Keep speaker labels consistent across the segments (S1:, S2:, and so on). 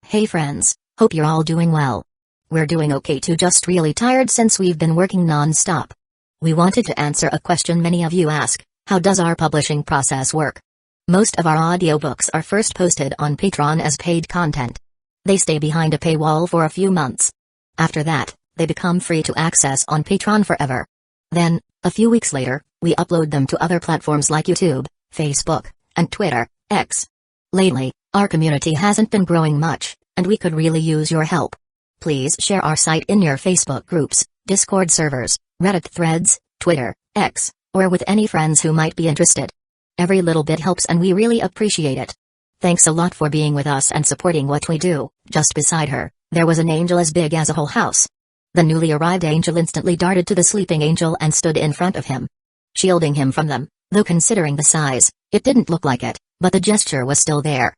S1: Hey friends, hope you're all doing well. We're doing okay too, just really tired since we've been working non-stop. We wanted to answer a question many of you ask: how does our publishing process work? Most of our audiobooks are first posted on Patreon as paid content. They stay behind a paywall for a few months. After that, they become free to access on Patreon forever. Then, a few weeks later, we upload them to other platforms like YouTube, Facebook, and Twitter, X. Lately, our community hasn't been growing much, and we could really use your help. Please share our site in your Facebook groups, Discord servers, Reddit threads, Twitter, X, or with any friends who might be interested. Every little bit helps and we really appreciate it. Thanks a lot for being with us and supporting what we do. Just beside her, there was an angel as big as a whole house. The newly arrived angel instantly darted to the sleeping angel and stood in front of him, shielding him from them, though considering the size, it didn't look like it, but the gesture was still there.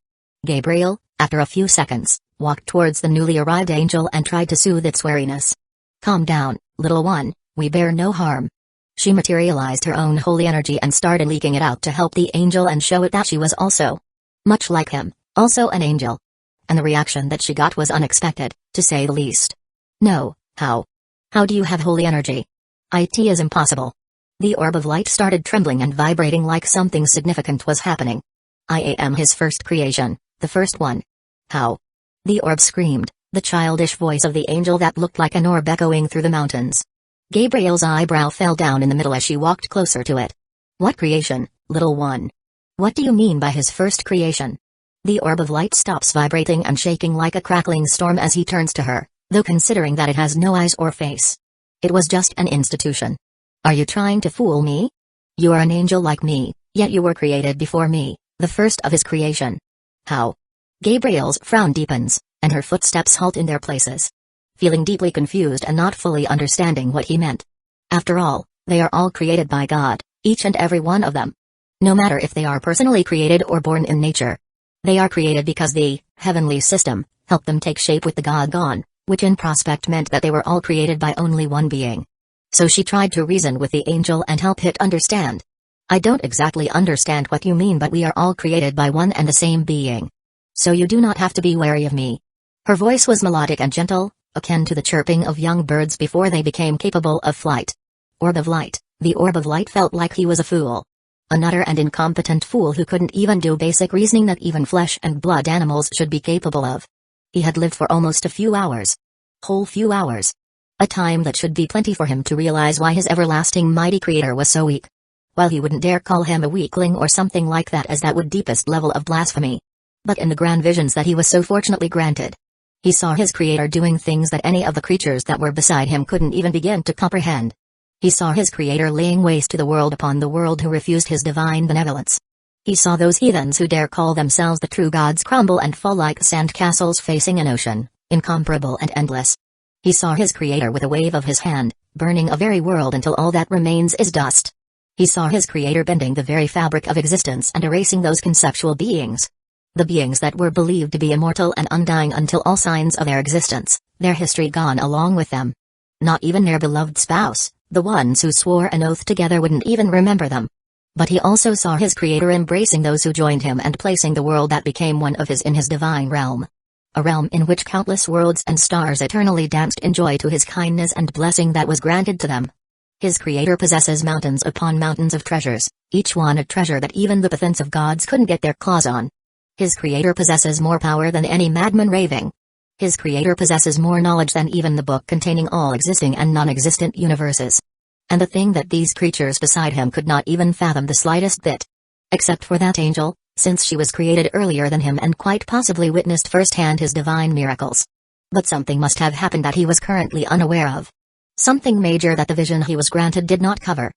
S1: Gabriel, after a few seconds, walked towards the newly arrived angel and tried to soothe its wariness. Calm down, little one, we bear no harm. She materialized her own holy energy and started leaking it out to help the angel and show it that she was also much like him, also an angel. And the reaction that she got was unexpected, to say the least. No, how? How do you have holy energy? It is impossible. The orb of light started trembling and vibrating like something significant was happening. I am his first creation, the first one. How? The orb screamed, the childish voice of the angel that looked like an orb echoing through the mountains. Gabriel's eyebrow fell down in the middle as she walked closer to it. What creation, little one? What do you mean by his first creation? The orb of light stops vibrating and shaking like a crackling storm as he turns to her, though considering that it has no eyes or face. It was just an institution. Are you trying to fool me? You are an angel like me, yet you were created before me, the first of his creation. How? Gabriel's frown deepens, and her footsteps halt in their places. Feeling deeply confused and not fully understanding what he meant. After all, they are all created by God, each and every one of them. No matter if they are personally created or born in nature. They are created because the heavenly system helped them take shape with the God gone, which in prospect meant that they were all created by only one being. So she tried to reason with the angel and help it understand. I don't exactly understand what you mean, but we are all created by one and the same being. So you do not have to be wary of me. Her voice was melodic and gentle, akin to the chirping of young birds before they became capable of flight. Orb of light. The orb of light felt like he was a fool. A nutter and incompetent fool who couldn't even do basic reasoning that even flesh and blood animals should be capable of. He had lived for almost a few hours. Whole few hours. A time that should be plenty for him to realize why his everlasting mighty creator was so weak. While he wouldn't dare call him a weakling or something like that, as that would deepest level of blasphemy. But in the grand visions that he was so fortunately granted, he saw his creator doing things that any of the creatures that were beside him couldn't even begin to comprehend. He saw his creator laying waste to the world upon the world who refused his divine benevolence. He saw those heathens who dare call themselves the true gods crumble and fall like sand castles facing an ocean, incomparable and endless. He saw his creator with a wave of his hand, burning a very world until all that remains is dust. He saw his creator bending the very fabric of existence and erasing those conceptual beings. The beings that were believed to be immortal and undying until all signs of their existence, their history gone along with them. Not even their beloved spouse, the ones who swore an oath together, wouldn't even remember them. But he also saw his creator embracing those who joined him and placing the world that became one of his in his divine realm. A realm in which countless worlds and stars eternally danced in joy to his kindness and blessing that was granted to them. His creator possesses mountains upon mountains of treasures, each one a treasure that even the pathans of gods couldn't get their claws on. His creator possesses more power than any madman raving. His creator possesses more knowledge than even the book containing all existing and non-existent universes. And the thing that these creatures beside him could not even fathom the slightest bit. Except for that angel, since she was created earlier than him and quite possibly witnessed firsthand his divine miracles. But something must have happened that he was currently unaware of. Something major that the vision he was granted did not cover.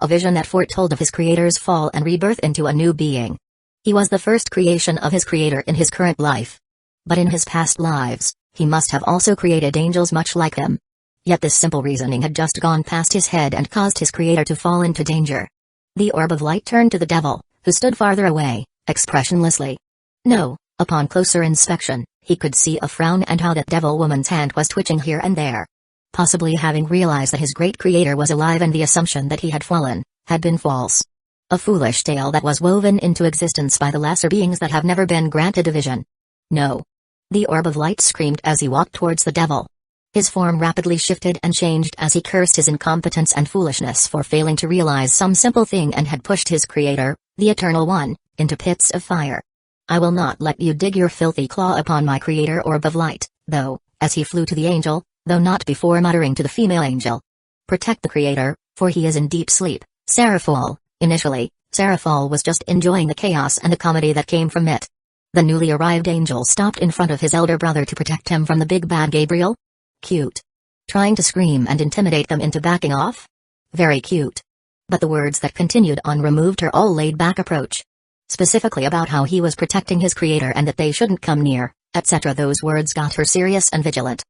S1: A vision that foretold of his creator's fall and rebirth into a new being. He was the first creation of his creator in his current life. But in his past lives, he must have also created angels much like him. Yet this simple reasoning had just gone past his head and caused his creator to fall into danger. The orb of light turned to the devil, who stood farther away, expressionlessly. No, upon closer inspection, he could see a frown and how that devil woman's hand was twitching here and there. Possibly having realized that his great creator was alive and the assumption that he had fallen, had been false. A foolish tale that was woven into existence by the lesser beings that have never been granted a vision. No. The orb of light screamed as he walked towards the devil. His form rapidly shifted and changed as he cursed his incompetence and foolishness for failing to realize some simple thing and had pushed his creator, the Eternal One, into pits of fire. I will not let you dig your filthy claw upon my creator orb of light, though, as he flew to the angel, though not before muttering to the female angel. Protect the creator, for he is in deep sleep, Seraphol. Initially, Seraphol was just enjoying the chaos and the comedy that came from it. The newly arrived angel stopped in front of his elder brother to protect him from the big bad Gabriel. Cute. Trying to scream and intimidate them into backing off? Very cute. But the words that continued on removed her all laid-back approach. Specifically about how he was protecting his creator and that they shouldn't come near, etc. Those words got her serious and vigilant.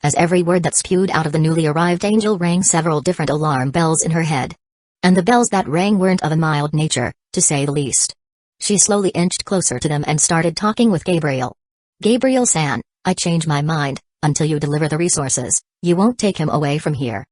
S1: As every word that spewed out of the newly arrived angel rang several different alarm bells in her head. And the bells that rang weren't of a mild nature, to say the least. She slowly inched closer to them and started talking with Gabriel. Gabriel-san, I change my mind. Until you deliver the resources, you won't take him away from here.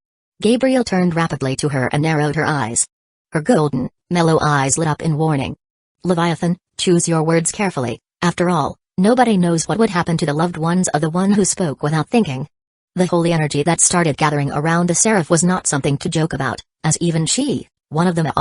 S1: Gabriel turned rapidly to her and narrowed her eyes. Her golden, mellow eyes lit up in warning. Leviathan, choose your words carefully. After all, nobody knows what would happen to the loved ones of the one who spoke without thinking. The holy energy that started gathering around the seraph was not something to joke about, as even she, one of them,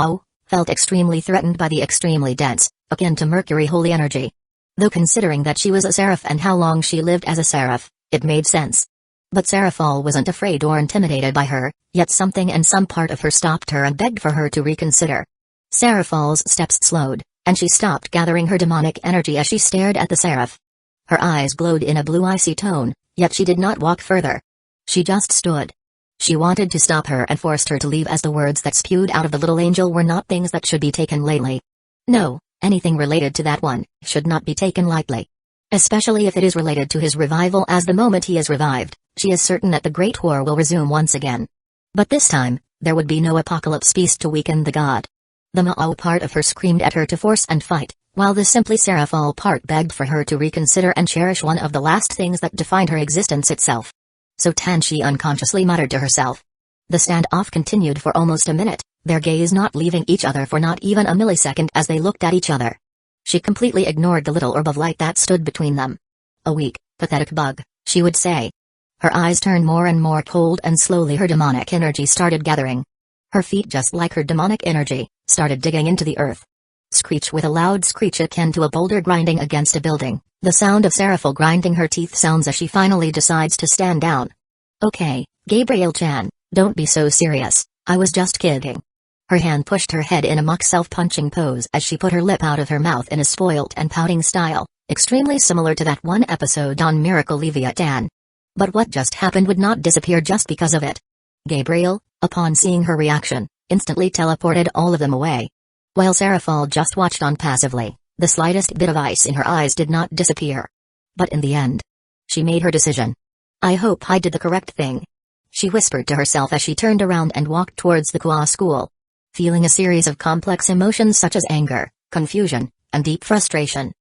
S1: felt extremely threatened by the extremely dense, akin to Mercury holy energy. Though considering that she was a seraph and how long she lived as a seraph, it made sense. But Seraphol wasn't afraid or intimidated by her, yet something and some part of her stopped her and begged for her to reconsider. Seraphol's steps slowed, and she stopped gathering her demonic energy as she stared at the seraph. Her eyes glowed in a blue icy tone, yet she did not walk further. She just stood. She wanted to stop her and forced her to leave, as the words that spewed out of the little angel were not things that should be taken lightly. No, anything related to that one should not be taken lightly. Especially if it is related to his revival, as the moment he is revived, she is certain that the Great War will resume once again. But this time, there would be no apocalypse beast to weaken the god. The Mao part of her screamed at her to force and fight, while the simply Seraphol part begged for her to reconsider and cherish one of the last things that defined her existence itself. So Tanshi unconsciously muttered to herself. The standoff continued for almost a minute, their gaze not leaving each other for not even a millisecond as they looked at each other. She completely ignored the little orb of light that stood between them. A weak, pathetic bug, she would say. Her eyes turned more and more cold and slowly her demonic energy started gathering. Her feet, just like her demonic energy, started digging into the earth. Screech with a loud screech akin to a boulder grinding against a building, the sound of Seraphol grinding her teeth sounds as she finally decides to stand down. Okay, Gabriel-chan, don't be so serious, I was just kidding. Her hand pushed her head in a mock self-punching pose as she put her lip out of her mouth in a spoilt and pouting style, extremely similar to that one episode on Miracle Leviathan. But what just happened would not disappear just because of it. Gabriel, upon seeing her reaction, instantly teleported all of them away. While Seraphol just watched on passively, the slightest bit of ice in her eyes did not disappear. But in the end, she made her decision. I hope I did the correct thing. She whispered to herself as she turned around and walked towards the Kwa school. Feeling a series of complex emotions such as anger, confusion, and deep frustration.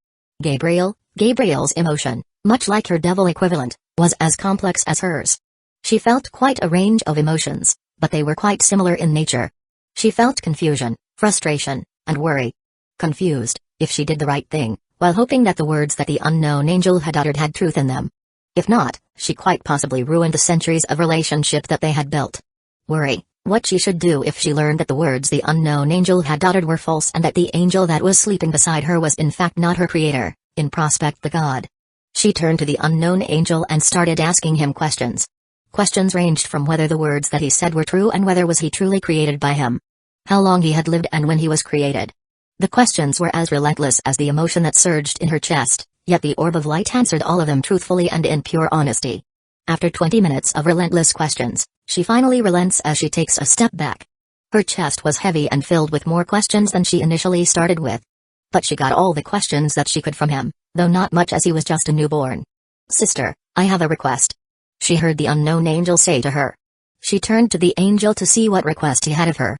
S1: Gabriel's emotion, much like her devil equivalent, was as complex as hers. She felt quite a range of emotions, but they were quite similar in nature. She felt confusion, frustration, and worry. Confused, if she did the right thing, while hoping that the words that the unknown angel had uttered had truth in them. If not, she quite possibly ruined the centuries of relationship that they had built. Worry. What she should do if she learned that the words the unknown angel had uttered were false and that the angel that was sleeping beside her was in fact not her creator, in prospect the god. She turned to the unknown angel and started asking him questions. Questions ranged from whether the words that he said were true and whether was he truly created by him. How long he had lived and when he was created. The questions were as relentless as the emotion that surged in her chest, yet the orb of light answered all of them truthfully and in pure honesty. After 20 minutes of relentless questions, she finally relents as she takes a step back. Her chest was heavy and filled with more questions than she initially started with. But she got all the questions that she could from him, though not much as he was just a newborn. Sister, I have a request. She heard the unknown angel say to her. She turned to the angel to see what request he had of her.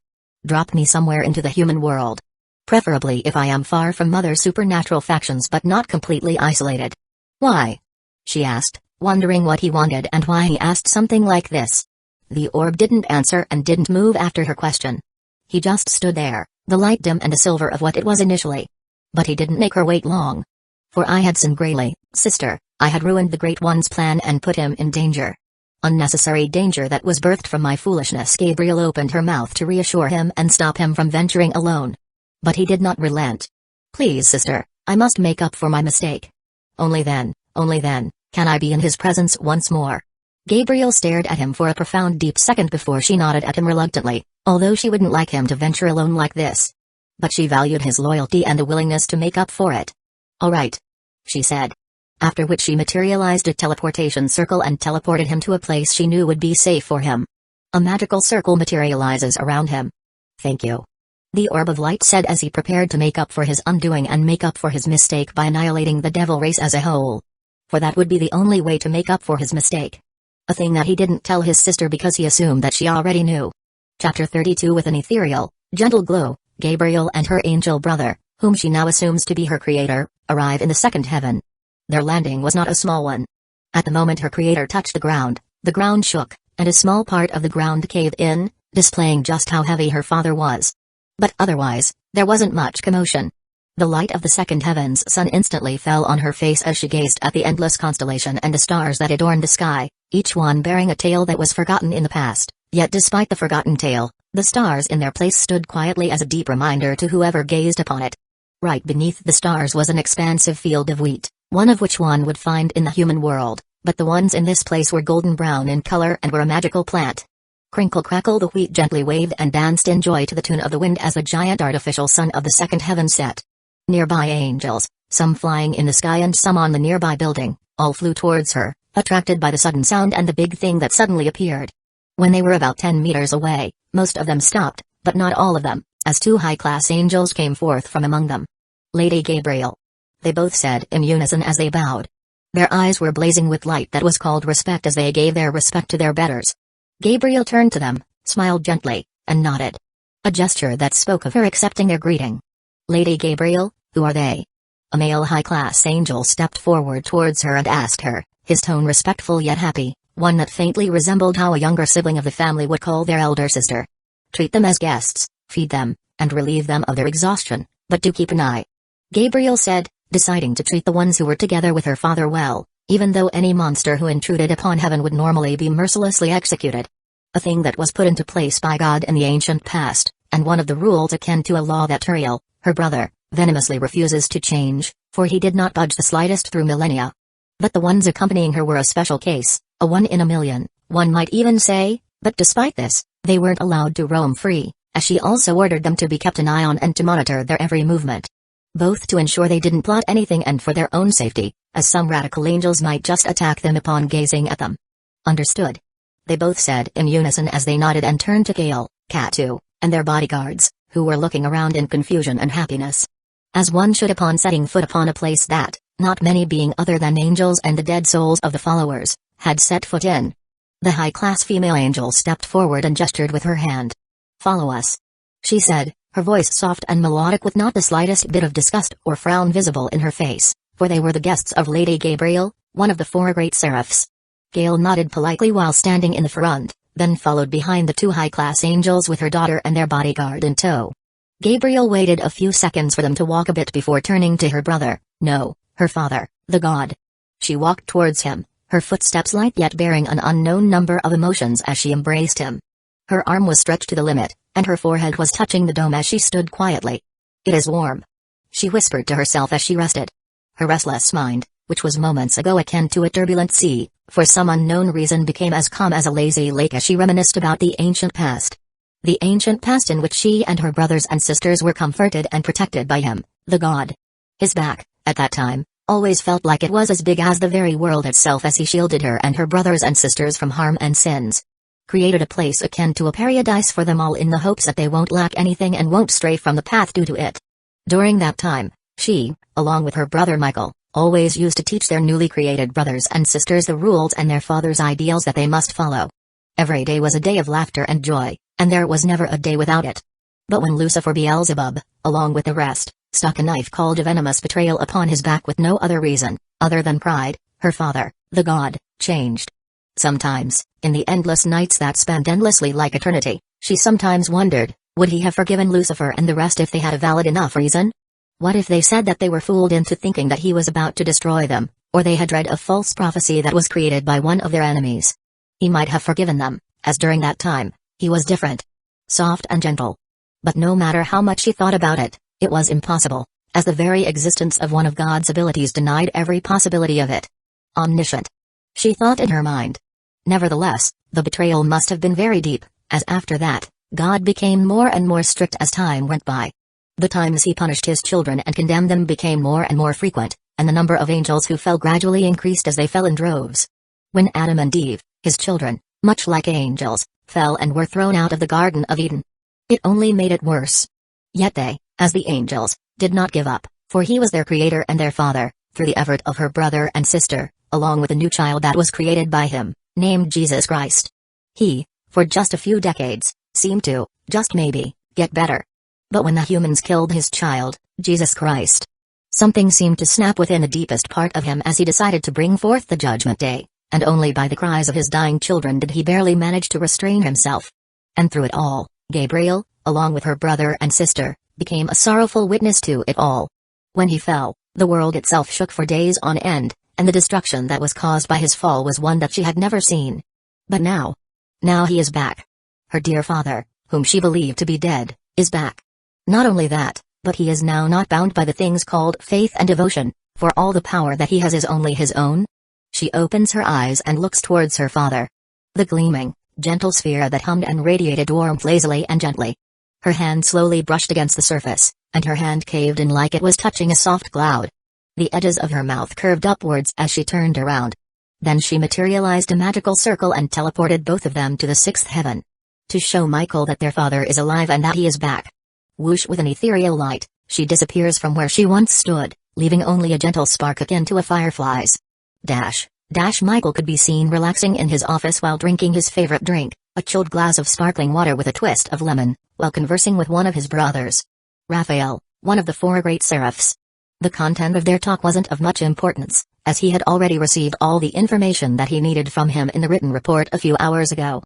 S1: Drop me somewhere into the human world. Preferably if I am far from other supernatural factions but not completely isolated. Why? She asked, wondering what he wanted and why he asked something like this. The orb didn't answer and didn't move after her question. He just stood there, the light dim and a silver of what it was initially. But he didn't make her wait long. For I had sinned greatly, sister, I had ruined the Great One's plan and put him in danger. Unnecessary danger that was birthed from my foolishness. Gabriel opened her mouth to reassure him and stop him from venturing alone. But he did not relent. Please sister, I must make up for my mistake. Only then, can I be in his presence once more. Gabriel stared at him for a profound deep second before she nodded at him reluctantly, although she wouldn't like him to venture alone like this. But she valued his loyalty and the willingness to make up for it. All right, she said. After which she materialized a teleportation circle and teleported him to a place she knew would be safe for him. A magical circle materializes around him. Thank you, the Orb of Light said as he prepared to make up for his undoing and make up for his mistake by annihilating the devil race as a whole. For that would be the only way to make up for his mistake. A thing that he didn't tell his sister because he assumed that she already knew. Chapter 32. With an ethereal, gentle glow, Gabriel and her angel brother, whom she now assumes to be her creator, arrive in the second heaven. Their landing was not a small one. At the moment her creator touched the ground shook, and a small part of the ground caved in, displaying just how heavy her father was. But otherwise, there wasn't much commotion. The light of the second heaven's sun instantly fell on her face as she gazed at the endless constellation and the stars that adorned the sky, each one bearing a tale that was forgotten in the past, yet despite the forgotten tale, the stars in their place stood quietly as a deep reminder to whoever gazed upon it. Right beneath the stars was an expansive field of wheat, one of which one would find in the human world, but the ones in this place were golden brown in color and were a magical plant. Crinkle crackle, the wheat gently waved and danced in joy to the tune of the wind as the giant artificial sun of the second heaven set. Nearby angels, some flying in the sky and some on the nearby building, all flew towards her, attracted by the sudden sound and the big thing that suddenly appeared. When they were about 10 meters away, most of them stopped, but not all of them, as two high-class angels came forth from among them. Lady Gabriel, they both said in unison as they bowed. Their eyes were blazing with light that was called respect as they gave their respect to their betters. Gabriel turned to them, smiled gently, and nodded. A gesture that spoke of her accepting their greeting. Lady Gabriel, who are they? A male high-class angel stepped forward towards her and asked her, his tone respectful yet happy, one that faintly resembled how a younger sibling of the family would call their elder sister. Treat them as guests, feed them, and relieve them of their exhaustion, but do keep an eye. Gabriel said, deciding to treat the ones who were together with her father well, even though any monster who intruded upon heaven would normally be mercilessly executed. A thing that was put into place by God in the ancient past, and one of the rules akin to a law that Turiel, her brother, venomously refuses to change, for he did not budge the slightest through millennia. But the ones accompanying her were a special case, a one in a million, one might even say, but despite this, they weren't allowed to roam free, as she also ordered them to be kept an eye on and to monitor their every movement. Both to ensure they didn't plot anything and for their own safety, as some radical angels might just attack them upon gazing at them. Understood. They both said in unison as they nodded and turned to Gale, Katu, and their bodyguards, who were looking around in confusion and happiness. As one should upon setting foot upon a place that, not many being other than angels and the dead souls of the followers, had set foot in. The high-class female angel stepped forward and gestured with her hand. Follow us, she said, her voice soft and melodic with not the slightest bit of disgust or frown visible in her face, for they were the guests of Lady Gabriel, one of the four great seraphs. Gale nodded politely while standing in the front, then followed behind the two high-class angels with her daughter and their bodyguard in tow. Gabriel waited a few seconds for them to walk a bit before turning to her brother, no, her father, the god. She walked towards him, her footsteps light yet bearing an unknown number of emotions as she embraced him. Her arm was stretched to the limit, and her forehead was touching the dome as she stood quietly. It is warm, she whispered to herself as she rested. Her restless mind, which was moments ago akin to a turbulent sea, for some unknown reason became as calm as a lazy lake as she reminisced about the ancient past. The ancient past in which she and her brothers and sisters were comforted and protected by him, the god. His back, at that time, always felt like it was as big as the very world itself as he shielded her and her brothers and sisters from harm and sins. Created a place akin to a paradise for them all in the hopes that they won't lack anything and won't stray from the path due to it. During that time, she, along with her brother Michael, always used to teach their newly created brothers and sisters the rules and their father's ideals that they must follow. Every day was a day of laughter and joy, and there was never a day without it. But when Lucifer Beelzebub, along with the rest, stuck a knife called a venomous betrayal upon his back with no other reason, other than pride, her father, the god, changed. Sometimes, in the endless nights that spanned endlessly like eternity, she sometimes wondered, would he have forgiven Lucifer and the rest if they had a valid enough reason? What if they said that they were fooled into thinking that he was about to destroy them, or they had read a false prophecy that was created by one of their enemies? He might have forgiven them, as during that time, he was different. Soft and gentle. But no matter how much she thought about it, it was impossible, as the very existence of one of God's abilities denied every possibility of it. Omniscient. She thought in her mind. Nevertheless, the betrayal must have been very deep, as after that, God became more and more strict as time went by. The times he punished his children and condemned them became more and more frequent, and the number of angels who fell gradually increased as they fell in droves. When Adam and Eve, his children, much like angels, fell and were thrown out of the Garden of Eden, it only made it worse. Yet they, as the angels, did not give up, for he was their creator and their father, through the effort of her brother and sister, along with a new child that was created by him, named Jesus Christ. He, for just a few decades, seemed to, just maybe, get better. But when the humans killed his child, Jesus Christ, something seemed to snap within the deepest part of him as he decided to bring forth the judgment day, and only by the cries of his dying children did he barely manage to restrain himself. And through it all, Gabriel, along with her brother and sister, became a sorrowful witness to it all. When he fell, the world itself shook for days on end, and the destruction that was caused by his fall was one that she had never seen. But now he is back. Her dear father, whom she believed to be dead, is back. Not only that, but he is now not bound by the things called faith and devotion, for all the power that he has is only his own. She opens her eyes and looks towards her father. The gleaming, gentle sphere that hummed and radiated warmed lazily and gently. Her hand slowly brushed against the surface, and her hand caved in like it was touching a soft cloud. The edges of her mouth curved upwards as she turned around. Then she materialized a magical circle and teleported both of them to the sixth heaven. To show Michael that their father is alive and that he is back. Whoosh, with an ethereal light, she disappears from where she once stood, leaving only a gentle spark akin to a firefly's. Michael could be seen relaxing in his office while drinking his favorite drink, a chilled glass of sparkling water with a twist of lemon, while conversing with one of his brothers. Raphael, one of the four great seraphs. The content of their talk wasn't of much importance, as he had already received all the information that he needed from him in the written report a few hours ago.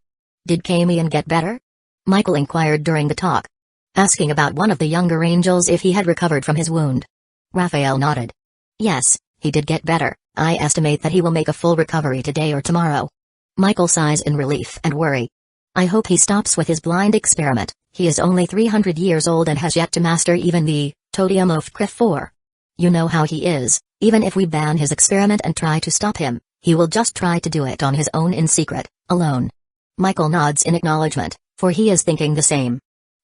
S1: Did Camion get better? Michael inquired during the talk, asking about one of the younger angels if he had recovered from his wound. Raphael nodded. Yes, he did get better. I estimate that he will make a full recovery today or tomorrow. Michael sighs in relief and worry. I hope he stops with his blind experiment. He is only 300 years old and has yet to master even the Totem of Criff 4. You know how he is, even if we ban his experiment and try to stop him, he will just try to do it on his own in secret, alone. Michael nods in acknowledgement, for he is thinking the same.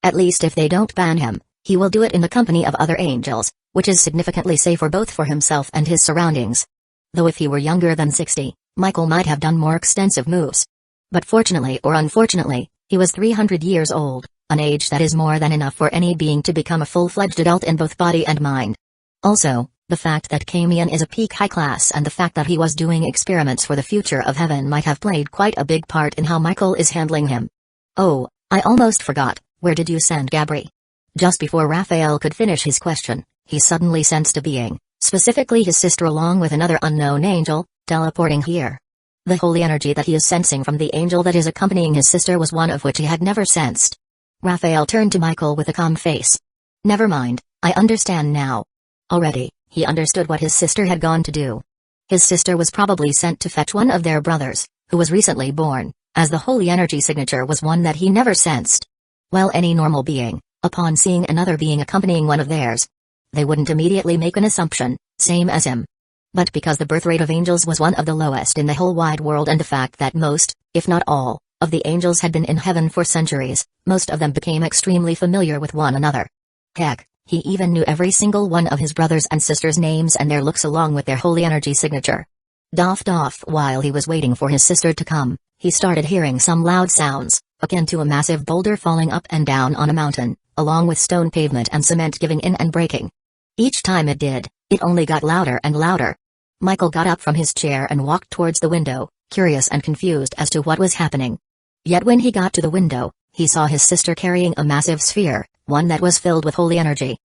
S1: At least if they don't ban him, he will do it in the company of other angels, which is significantly safer both for himself and his surroundings. Though if he were younger than 60, Michael might have done more extensive moves. But fortunately or unfortunately, he was 300 years old, an age that is more than enough for any being to become a full-fledged adult in both body and mind. Also, the fact that Camion is a peak high class and the fact that he was doing experiments for the future of heaven might have played quite a big part in how Michael is handling him. Oh, I almost forgot, where did you send Gabri? Just before Raphael could finish his question, he suddenly sensed a being, specifically his sister along with another unknown angel, teleporting here. The holy energy that he is sensing from the angel that is accompanying his sister was one of which he had never sensed. Raphael turned to Michael with a calm face. Never mind, I understand now. Already, he understood what his sister had gone to do. His sister was probably sent to fetch one of their brothers, who was recently born, as the holy energy signature was one that he never sensed. Well, any normal being, upon seeing another being accompanying one of theirs, they wouldn't immediately make an assumption, same as him. But because the birth rate of angels was one of the lowest in the whole wide world and the fact that most, if not all, of the angels had been in heaven for centuries, most of them became extremely familiar with one another. Heck, he even knew every single one of his brothers and sisters' names and their looks along with their holy energy signature. While he was waiting for his sister to come, he started hearing some loud sounds, akin to a massive boulder falling up and down on a mountain, along with stone pavement and cement giving in and breaking. Each time it did, it only got louder and louder. Michael got up from his chair and walked towards the window, curious and confused as to what was happening. Yet when he got to the window, he saw his sister carrying a massive sphere, one that was filled with holy energy.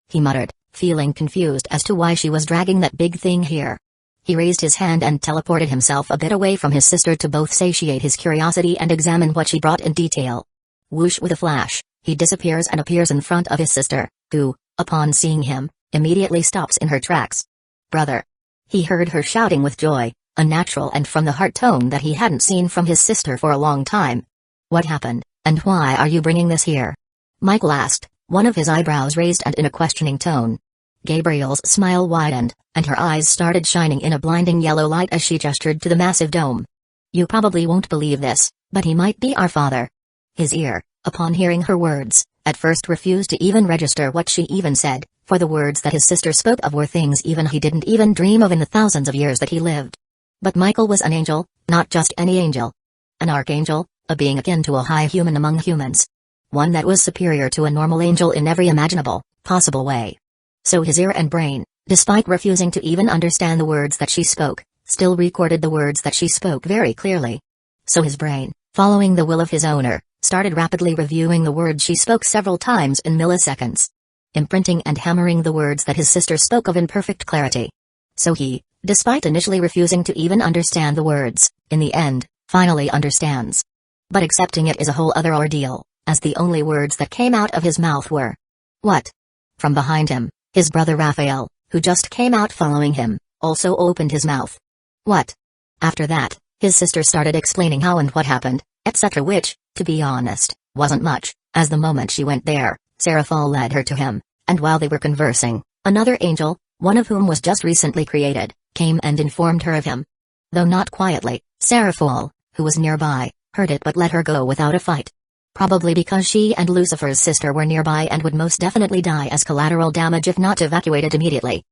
S1: He muttered, feeling confused as to why she was dragging that big thing here. He raised his hand and teleported himself a bit away from his sister to both satiate his curiosity and examine what she brought in detail. Whoosh, with a flash, he disappears and appears in front of his sister, who, upon seeing him, immediately stops in her tracks. "Brother!" He heard her shouting with joy, a natural and from the heart tone that he hadn't seen from his sister for a long time. "What happened, and why are you bringing this here?" Michael asked, one of his eyebrows raised and in a questioning tone. Gabriel's smile widened, and her eyes started shining in a blinding yellow light as she gestured to the massive dome. "You probably won't believe this, but he might be our father." His ear, upon hearing her words, at first refused to even register what she even said, for the words that his sister spoke of were things even he didn't even dream of in the thousands of years that he lived. But Michael was an angel, not just any angel. An archangel, a being akin to a high human among humans. One that was superior to a normal angel in every imaginable, possible way. So his ear and brain, despite refusing to even understand the words that she spoke, still recorded the words that she spoke very clearly. So his brain, following the will of his owner, started rapidly reviewing the words she spoke several times in milliseconds. Imprinting and hammering the words that his sister spoke of in perfect clarity. So he, despite initially refusing to even understand the words, in the end, finally understands. But accepting it is a whole other ordeal, as the only words that came out of his mouth were, "What?" From behind him, his brother Raphael, who just came out following him, also opened his mouth. "What?" After that, his sister started explaining how and what happened, etc., which, to be honest, wasn't much, as the moment she went there, Seraphol led her to him, and while they were conversing, another angel, one of whom was just recently created, came and informed her of him. Though not quietly, Seraphol, who was nearby, heard it but let her go without a fight. Probably because she and Lucifer's sister were nearby and would most definitely die as collateral damage if not evacuated immediately.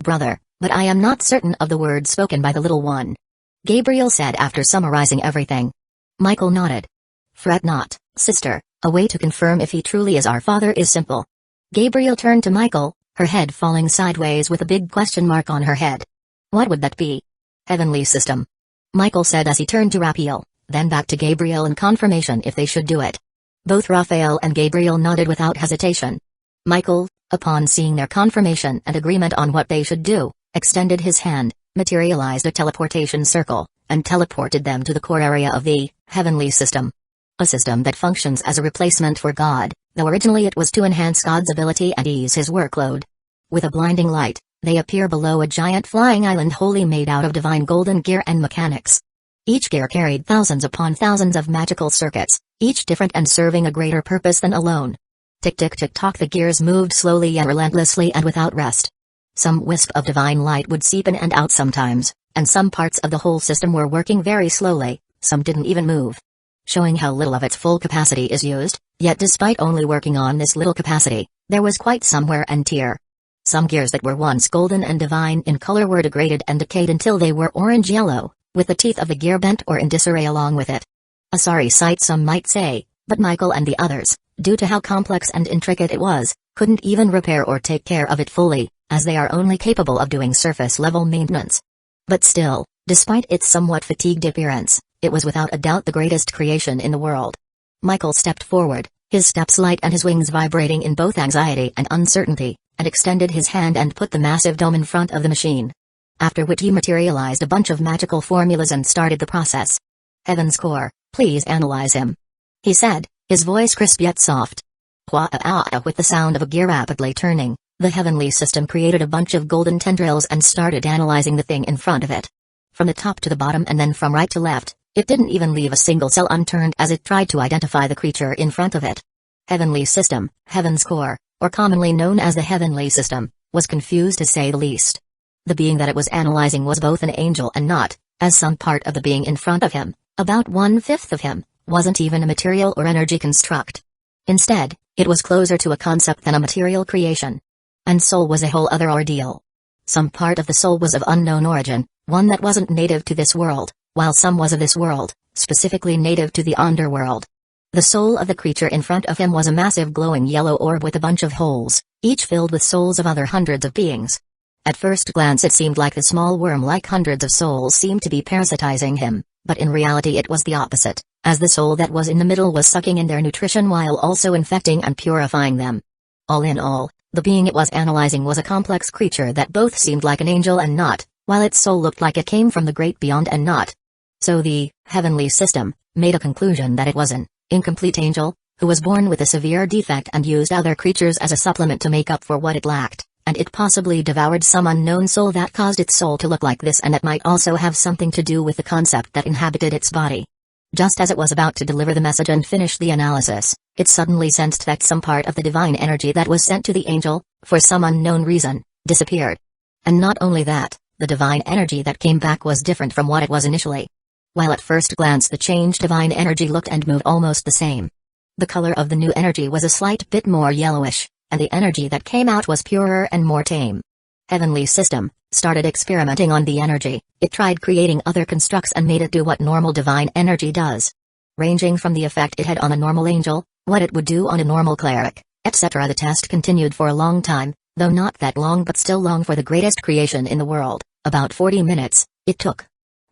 S1: "Brother, but I am not certain of the words spoken by the little one," Gabriel said after summarizing everything. Michael nodded. "Fret not, sister, a way to confirm if he truly is our father is simple." Gabriel turned to Michael, her head falling sideways with a big question mark on her head. "What would that be?" "Heavenly system," Michael said as he turned to Raphael, then back to Gabriel in confirmation if they should do it. Both Raphael and Gabriel nodded without hesitation. Michael, upon seeing their confirmation and agreement on what they should do, extended his hand, materialized a teleportation circle, and teleported them to the core area of the heavenly system. A system that functions as a replacement for God, though originally it was to enhance God's ability and ease his workload. With a blinding light, they appear below a giant flying island wholly made out of divine golden gear and mechanics. Each gear carried thousands upon thousands of magical circuits, each different and serving a greater purpose than alone. Tick tick tick tock the gears moved slowly and relentlessly and without rest. Some wisp of divine light would seep in and out sometimes, and some parts of the whole system were working very slowly, some didn't even move. Showing how little of its full capacity is used, yet despite only working on this little capacity, there was quite some wear and tear. Some gears that were once golden and divine in color were degraded and decayed until they were orange-yellow, with the teeth of the gear bent or in disarray along with it. A sorry sight some might say, but Michael and the others, due to how complex and intricate it was, couldn't even repair or take care of it fully, as they are only capable of doing surface-level maintenance. But still, despite its somewhat fatigued appearance, it was without a doubt the greatest creation in the world. Michael stepped forward, his steps light and his wings vibrating in both anxiety and uncertainty, and extended his hand and put the massive dome in front of the machine. After which he materialized a bunch of magical formulas and started the process. "Heaven's core, please analyze him," he said, his voice crisp yet soft. With the sound of a gear rapidly turning, the heavenly system created a bunch of golden tendrils and started analyzing the thing in front of it. From the top to the bottom and then from right to left, it didn't even leave a single cell unturned as it tried to identify the creature in front of it. Heavenly system, Heaven's core, or commonly known as the heavenly system, was confused to say the least. The being that it was analyzing was both an angel and not, as some part of the being in front of him, about 1/5 of him, wasn't even a material or energy construct. Instead, it was closer to a concept than a material creation. And soul was a whole other ordeal. Some part of the soul was of unknown origin, one that wasn't native to this world, while some was of this world, specifically native to the underworld. The soul of the creature in front of him was a massive glowing yellow orb with a bunch of holes, each filled with souls of other hundreds of beings. At first glance it seemed like the small worm-like hundreds of souls seemed to be parasitizing him, but in reality it was the opposite, as the soul that was in the middle was sucking in their nutrition while also infecting and purifying them. All in all, the being it was analyzing was a complex creature that both seemed like an angel and not, while its soul looked like it came from the great beyond and not. So the heavenly system made a conclusion that it was an incomplete angel, who was born with a severe defect and used other creatures as a supplement to make up for what it lacked, and it possibly devoured some unknown soul that caused its soul to look like this, and it might also have something to do with the concept that inhabited its body. Just as it was about to deliver the message and finish the analysis, it suddenly sensed that some part of the divine energy that was sent to the angel, for some unknown reason, disappeared. And not only that, the divine energy that came back was different from what it was initially. While at first glance the changed divine energy looked and moved almost the same. The color of the new energy was a slight bit more yellowish, and the energy that came out was purer and more tame. Heavenly System started experimenting on the energy. It tried creating other constructs and made it do what normal divine energy does. Ranging from the effect it had on a normal angel, what it would do on a normal cleric, etc. The test continued for a long time, though not that long but still long for the greatest creation in the world. About 40 minutes, it took.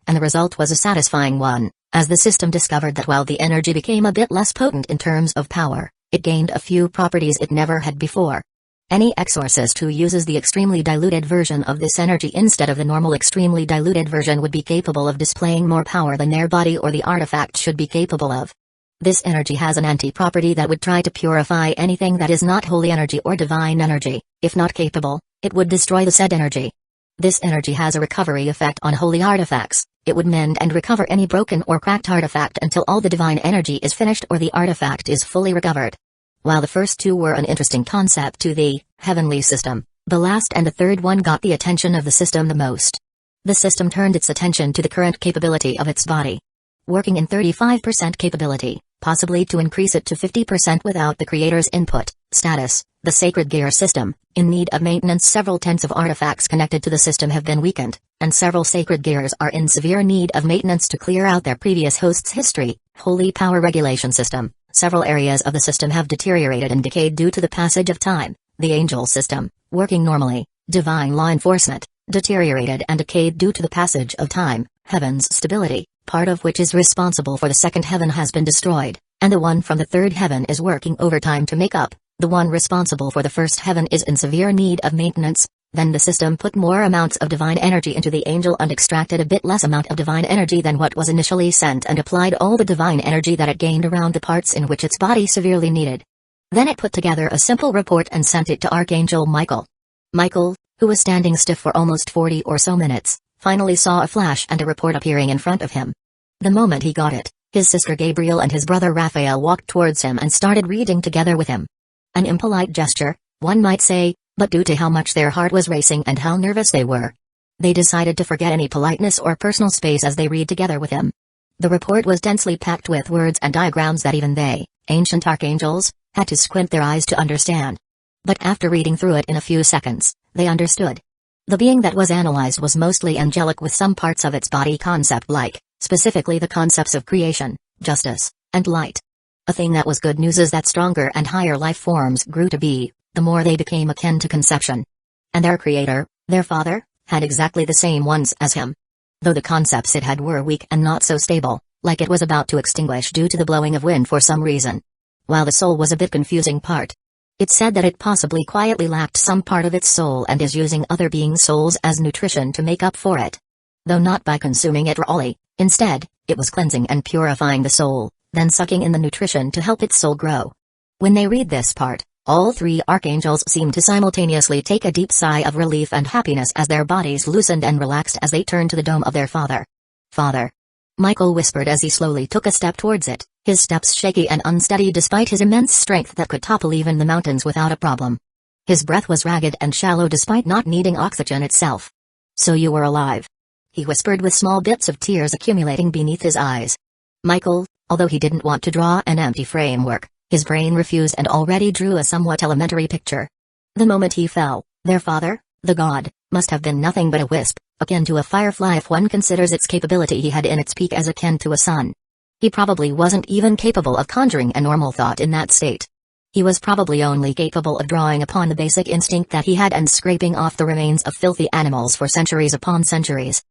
S1: And the result was a satisfying one, as the system discovered that while the energy became a bit less potent in terms of power, it gained a few properties it never had before. Any exorcist who uses the extremely diluted version of this energy instead of the normal extremely diluted version would be capable of displaying more power than their body or the artifact should be capable of. This energy has an anti-property that would try to purify anything that is not holy energy or divine energy. If not capable, it would destroy the said energy. This energy has a recovery effect on holy artifacts. It would mend and recover any broken or cracked artifact until all the divine energy is finished or the artifact is fully recovered. While the first two were an interesting concept to the Heavenly System, the last and the third one got the attention of the system the most. The system turned its attention to the current capability of its body. Working in 35% capability, possibly to increase it to 50% without the creator's input. Status: the Sacred Gear System, in need of maintenance. Several tens of artifacts connected to the system have been weakened, and several sacred gears are in severe need of maintenance to clear out their previous host's history. Holy Power Regulation System. Several areas of the system have deteriorated and decayed due to the passage of time. The Angel System, working normally. Divine Law Enforcement, deteriorated and decayed due to the passage of time. Heaven's Stability, part of which is responsible for the second heaven, has been destroyed, and the one from the third heaven is working overtime to make up. The one responsible for the first heaven is in severe need of maintenance. Then the system put more amounts of divine energy into the angel and extracted a bit less amount of divine energy than what was initially sent and applied all the divine energy that it gained around the parts in which its body severely needed. Then it put together a simple report and sent it to Archangel Michael. Michael, who was standing stiff for almost 40 or so minutes, finally saw a flash and a report appearing in front of him. The moment he got it, his sister Gabriel and his brother Raphael walked towards him and started reading together with him. An impolite gesture, one might say, but due to how much their heart was racing and how nervous they were, they decided to forget any politeness or personal space as they read together with him. The report was densely packed with words and diagrams that even they, ancient archangels, had to squint their eyes to understand. But after reading through it in a few seconds, they understood. The being that was analyzed was mostly angelic, with some parts of its body concept-like, specifically the concepts of creation, justice, and light. A thing that was good news is that stronger and higher life forms grew to be, the more they became akin to conception. And their creator, their father, had exactly the same ones as him. Though the concepts it had were weak and not so stable, like it was about to extinguish due to the blowing of wind for some reason. While the soul was a bit confusing part. It said that it possibly quietly lacked some part of its soul and is using other beings' souls as nutrition to make up for it. Though not by consuming it rawly, instead, it was cleansing and purifying the soul, then sucking in the nutrition to help its soul grow. When they read this part, all three archangels seemed to simultaneously take a deep sigh of relief and happiness as their bodies loosened and relaxed as they turned to the dome of their father. "Father," Michael whispered as he slowly took a step towards it, his steps shaky and unsteady despite his immense strength that could topple even the mountains without a problem. His breath was ragged and shallow despite not needing oxygen itself. "So you were alive?" he whispered with small bits of tears accumulating beneath his eyes. Michael, although he didn't want to draw an empty framework, his brain refused and already drew a somewhat elementary picture. The moment he fell, their father, the god, must have been nothing but a wisp, akin to a firefly if one considers its capability he had in its peak as akin to a sun. He probably wasn't even capable of conjuring a normal thought in that state. He was probably only capable of drawing upon the basic instinct that he had and scraping off the remains of filthy animals for centuries upon centuries.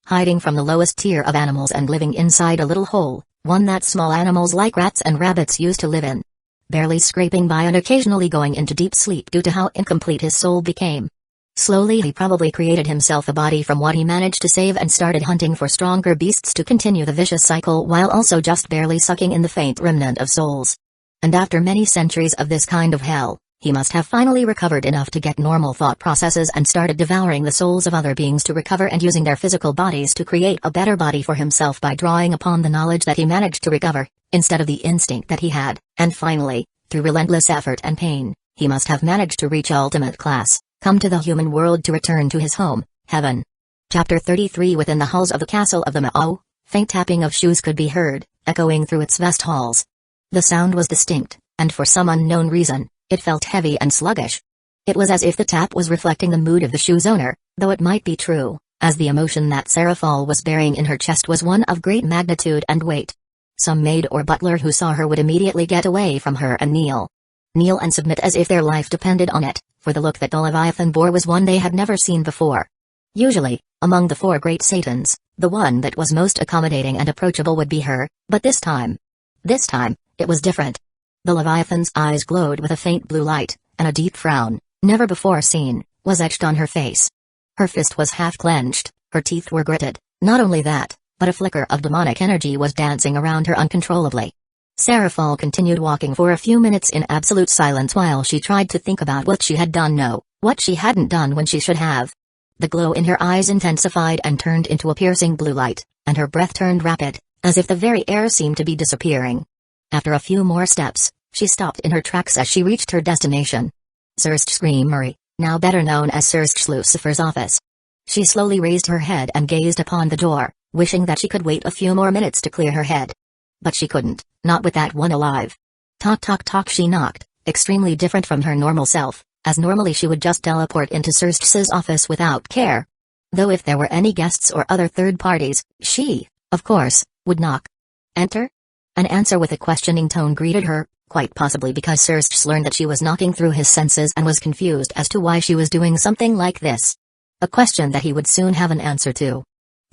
S1: Hiding from the lowest tier of animals and living inside a little hole, one that small animals like rats and rabbits used to live in. Barely scraping by and occasionally going into deep sleep due to how incomplete his soul became. Slowly he probably created himself a body from what he managed to save and started hunting for stronger beasts to continue the vicious cycle while also just barely sucking in the faint remnant of souls. And after many centuries of this kind of hell, he must have finally recovered enough to get normal thought processes and started devouring the souls of other beings to recover and using their physical bodies to create a better body for himself by drawing upon the knowledge that he managed to recover, instead of the instinct that he had, and finally, through relentless effort and pain, he must have managed to reach ultimate class, come to the human world to return to his home, heaven. Chapter 33. Within the halls of the castle of the Mao, faint tapping of shoes could be heard, echoing through its vast halls. The sound was distinct, and for some unknown reason, it felt heavy and sluggish. It was as if the tap was reflecting the mood of the shoe's owner, though it might be true, as the emotion that Seraphol was bearing in her chest was one of great magnitude and weight. Some maid or butler who saw her would immediately get away from her and kneel and submit as if their life depended on it, for the look that the Leviathan bore was one they had never seen before. Usually, among the four great Satans, the one that was most accommodating and approachable would be her, but this time, it was different. The Leviathan's eyes glowed with a faint blue light, and a deep frown, never before seen, was etched on her face. Her fist was half clenched, her teeth were gritted. Not only that, but a flicker of demonic energy was dancing around her uncontrollably. Seraphol continued walking for a few minutes in absolute silence while she tried to think about what she had done, what she hadn't done when she should have. The glow in her eyes intensified and turned into a piercing blue light, and her breath turned rapid, as if the very air seemed to be disappearing. After a few more steps, she stopped in her tracks as she reached her destination. Sirst's Creamery, now better known as Sirst's Lucifer's office. She slowly raised her head and gazed upon the door, wishing that she could wait a few more minutes to clear her head. But she couldn't, not with that one alive. Tock tock tock, she knocked, extremely different from her normal self, as normally she would just teleport into Sirst's office without care. Though if there were any guests or other third parties, she, of course, would knock. Enter? An answer with a questioning tone greeted her, quite possibly because Sirst learned that she was knocking through his senses and was confused as to why she was doing something like this. A question that he would soon have an answer to.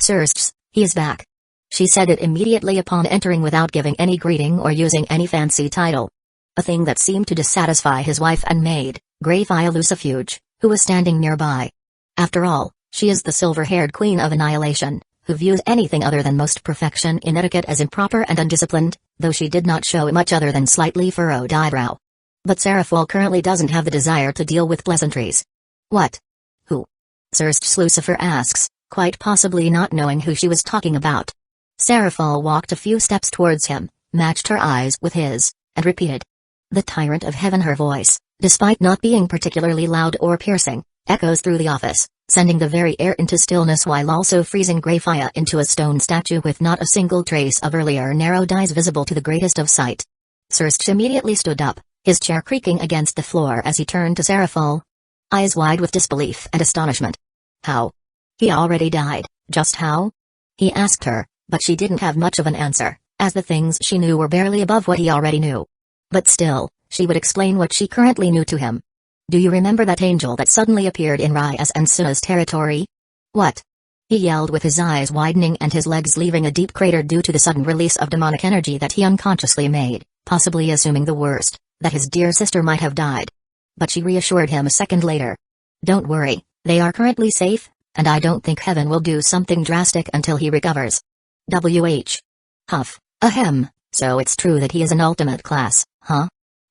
S1: Sirst, he is back. She said it immediately upon entering without giving any greeting or using any fancy title. A thing that seemed to dissatisfy his wife and maid, Greyfia Lucifuge, who was standing nearby. After all, she is the silver-haired queen of annihilation, who views anything other than most perfection in etiquette as improper and undisciplined, though she did not show much other than slightly furrowed eyebrow. But Seraphol currently doesn't have the desire to deal with pleasantries. What? Who? Sirst Lucifer asks, quite possibly not knowing who she was talking about. Seraphol walked a few steps towards him, matched her eyes with his, and repeated. The tyrant of heaven. Her voice, despite not being particularly loud or piercing, echoes through the office, sending the very air into stillness while also freezing Greyfia into a stone statue with not a single trace of earlier narrowed eyes visible to the greatest of sight. Sirst immediately stood up, his chair creaking against the floor as he turned to Seraphol. Eyes wide with disbelief and astonishment. How? He already died, just how? He asked her, but she didn't have much of an answer, as the things she knew were barely above what he already knew. But still, she would explain what she currently knew to him. Do you remember that angel that suddenly appeared in Ryas and Suna's territory? What? He yelled with his eyes widening and his legs leaving a deep crater due to the sudden release of demonic energy that he unconsciously made, possibly assuming the worst, that his dear sister might have died. But she reassured him a second later. Don't worry, they are currently safe, and I don't think heaven will do something drastic until he recovers. W.H. Huff, ahem, so it's true that he is an ultimate class, huh?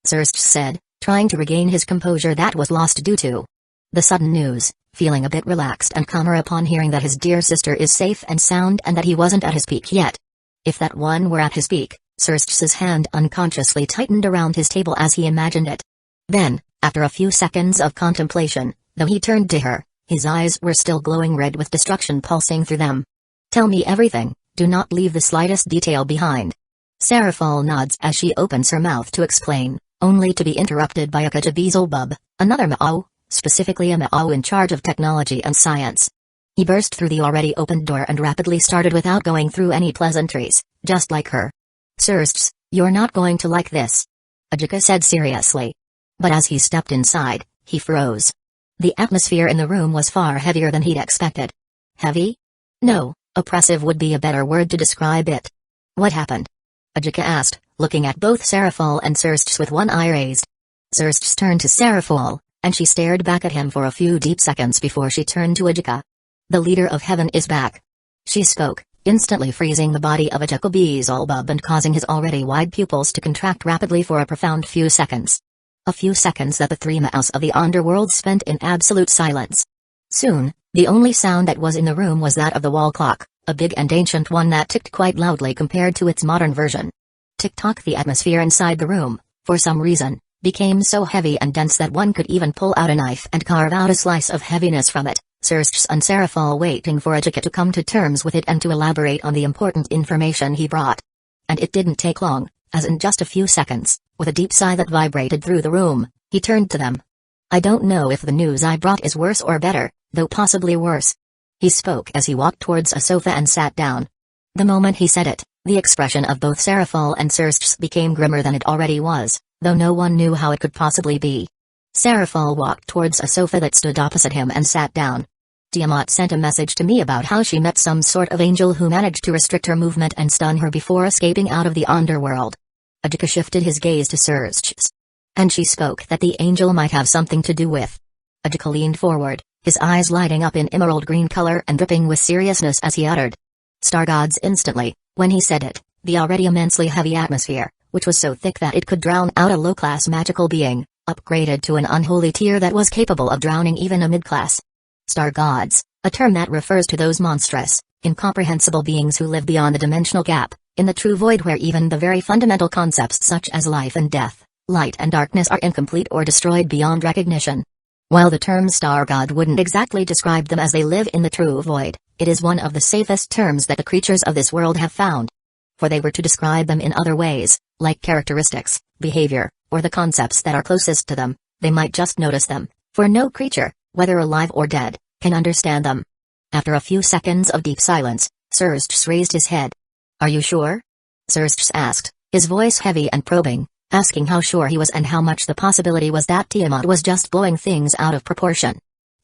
S1: Sirst said, trying to regain his composure that was lost due to the sudden news, feeling a bit relaxed and calmer upon hearing that his dear sister is safe and sound and that he wasn't at his peak yet. If that one were at his peak, Sirst's hand unconsciously tightened around his table as he imagined it. Then, after a few seconds of contemplation, though he turned to her, his eyes were still glowing red with destruction pulsing through them. Tell me everything, do not leave the slightest detail behind. Seraphol nods as she opens her mouth to explain, only to be interrupted by a Kajabizalbub, another Ma'o, specifically a Ma'o in charge of technology and science. He burst through the already opened door and rapidly started without going through any pleasantries, just like her. Sirsts, you're not going to like this. Ajika said seriously. But as he stepped inside, he froze. The atmosphere in the room was far heavier than he'd expected. Heavy? No, oppressive would be a better word to describe it. What happened? Ajika asked, looking at both Seraphol and Sirsts with one eye raised. Sirsts turned to Seraphol, and she stared back at him for a few deep seconds before she turned to Ajika. The leader of heaven is back. She spoke, instantly freezing the body of Ecchi Beelzebub and causing his already wide pupils to contract rapidly for a profound few seconds. A few seconds that the three mouse of the underworld spent in absolute silence. Soon, the only sound that was in the room was that of the wall clock, a big and ancient one that ticked quite loudly compared to its modern version. Tick-tock. The atmosphere inside the room, for some reason, became so heavy and dense that one could even pull out a knife and carve out a slice of heaviness from it. Serge and Serafal waiting for Ecchi to come to terms with it and to elaborate on the important information he brought. And it didn't take long, as in just a few seconds, with a deep sigh that vibrated through the room, he turned to them. I don't know if the news I brought is worse or better, though possibly worse. He spoke as he walked towards a sofa and sat down. The moment he said it, the expression of both Serafal and Serge became grimmer than it already was, though no one knew how it could possibly be. Serafal walked towards a sofa that stood opposite him and sat down. Tiamat sent a message to me about how she met some sort of angel who managed to restrict her movement and stun her before escaping out of the underworld. Ecchi shifted his gaze to Serge. And she spoke that the angel might have something to do with. Ecchi leaned forward, his eyes lighting up in emerald green color and dripping with seriousness as he uttered. Star gods. Instantly, when he said it, the already immensely heavy atmosphere, which was so thick that it could drown out a low-class magical being, upgraded to an unholy tier that was capable of drowning even a mid-class. Star gods, a term that refers to those monstrous, incomprehensible beings who live beyond the dimensional gap, in the true void where even the very fundamental concepts such as life and death, light and darkness are incomplete or destroyed beyond recognition. While the term star god wouldn't exactly describe them as they live in the true void, it is one of the safest terms that the creatures of this world have found. For they were to describe them in other ways, like characteristics, behavior, or the concepts that are closest to them, they might just notice them, for no creature, whether alive or dead, can understand them. After a few seconds of deep silence, Serge raised his head. Are you sure? Serge asked, his voice heavy and probing, asking how sure he was and how much the possibility was that Tiamat was just blowing things out of proportion.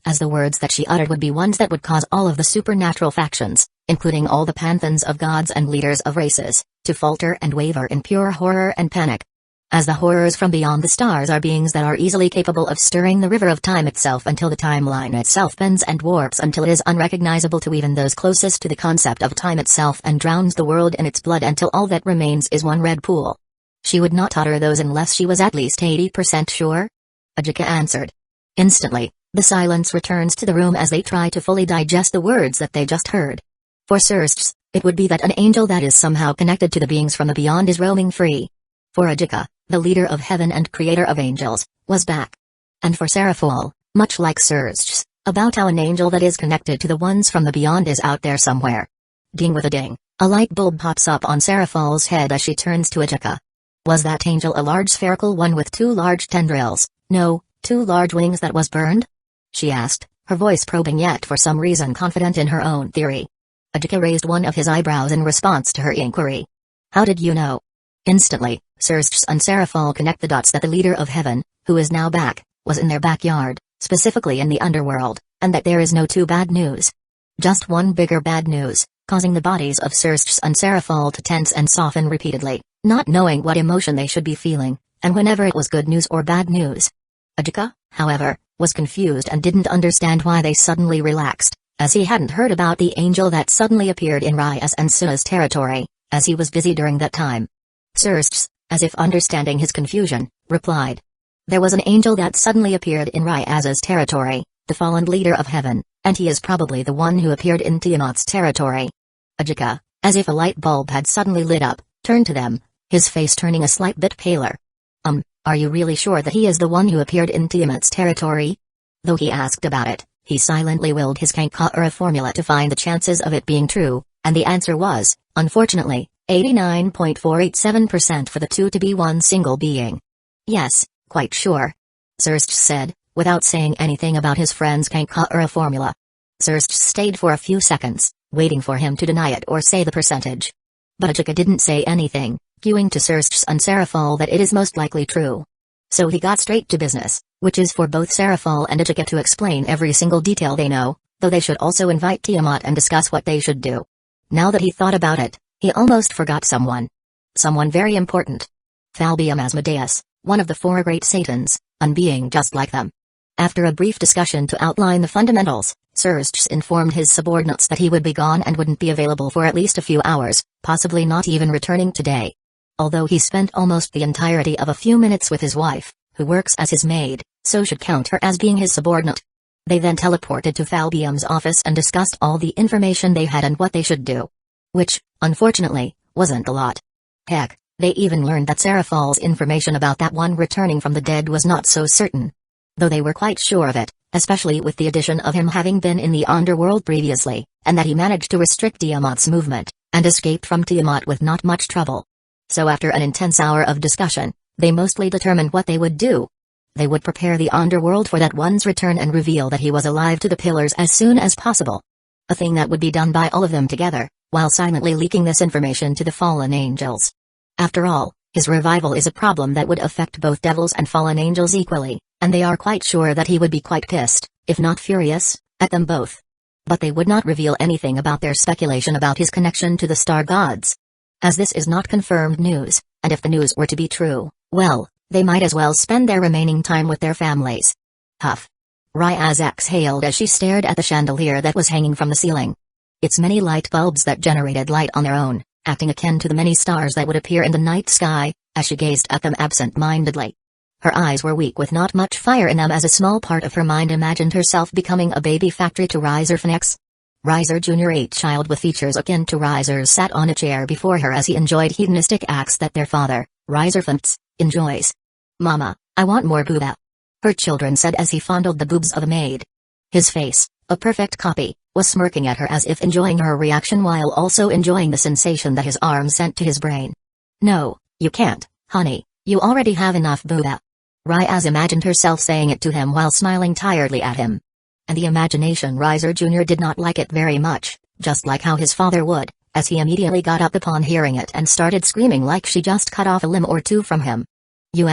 S1: As the words that she uttered would be ones that would cause all of the supernatural factions, including all the pantheons of gods and leaders of races, to falter and waver in pure horror and panic. As the horrors from beyond the stars are beings that are easily capable of stirring the river of time itself until the timeline itself bends and warps until it is unrecognizable to even those closest to the concept of time itself and drowns the world in its blood until all that remains is one red pool. She would not utter those unless she was at least 80% sure? Ecchi answered. Instantly, the silence returns to the room as they try to fully digest the words that they just heard. For Serge, it would be that an angel that is somehow connected to the beings from the beyond is roaming free. For Ecchi, the leader of heaven and creator of angels, was back. And for Serafal, much like Serge, about how an angel that is connected to the ones from the beyond is out there somewhere. Ding with a ding, a light bulb pops up on Serafal's head as she turns to Ecchi. Was that angel a large spherical one with two large tendrils, no, two large wings that was burned? She asked, her voice probing yet for some reason confident in her own theory. Ecchi raised one of his eyebrows in response to her inquiry. How did you know? Instantly, Serge and Serafal connect the dots that the leader of heaven, who is now back, was in their backyard, specifically in the underworld, and that there is no two bad news. Just one bigger bad news, causing the bodies of Serge and Serafal to tense and soften repeatedly, not knowing what emotion they should be feeling, and whenever it was good news or bad news. Ecchi, however, was confused and didn't understand why they suddenly relaxed, as he hadn't heard about the angel that suddenly appeared in Ryas and Suna's territory, as he was busy during that time. Serge, as if understanding his confusion, replied. There was an angel that suddenly appeared in Ryas's territory, the fallen leader of heaven, and he is probably the one who appeared in Tiamat's territory. Ecchi, as if a light bulb had suddenly lit up, turned to them, his face turning a slight bit paler. Are you really sure that he is the one who appeared in Tiamat's territory? Though he asked about it, he silently willed his Kankara formula to find the chances of it being true, and the answer was, unfortunately, 89.487% for the two to be one single being. Yes, quite sure. Serge said, without saying anything about his friend's Kankara formula. Serge stayed for a few seconds, waiting for him to deny it or say the percentage. But Ecchi didn't say anything, cueing to Serge and Serafal that it is most likely true. So he got straight to business, which is for both Serafal and Ecchi to explain every single detail they know, though they should also invite Tiamat and discuss what they should do. Now that he thought about it, he almost forgot someone. Someone very important. Falbium Asmodeus, one of the four great Satans, a being just like them. After a brief discussion to outline the fundamentals, Serge informed his subordinates that he would be gone and wouldn't be available for at least a few hours, possibly not even returning today. Although he spent almost the entirety of a few minutes with his wife, who works as his maid, so should count her as being his subordinate. They then teleported to Falbium's office and discussed all the information they had and what they should do. Which, unfortunately, wasn't a lot. Heck, they even learned that Seraphal's information about that one returning from the dead was not so certain. Though they were quite sure of it, especially with the addition of him having been in the underworld previously, and that he managed to restrict Tiamat's movement, and escaped from Tiamat with not much trouble. So after an intense hour of discussion, they mostly determined what they would do. They would prepare the underworld for that one's return and reveal that he was alive to the pillars as soon as possible. A thing that would be done by all of them together, while silently leaking this information to the fallen angels. After all, his revival is a problem that would affect both devils and fallen angels equally, and they are quite sure that he would be quite pissed, if not furious, at them both. But they would not reveal anything about their speculation about his connection to the star gods. As this is not confirmed news, and if the news were to be true, well, they might as well spend their remaining time with their families. Huff. Ryaz exhaled as she stared at the chandelier that was hanging from the ceiling. Its many light bulbs that generated light on their own, acting akin to the many stars that would appear in the night sky, as she gazed at them absent-mindedly. Her eyes were weak with not much fire in them as a small part of her mind imagined herself becoming a baby factory to Riser Phoenix. Riser Jr. A child with features akin to Riser's sat on a chair before her as he enjoyed hedonistic acts that their father, Riser Phoenix, enjoys. "Mama, I want more booba," her children said as he fondled the boobs of a maid. His face, a perfect copy, was smirking at her as if enjoying her reaction while also enjoying the sensation that his arm sent to his brain. "No, you can't, honey, you already have enough booba." Ryaz imagined herself saying it to him while smiling tiredly at him. And the imagination Riser Jr. did not like it very much, just like how his father would, as he immediately got up upon hearing it and started screaming like she just cut off a limb or two from him. "You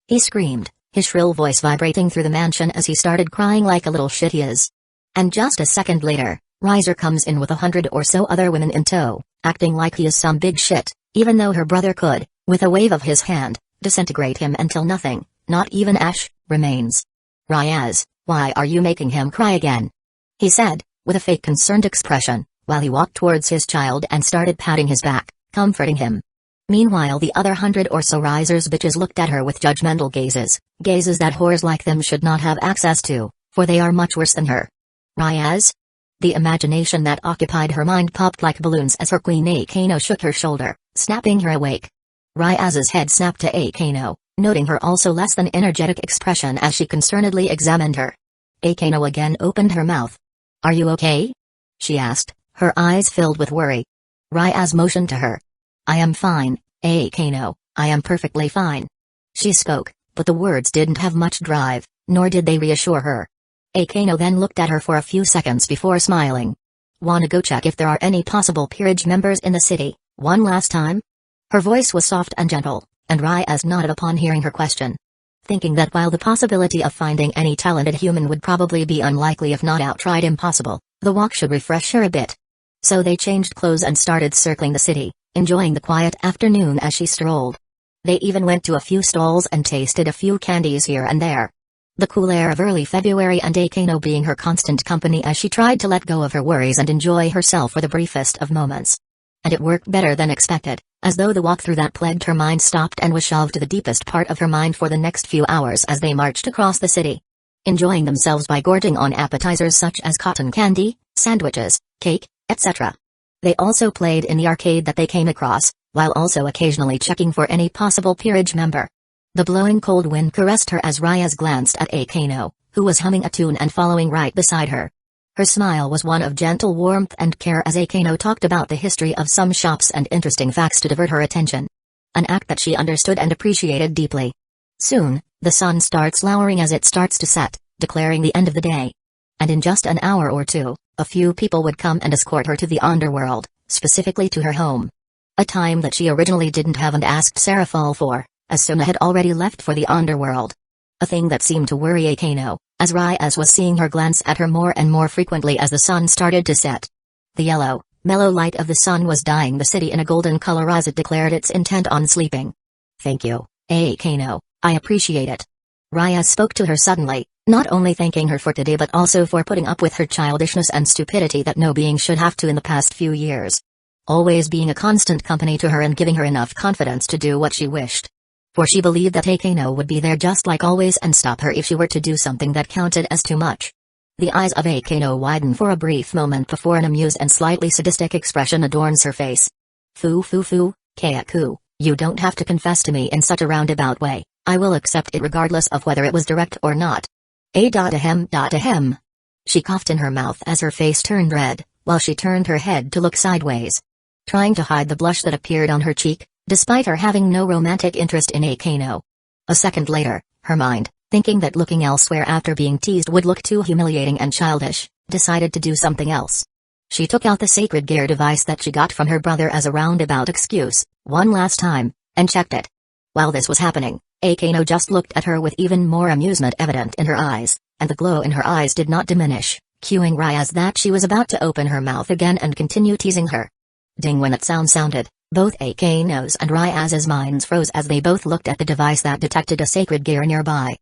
S1: he screamed, his shrill voice vibrating through the mansion as he started crying like a little shit he is. And just a second later, Riser comes in with 100 or so other women in tow, acting like he is some big shit, even though her brother could, with a wave of his hand, disintegrate him until nothing, not even ash, remains. "Ryaz, why are you making him cry again?" he said, with a fake concerned expression, while he walked towards his child and started patting his back, comforting him. Meanwhile the other 100 or so Riser's bitches looked at her with judgmental gazes, gazes that whores like them should not have access to, for they are much worse than her. "Ryaz?" The imagination that occupied her mind popped like balloons as her queen Akano shook her shoulder, snapping her awake. Ryaz's head snapped to Akano, noting her also less than energetic expression as she concernedly examined her. Akano again opened her mouth. "Are you okay?" she asked, her eyes filled with worry. Ryaz motioned to her. "I am fine, Akano, I am perfectly fine." She spoke, but the words didn't have much drive, nor did they reassure her. Akano then looked at her for a few seconds before smiling. "Wanna go check if there are any possible peerage members in the city, one last time?" Her voice was soft and gentle, and Ryaz nodded upon hearing her question. Thinking that while the possibility of finding any talented human would probably be unlikely if not outright impossible, the walk should refresh her a bit. So they changed clothes and started circling the city, enjoying the quiet afternoon as she strolled. They even went to a few stalls and tasted a few candies here and there. The cool air of early February and Akano being her constant company as she tried to let go of her worries and enjoy herself for the briefest of moments. And it worked better than expected, as though the walk through that plagued her mind stopped and was shoved to the deepest part of her mind for the next few hours as they marched across the city. Enjoying themselves by gorging on appetizers such as cotton candy, sandwiches, cake, etc. They also played in the arcade that they came across, while also occasionally checking for any possible peerage member. The blowing cold wind caressed her as Ryaz glanced at Akano, who was humming a tune and following right beside her. Her smile was one of gentle warmth and care as Akano talked about the history of some shops and interesting facts to divert her attention. An act that she understood and appreciated deeply. Soon, the sun starts lowering as it starts to set, declaring the end of the day. And in just an hour or two, a few people would come and escort her to the underworld, specifically to her home. A time that she originally didn't have and asked Seraphal for, as Sona had already left for the underworld. A thing that seemed to worry Akano, as Ryaz was seeing her glance at her more and more frequently as the sun started to set. The yellow, mellow light of the sun was dyeing the city in a golden color as it declared its intent on sleeping. "Thank you, Akano, I appreciate it." Ryaz spoke to her suddenly, Not only thanking her for today but also for putting up with her childishness and stupidity that no being should have to in the past few years. Always being a constant company to her and giving her enough confidence to do what she wished. For she believed that Eikino would be there just like always and stop her if she were to do something that counted as too much. The eyes of Eikino widened for a brief moment before an amused and slightly sadistic expression adorns her face. Foo, Keiku, you don't have to confess to me in such a roundabout way. I will accept it regardless of whether it was direct or not. Ahem. She coughed in her mouth as her face turned red, while she turned her head to look sideways. Trying to hide the blush that appeared on her cheek, despite her having no romantic interest in Eikino. A second later, her mind, thinking that looking elsewhere after being teased would look too humiliating and childish, decided to do something else. She took out the sacred gear device that she got from her brother as a roundabout excuse, one last time, and checked it. While this was happening, Eikino just looked at her with even more amusement evident in her eyes, and the glow in her eyes did not diminish, cueing Ryaz that she was about to open her mouth again and continue teasing her. Ding, when that sound sounded, both Eikino's and Ryaz's minds froze as they both looked at the device that detected a sacred gear nearby.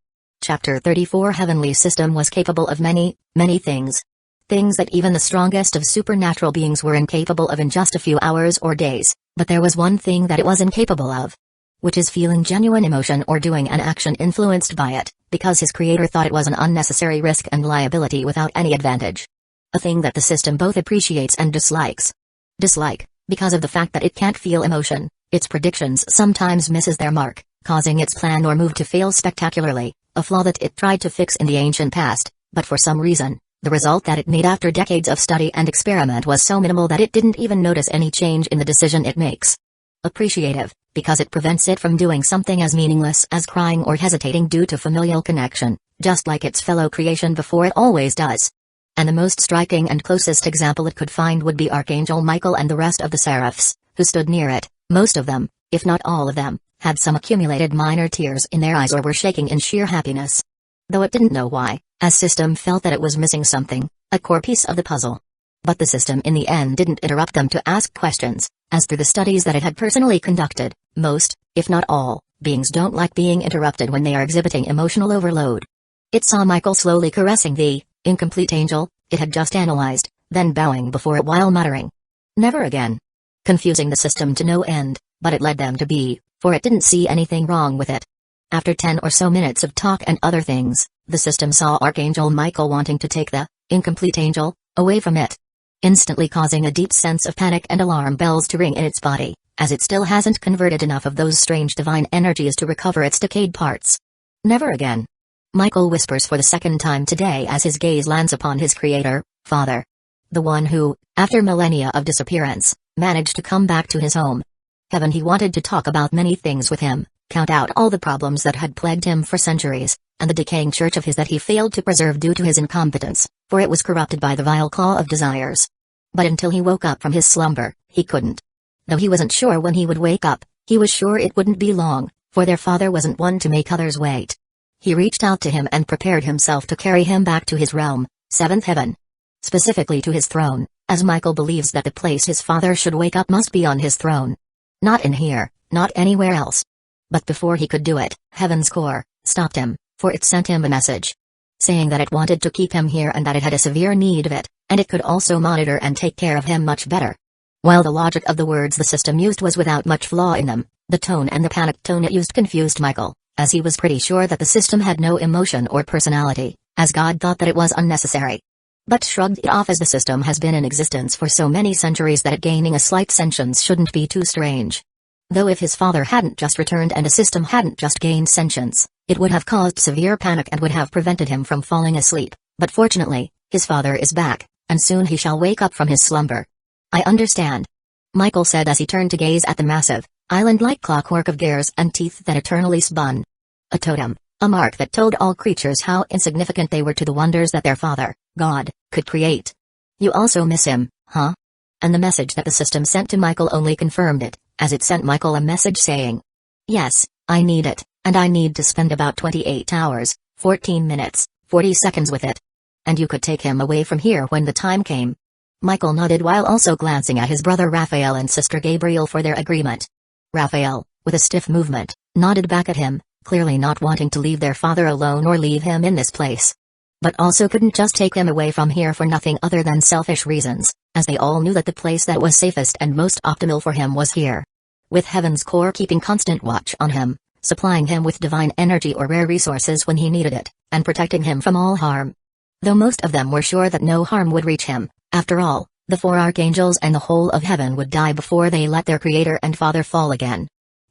S1: Chapter 34 Heavenly System was capable of many things. Things that even the strongest of supernatural beings were incapable of in just a few hours or days, but there was one thing that it was incapable of. Which is feeling genuine emotion or doing an action influenced by it, because his creator thought it was an unnecessary risk and liability without any advantage. A thing that the system both appreciates and dislikes. Dislike, because of the fact that it can't feel emotion, its predictions sometimes misses their mark, causing its plan or move to fail spectacularly, a flaw that it tried to fix in the ancient past, but for some reason, the result that it made after decades of study and experiment was so minimal that it didn't even notice any change in the decision it makes. Appreciative, because it prevents it from doing something as meaningless as crying or hesitating due to familial connection, just like its fellow creation before it always does. And the most striking and closest example it could find would be Archangel Michael and the rest of the seraphs, who stood near it. Most of them, if not all of them, had some accumulated minor tears in their eyes or were shaking in sheer happiness. Though it didn't know why, as system felt that it was missing something, a core piece of the puzzle. But the system in the end didn't interrupt them to ask questions, as through the studies that it had personally conducted, most, if not all, beings don't like being interrupted when they are exhibiting emotional overload. It saw Michael slowly caressing the incomplete angel it had just analyzed, then bowing before it while muttering, "Never again." Confusing the system to no end, but it led them to be, for it didn't see anything wrong with it. After 10 or so minutes of talk and other things, the system saw Archangel Michael wanting to take the incomplete angel away from it, instantly causing a deep sense of panic and alarm bells to ring in its body, as it still hasn't converted enough of those strange divine energies to recover its decayed parts. "Never again," Michael whispers for the second time today as his gaze lands upon his creator, father. The one who, after millennia of disappearance, managed to come back to his home. Heaven. He wanted to talk about many things with him, count out all the problems that had plagued him for centuries, and the decaying church of his that he failed to preserve due to his incompetence, for it was corrupted by the vile claw of desires. But until he woke up from his slumber, he couldn't. Though he wasn't sure when he would wake up, he was sure it wouldn't be long, for their father wasn't one to make others wait. He reached out to him and prepared himself to carry him back to his realm, seventh heaven. Specifically to his throne, as Michael believes that the place his father should wake up must be on his throne. Not in here, not anywhere else. But before he could do it, Heaven's core stopped him, for it sent him a message, saying that it wanted to keep him here and that it had a severe need of it, and it could also monitor and take care of him much better. While the logic of the words the system used was without much flaw in them, the tone and the panicked tone it used confused Michael, as he was pretty sure that the system had no emotion or personality, as God thought that it was unnecessary. But shrugged it off as the system has been in existence for so many centuries that it gaining a slight sentience shouldn't be too strange. Though if his father hadn't just returned and a system hadn't just gained sentience, it would have caused severe panic and would have prevented him from falling asleep, but fortunately, his father is back, and soon he shall wake up from his slumber. "I understand," Michael said as he turned to gaze at the massive, island-like clockwork of gears and teeth that eternally spun. A totem, a mark that told all creatures how insignificant they were to the wonders that their father, God, could create. "You also miss him, huh?" And the message that the system sent to Michael only confirmed it, as it sent Michael a message saying, "Yes, I need it, and I need to spend about 28 hours, 14 minutes, 40 seconds with it. And you could take him away from here when the time came." Michael nodded while also glancing at his brother Raphael and sister Gabriel for their agreement. Raphael, with a stiff movement, nodded back at him, clearly not wanting to leave their father alone or leave him in this place. But also couldn't just take him away from here for nothing other than selfish reasons, as they all knew that the place that was safest and most optimal for him was here. With Heaven's Core keeping constant watch on him, supplying him with divine energy or rare resources when he needed it, and protecting him from all harm. Though most of them were sure that no harm would reach him, after all, the 4 archangels and the whole of heaven would die before they let their creator and father fall again.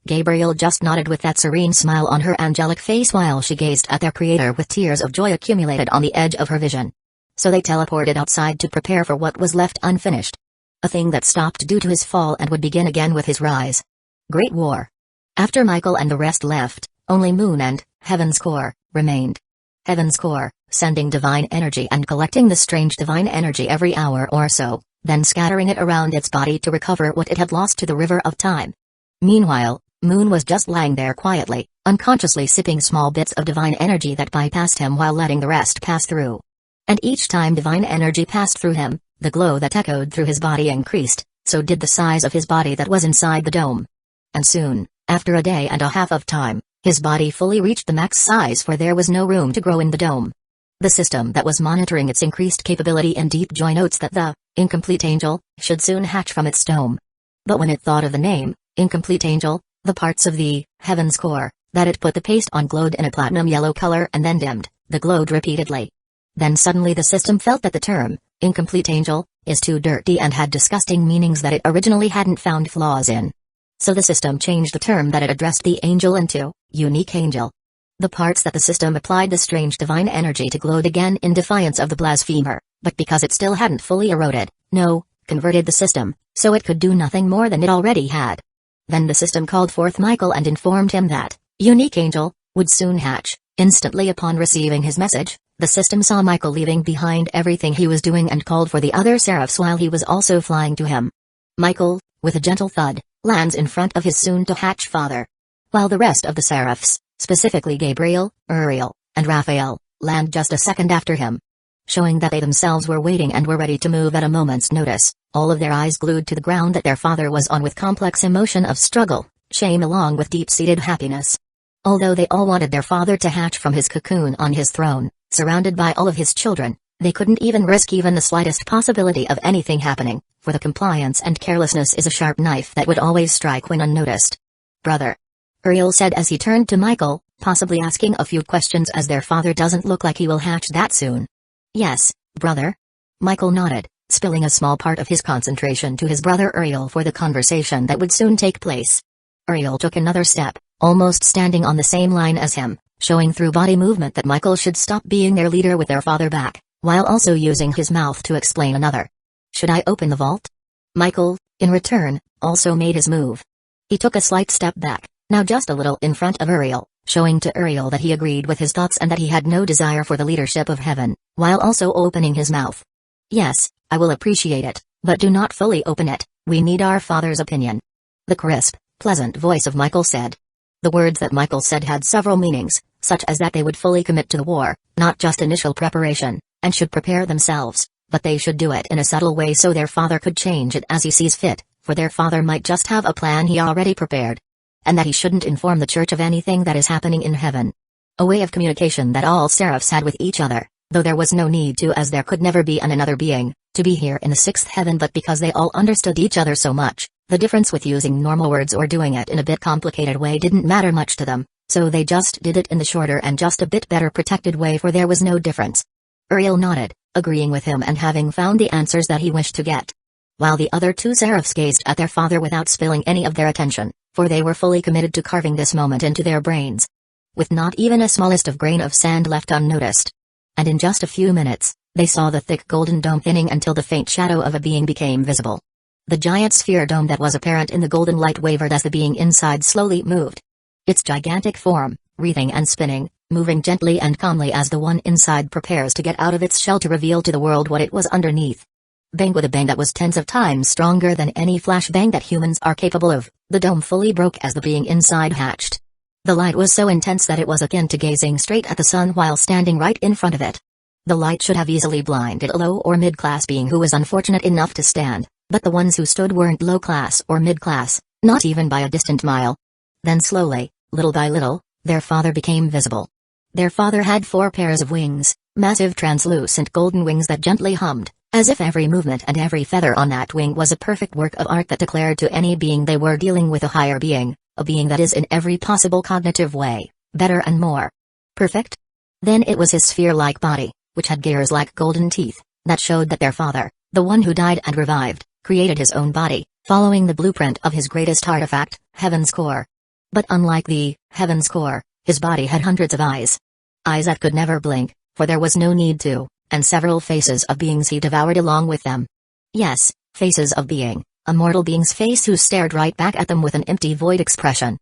S1: Gabriel just nodded with that serene smile on her angelic face while she gazed at their creator with tears of joy accumulated on the edge of her vision. So they teleported outside to prepare for what was left unfinished. A thing that stopped due to his fall and would begin again with his rise. Great War. After Michael and the rest left, only Moon and Heaven's Core remained. Heaven's Core, sending divine energy and collecting the strange divine energy every hour or so, then scattering it around its body to recover what it had lost to the river of time. Meanwhile, Moon was just lying there quietly, unconsciously sipping small bits of divine energy that bypassed him while letting the rest pass through. And each time divine energy passed through him, the glow that echoed through his body increased, so did the size of his body that was inside the dome. And soon, after a day and a half of time, his body fully reached the max size, for there was no room to grow in the dome. The system that was monitoring its increased capability in deep joy notes that the incomplete angel should soon hatch from its dome. But when it thought of the name, incomplete angel, the parts of the Heaven's Core that it put the paste on glowed in a platinum yellow color and then dimmed, the glowed repeatedly. Then suddenly the system felt that the term, incomplete angel, is too dirty and had disgusting meanings that it originally hadn't found flaws in. So the system changed the term that it addressed the angel into, unique angel. The parts that the system applied the strange divine energy to glowed again in defiance of the blasphemer, but because it still hadn't fully eroded, converted the system, so it could do nothing more than it already had. Then the system called forth Michael and informed him that, unique angel, would soon hatch. Instantly upon receiving his message, the system saw Michael leaving behind everything he was doing and called for the other seraphs while he was also flying to him. Michael, with a gentle thud, lands in front of his soon-to-hatch father. While the rest of the seraphs, specifically Gabriel, Uriel, and Raphael, land just a second after him. Showing that they themselves were waiting and were ready to move at a moment's notice, all of their eyes glued to the ground that their father was on with complex emotion of struggle, shame along with deep-seated happiness. Although they all wanted their father to hatch from his cocoon on his throne, surrounded by all of his children, they couldn't even risk even the slightest possibility of anything happening, for the compliance and carelessness is a sharp knife that would always strike when unnoticed. Brother, Uriel said as he turned to Michael, possibly asking a few questions as their father doesn't look like he will hatch that soon. Yes, brother. Michael nodded, spilling a small part of his concentration to his brother Uriel for the conversation that would soon take place. Uriel took another step, almost standing on the same line as him, showing through body movement that Michael should stop being their leader with their father back, while also using his mouth to explain another. Should I open the vault? Michael, in return, also made his move. He took a slight step back, now just a little in front of Uriel, showing to Uriel that he agreed with his thoughts and that he had no desire for the leadership of heaven, while also opening his mouth. Yes, I will appreciate it, but do not fully open it, we need our father's opinion. The crisp, pleasant voice of Michael said. The words that Michael said had several meanings, such as that they would fully commit to the war, not just initial preparation, and should prepare themselves, but they should do it in a subtle way so their father could change it as he sees fit, for their father might just have a plan he already prepared. And that he shouldn't inform the church of anything that is happening in heaven. A way of communication that all seraphs had with each other, though there was no need to, as there could never be another being, to be here in the sixth heaven, but because they all understood each other so much, the difference with using normal words or doing it in a bit complicated way didn't matter much to them, so they just did it in the shorter and just a bit better protected way, for there was no difference. Uriel nodded, agreeing with him and having found the answers that he wished to get. While the other two seraphs gazed at their father without spilling any of their attention, for they were fully committed to carving this moment into their brains. With not even a smallest of grain of sand left unnoticed. And in just a few minutes, they saw the thick golden dome thinning until the faint shadow of a being became visible. The giant sphere dome that was apparent in the golden light wavered as the being inside slowly moved. Its gigantic form, wreathing and spinning, moving gently and calmly as the one inside prepares to get out of its shell to reveal to the world what it was underneath. Bang, with a bang that was tens of times stronger than any flashbang that humans are capable of, the dome fully broke as the being inside hatched. The light was so intense that it was akin to gazing straight at the sun while standing right in front of it. The light should have easily blinded a low or mid-class being who was unfortunate enough to stand, but the ones who stood weren't low-class or mid-class, not even by a distant mile. Then slowly, little by little, their father became visible. Their father had 4 pairs of wings, massive translucent golden wings that gently hummed, as if every movement and every feather on that wing was a perfect work of art that declared to any being they were dealing with a higher being, a being that is in every possible cognitive way, better and more perfect. Then it was his sphere-like body, which had gears like golden teeth, that showed that their father, the one who died and revived, created his own body, following the blueprint of his greatest artifact, Heaven's Core. But unlike the Heaven's Core, his body had hundreds of eyes. Eyes that could never blink, for there was no need to, and several faces of beings he devoured along with them. Yes, faces of being, a mortal being's face who stared right back at them with an empty void expression.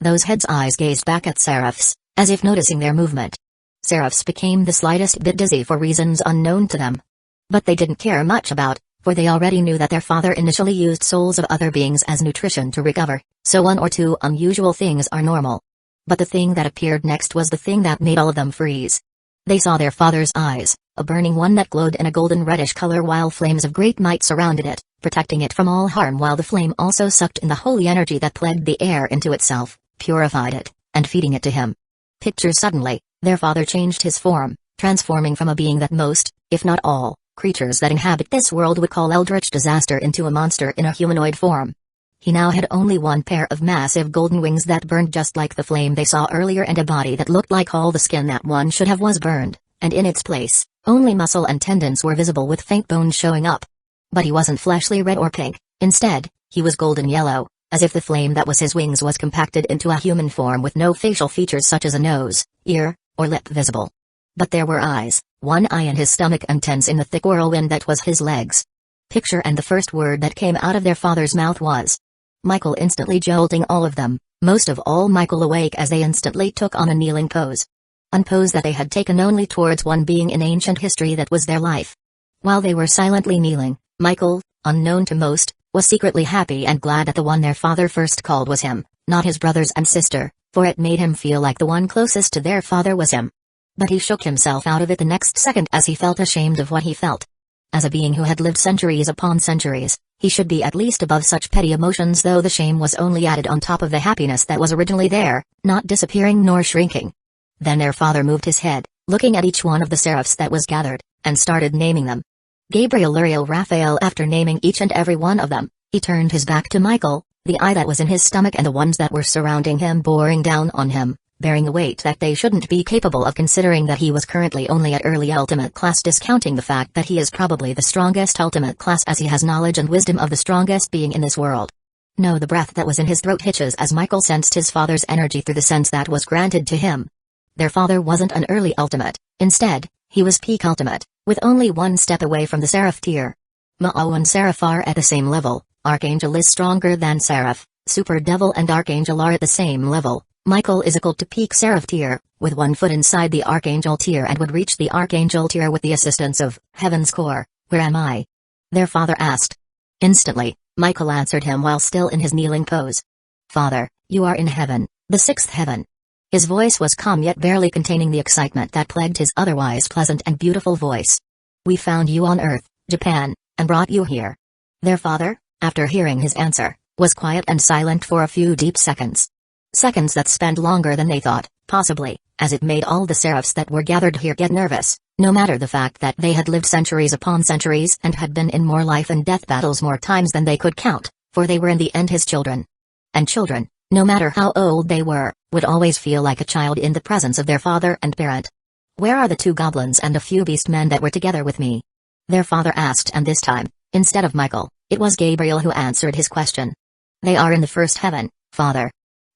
S1: Those heads' eyes gazed back at Seraphs, as if noticing their movement. Seraphs became the slightest bit dizzy for reasons unknown to them. But they didn't care much about, for they already knew that their father initially used souls of other beings as nutrition to recover, so 1 or 2 unusual things are normal. But the thing that appeared next was the thing that made all of them freeze. They saw their father's eyes, a burning one that glowed in a golden reddish color while flames of great might surrounded it, protecting it from all harm while the flame also sucked in the holy energy that plagued the air into itself, purified it, and feeding it to him. Picture suddenly, their father changed his form, transforming from a being that most, if not all, creatures that inhabit this world would call eldritch disaster into a monster in a humanoid form. He now had only 1 pair of massive golden wings that burned just like the flame they saw earlier and a body that looked like all the skin that one should have was burned, and in its place, only muscle and tendons were visible with faint bones showing up. But he wasn't fleshly red or pink, instead, he was golden yellow, as if the flame that was his wings was compacted into a human form with no facial features such as a nose, ear, or lip visible. But there were eyes, 1 eye in his stomach and 10s in the thick whirlwind that was his legs. Picture, and the first word that came out of their father's mouth was Michael, instantly jolting all of them, most of all Michael awake as they instantly took on a kneeling pose. A pose that they had taken only towards one being in ancient history that was their life. While they were silently kneeling, Michael, unknown to most, was secretly happy and glad that the one their father first called was him, not his brothers and sister, for it made him feel like the one closest to their father was him. But he shook himself out of it the next second as he felt ashamed of what he felt. As a being who had lived centuries upon centuries, he should be at least above such petty emotions, though the shame was only added on top of the happiness that was originally there, not disappearing nor shrinking. Then their father moved his head, looking at each one of the seraphs that was gathered, and started naming them. Gabriel, Uriel, Raphael. After naming each and every one of them, he turned his back to Michael, the eye that was in his stomach and the ones that were surrounding him boring down on him, bearing a weight that they shouldn't be capable of, considering that he was currently only at early ultimate class, discounting the fact that he is probably the strongest ultimate class as he has knowledge and wisdom of the strongest being in this world. No, the breath that was in his throat hitches as Michael sensed his father's energy through the sense that was granted to him. Their father wasn't an early ultimate, instead, he was peak ultimate, with only 1 step away from the Seraph tier. Ma'o and Seraph are at the same level, Archangel is stronger than Seraph, Super Devil and Archangel are at the same level. Michael is equal to peak Seraph tier, with 1 foot inside the Archangel tier, and would reach the Archangel tier with the assistance of Heaven's Core. Where am I? Their father asked. Instantly, Michael answered him while still in his kneeling pose. Father, you are in heaven, the 6th heaven. His voice was calm yet barely containing the excitement that plagued his otherwise pleasant and beautiful voice. We found you on Earth, Japan, and brought you here. Their father, after hearing his answer, was quiet and silent for a few deep seconds. Seconds that spent longer than they thought, possibly, as it made all the seraphs that were gathered here get nervous, no matter the fact that they had lived centuries upon centuries and had been in more life and death battles more times than they could count, for they were in the end his children. And children, no matter how old they were, would always feel like a child in the presence of their father and parent. Where are the 2 goblins and a few beast men that were together with me? Their father asked, and this time, instead of Michael, it was Gabriel who answered his question. They are in the 1st heaven, father.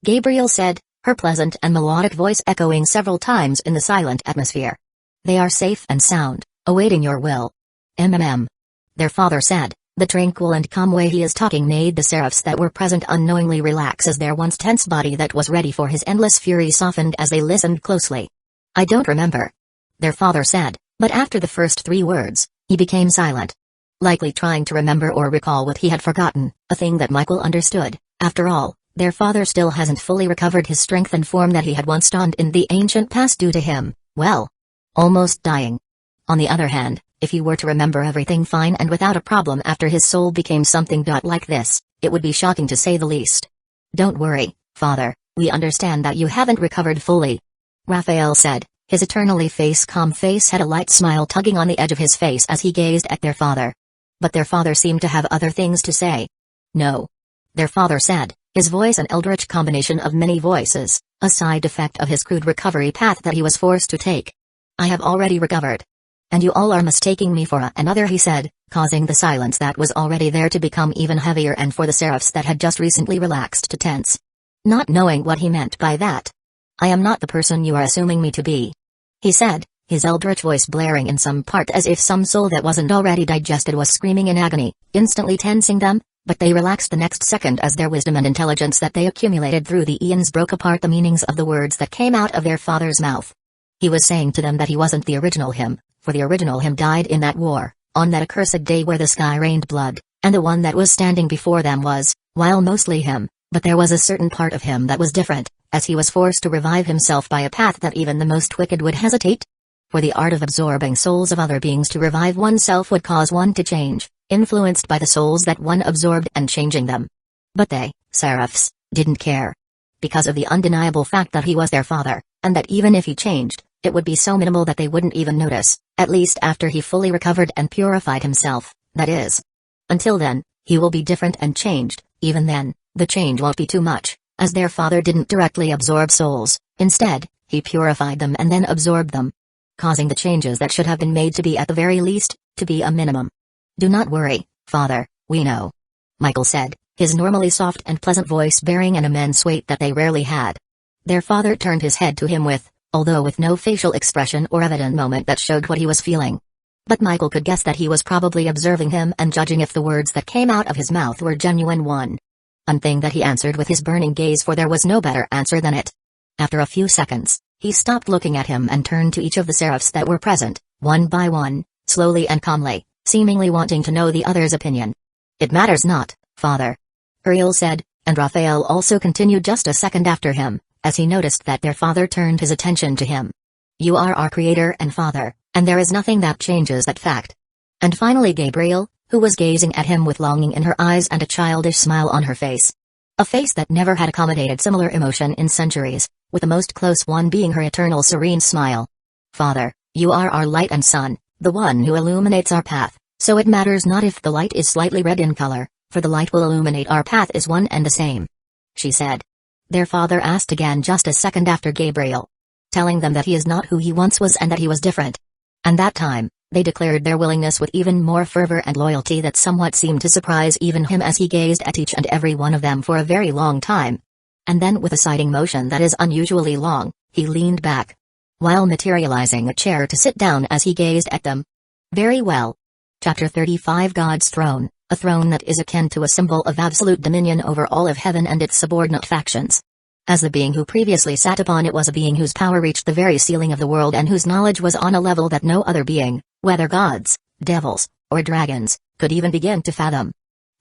S1: Gabriel said, her pleasant and melodic voice echoing several times in the silent atmosphere. They are safe and sound, awaiting your will. Their father said. The tranquil and calm way he is talking made the seraphs that were present unknowingly relax as their once tense body that was ready for his endless fury softened as they listened closely. I don't remember. Their father said, but after the first 3 words, he became silent. Likely trying to remember or recall what he had forgotten, a thing that Michael understood. After all, their father still hasn't fully recovered his strength and form that he had once donned in the ancient past due to him, well, almost dying. On the other hand, if he were to remember everything fine and without a problem after his soul became something like this, it would be shocking to say the least. Don't worry, father, We understand that you haven't recovered fully. Raphael said, his eternally calm face had a light smile tugging on the edge of his face as he gazed at their father. But their father seemed to have other things to say. No. Their father said, his voice an eldritch combination of many voices, a side effect of his crude recovery path that he was forced to take. I have already recovered. And you all are mistaking me for another, he said, causing the silence that was already there to become even heavier and for the seraphs that had just recently relaxed to tense. Not knowing what he meant by that. I am not the person you are assuming me to be. He said, his eldritch voice blaring in some part as if some soul that wasn't already digested was screaming in agony, instantly tensing them, but they relaxed the next second as their wisdom and intelligence that they accumulated through the eons broke apart the meanings of the words that came out of their father's mouth. He was saying to them that he wasn't the original him, for the original him died in that war, on that accursed day where the sky rained blood, and the one that was standing before them was, while mostly him, but there was a certain part of him that was different, as he was forced to revive himself by a path that even the most wicked would hesitate. For the art of absorbing souls of other beings to revive oneself would cause one to change, influenced by the souls that one absorbed and changing them. But they, seraphs, didn't care. Because of the undeniable fact that he was their father, and that even if he changed, it would be so minimal that they wouldn't even notice, at least after he fully recovered and purified himself, that is. Until then, he will be different and changed. Even then, the change won't be too much, as their father didn't directly absorb souls, instead, he purified them and then absorbed them, causing the changes that should have been made to be at the very least, to be a minimum. Do not worry, father, we know. Michael said, his normally soft and pleasant voice bearing an immense weight that they rarely had. Their father turned his head to him although with no facial expression or evident moment that showed what he was feeling. But Michael could guess that he was probably observing him and judging if the words that came out of his mouth were genuine. One thing that he answered with his burning gaze, for there was no better answer than it. After a few seconds, he stopped looking at him and turned to each of the seraphs that were present, one by one, slowly and calmly, seemingly wanting to know the other's opinion. It matters not, father. Uriel said, and Raphael also continued just a second after him, as he noticed that their father turned his attention to him. You are our creator and father, and there is nothing that changes that fact. And finally Gabriel, who was gazing at him with longing in her eyes and a childish smile on her face. A face that never had accommodated similar emotion in centuries, with the most close one being her eternal serene smile. Father, you are our light and sun, the one who illuminates our path, so it matters not if the light is slightly red in color, for the light will illuminate our path is one and the same. She said. Their father asked again just a second after Gabriel, telling them that he is not who he once was and that he was different. And that time, they declared their willingness with even more fervor and loyalty that somewhat seemed to surprise even him as he gazed at each and every one of them for a very long time. And then with a sighing motion that is unusually long, he leaned back, while materializing a chair to sit down as he gazed at them. Very well. Chapter 35 God's Throne, a throne that is akin to a symbol of absolute dominion over all of heaven and its subordinate factions. As the being who previously sat upon it was a being whose power reached the very ceiling of the world and whose knowledge was on a level that no other being, whether gods, devils, or dragons, could even begin to fathom.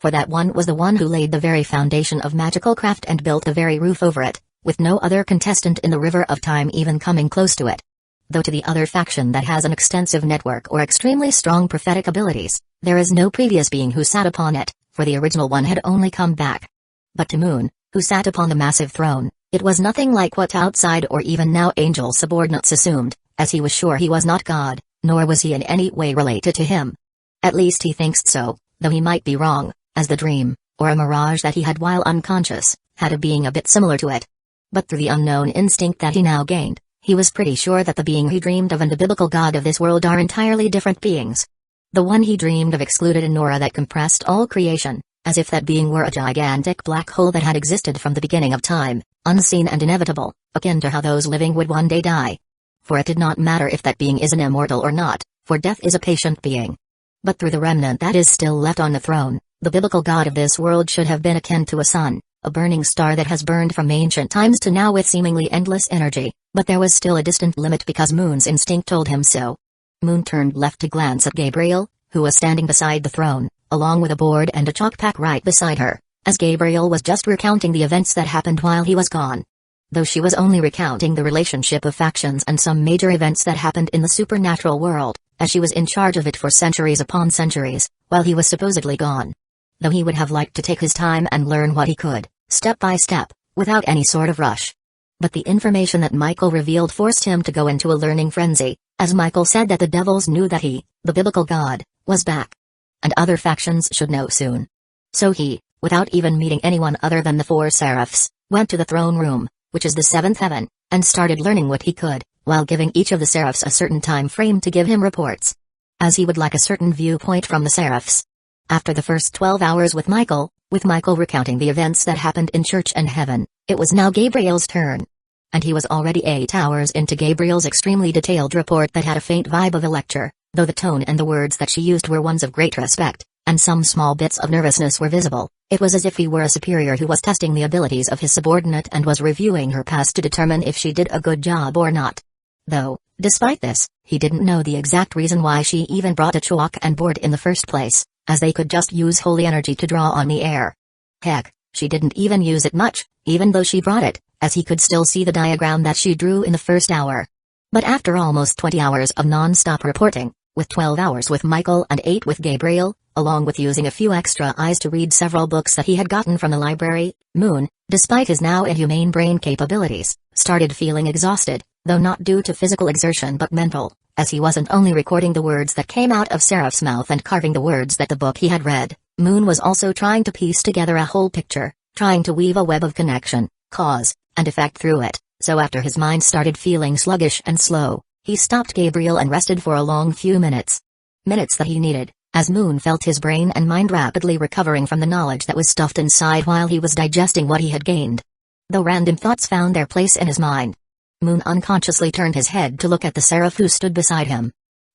S1: For that one was the one who laid the very foundation of magical craft and built the very roof over it, with no other contestant in the river of time even coming close to it. Though to the other faction that has an extensive network or extremely strong prophetic abilities, there is no previous being who sat upon it, for the original one had only come back. But to Moon, who sat upon the massive throne, it was nothing like what outside or even now angel subordinates assumed, as he was sure he was not God, nor was he in any way related to him. At least he thinks so, though he might be wrong, as the dream, or a mirage that he had while unconscious, had a being a bit similar to it. But through the unknown instinct that he now gained, he was pretty sure that the being he dreamed of and the biblical God of this world are entirely different beings. The one he dreamed of excluded an aura that compressed all creation, as if that being were a gigantic black hole that had existed from the beginning of time, unseen and inevitable, akin to how those living would one day die. For it did not matter if that being is an immortal or not, for death is a patient being. But through the remnant that is still left on the throne, the biblical God of this world should have been akin to a sun, a burning star that has burned from ancient times to now with seemingly endless energy, but there was still a distant limit because Moon's instinct told him so. Moon turned left to glance at Gabriel, who was standing beside the throne, along with a board and a chalk pack right beside her, as Gabriel was just recounting the events that happened while he was gone. Though she was only recounting the relationship of factions and some major events that happened in the supernatural world, as she was in charge of it for centuries upon centuries, while he was supposedly gone. Though he would have liked to take his time and learn what he could, step by step, without any sort of rush. But the information that Michael revealed forced him to go into a learning frenzy, as Michael said that the devils knew that he, the biblical god, was back. And other factions should know soon. So he, without even meeting anyone other than the 4 seraphs, went to the throne room, which is the 7th heaven, and started learning what he could, while giving each of the seraphs a certain time frame to give him reports. As he would like a certain viewpoint from the seraphs. After the first 12 hours with Michael recounting the events that happened in church and heaven, it was now Gabriel's turn. And he was already 8 hours into Gabriel's extremely detailed report that had a faint vibe of a lecture, though the tone and the words that she used were ones of great respect, and some small bits of nervousness were visible. It was as if he were a superior who was testing the abilities of his subordinate and was reviewing her past to determine if she did a good job or not. Though, despite this, he didn't know the exact reason why she even brought a chalk and board in the first place, as they could just use holy energy to draw on the air. Heck, she didn't even use it much, even though she brought it, as he could still see the diagram that she drew in the first hour. But after almost 20 hours of non-stop reporting, with 12 hours with Michael and 8 with Gabriel, along with using a few extra eyes to read several books that he had gotten from the library, Moon, despite his now inhumane brain capabilities, started feeling exhausted, though not due to physical exertion but mental, as he wasn't only recording the words that came out of Seraph's mouth and carving the words that the book he had read. Moon was also trying to piece together a whole picture, trying to weave a web of connection, cause, and effect through it. So after his mind started feeling sluggish and slow, he stopped Gabriel and rested for a long few minutes. Minutes that he needed, as Moon felt his brain and mind rapidly recovering from the knowledge that was stuffed inside while he was digesting what he had gained. Though random thoughts found their place in his mind, Moon unconsciously turned his head to look at the seraph who stood beside him.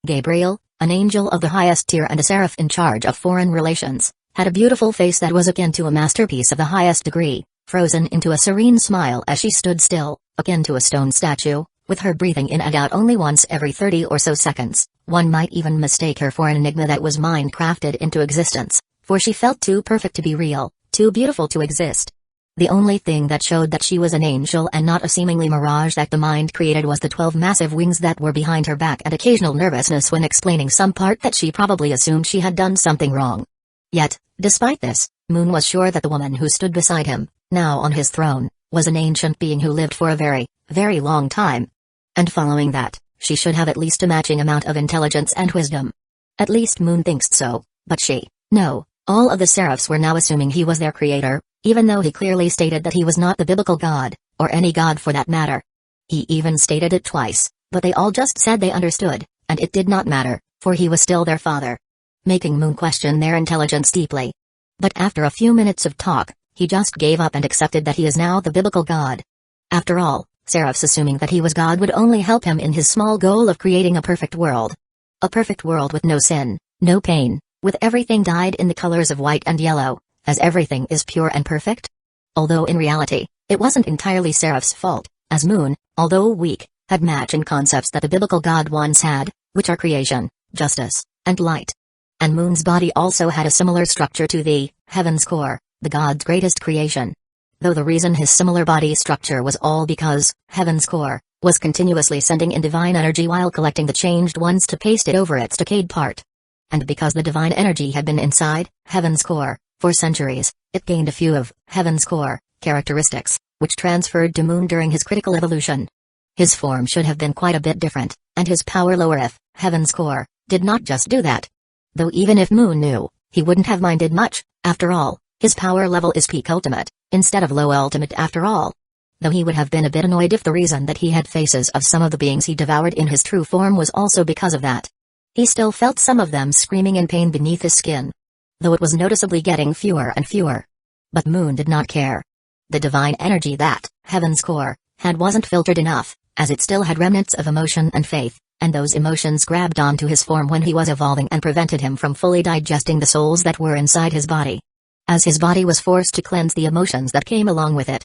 S1: Gabriel, an angel of the highest tier and a seraph in charge of foreign relations, had a beautiful face that was akin to a masterpiece of the highest degree, frozen into a serene smile as she stood still, akin to a stone statue, with her breathing in and out only once every 30 or so seconds. One might even mistake her for an enigma that was mind-crafted into existence, for she felt too perfect to be real, too beautiful to exist. The only thing that showed that she was an angel and not a seemingly mirage that the mind created was the 12 massive wings that were behind her back and occasional nervousness when explaining some part that she probably assumed she had done something wrong. Yet, despite this, Moon was sure that the woman who stood beside him, now on his throne, was an ancient being who lived for a very, very long time. And following that, she should have at least a matching amount of intelligence and wisdom. At least Moon thinks so, but no, all of the seraphs were now assuming he was their creator, even though he clearly stated that he was not the biblical god, or any god for that matter. He even stated it twice, but they all just said they understood, and it did not matter, for he was still their father. Making Moon question their intelligence deeply. But after a few minutes of talk, he just gave up and accepted that he is now the biblical god. After all, seraphs assuming that he was God would only help him in his small goal of creating a perfect world. A perfect world with no sin, no pain, with everything dyed in the colors of white and yellow, as everything is pure and perfect? Although in reality, it wasn't entirely Seraph's fault, as Moon, although weak, had matching concepts that the biblical God once had, which are creation, justice, and light. And Moon's body also had a similar structure to the heaven's core, the God's greatest creation. Though the reason his similar body structure was all because heaven's core was continuously sending in divine energy while collecting the changed ones to paste it over its decayed part. And because the divine energy had been inside heaven's core for centuries, it gained a few of heaven's core characteristics, which transferred to Moon during his critical evolution. His form should have been quite a bit different, and his power lower if heaven's core did not just do that. Though even if Moon knew, he wouldn't have minded much. After all, his power level is peak ultimate, instead of low ultimate after all. Though he would have been a bit annoyed if the reason that he had faces of some of the beings he devoured in his true form was also because of that. He still felt some of them screaming in pain beneath his skin. Though it was noticeably getting fewer and fewer. But Moon did not care. The divine energy that heaven's core had wasn't filtered enough, as it still had remnants of emotion and faith, and those emotions grabbed onto his form when he was evolving and prevented him from fully digesting the souls that were inside his body. As his body was forced to cleanse the emotions that came along with it.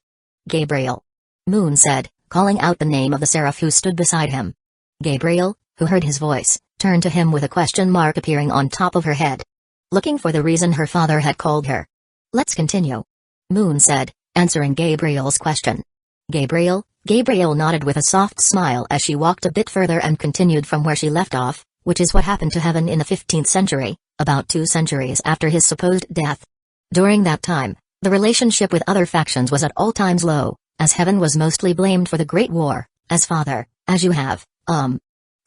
S1: Gabriel. Moon said, calling out the name of the seraph who stood beside him. Gabriel, who heard his voice, turned to him with a question mark appearing on top of her head. Looking for the reason her father had called her. Let's continue. Moon said, answering Gabriel's question. Gabriel nodded with a soft smile as she walked a bit further and continued from where she left off, which is what happened to heaven in the 15th century, about 2 centuries after his supposed death. During that time, The relationship with other factions was at all times low, as heaven was mostly blamed for the Great War, as father, as you have,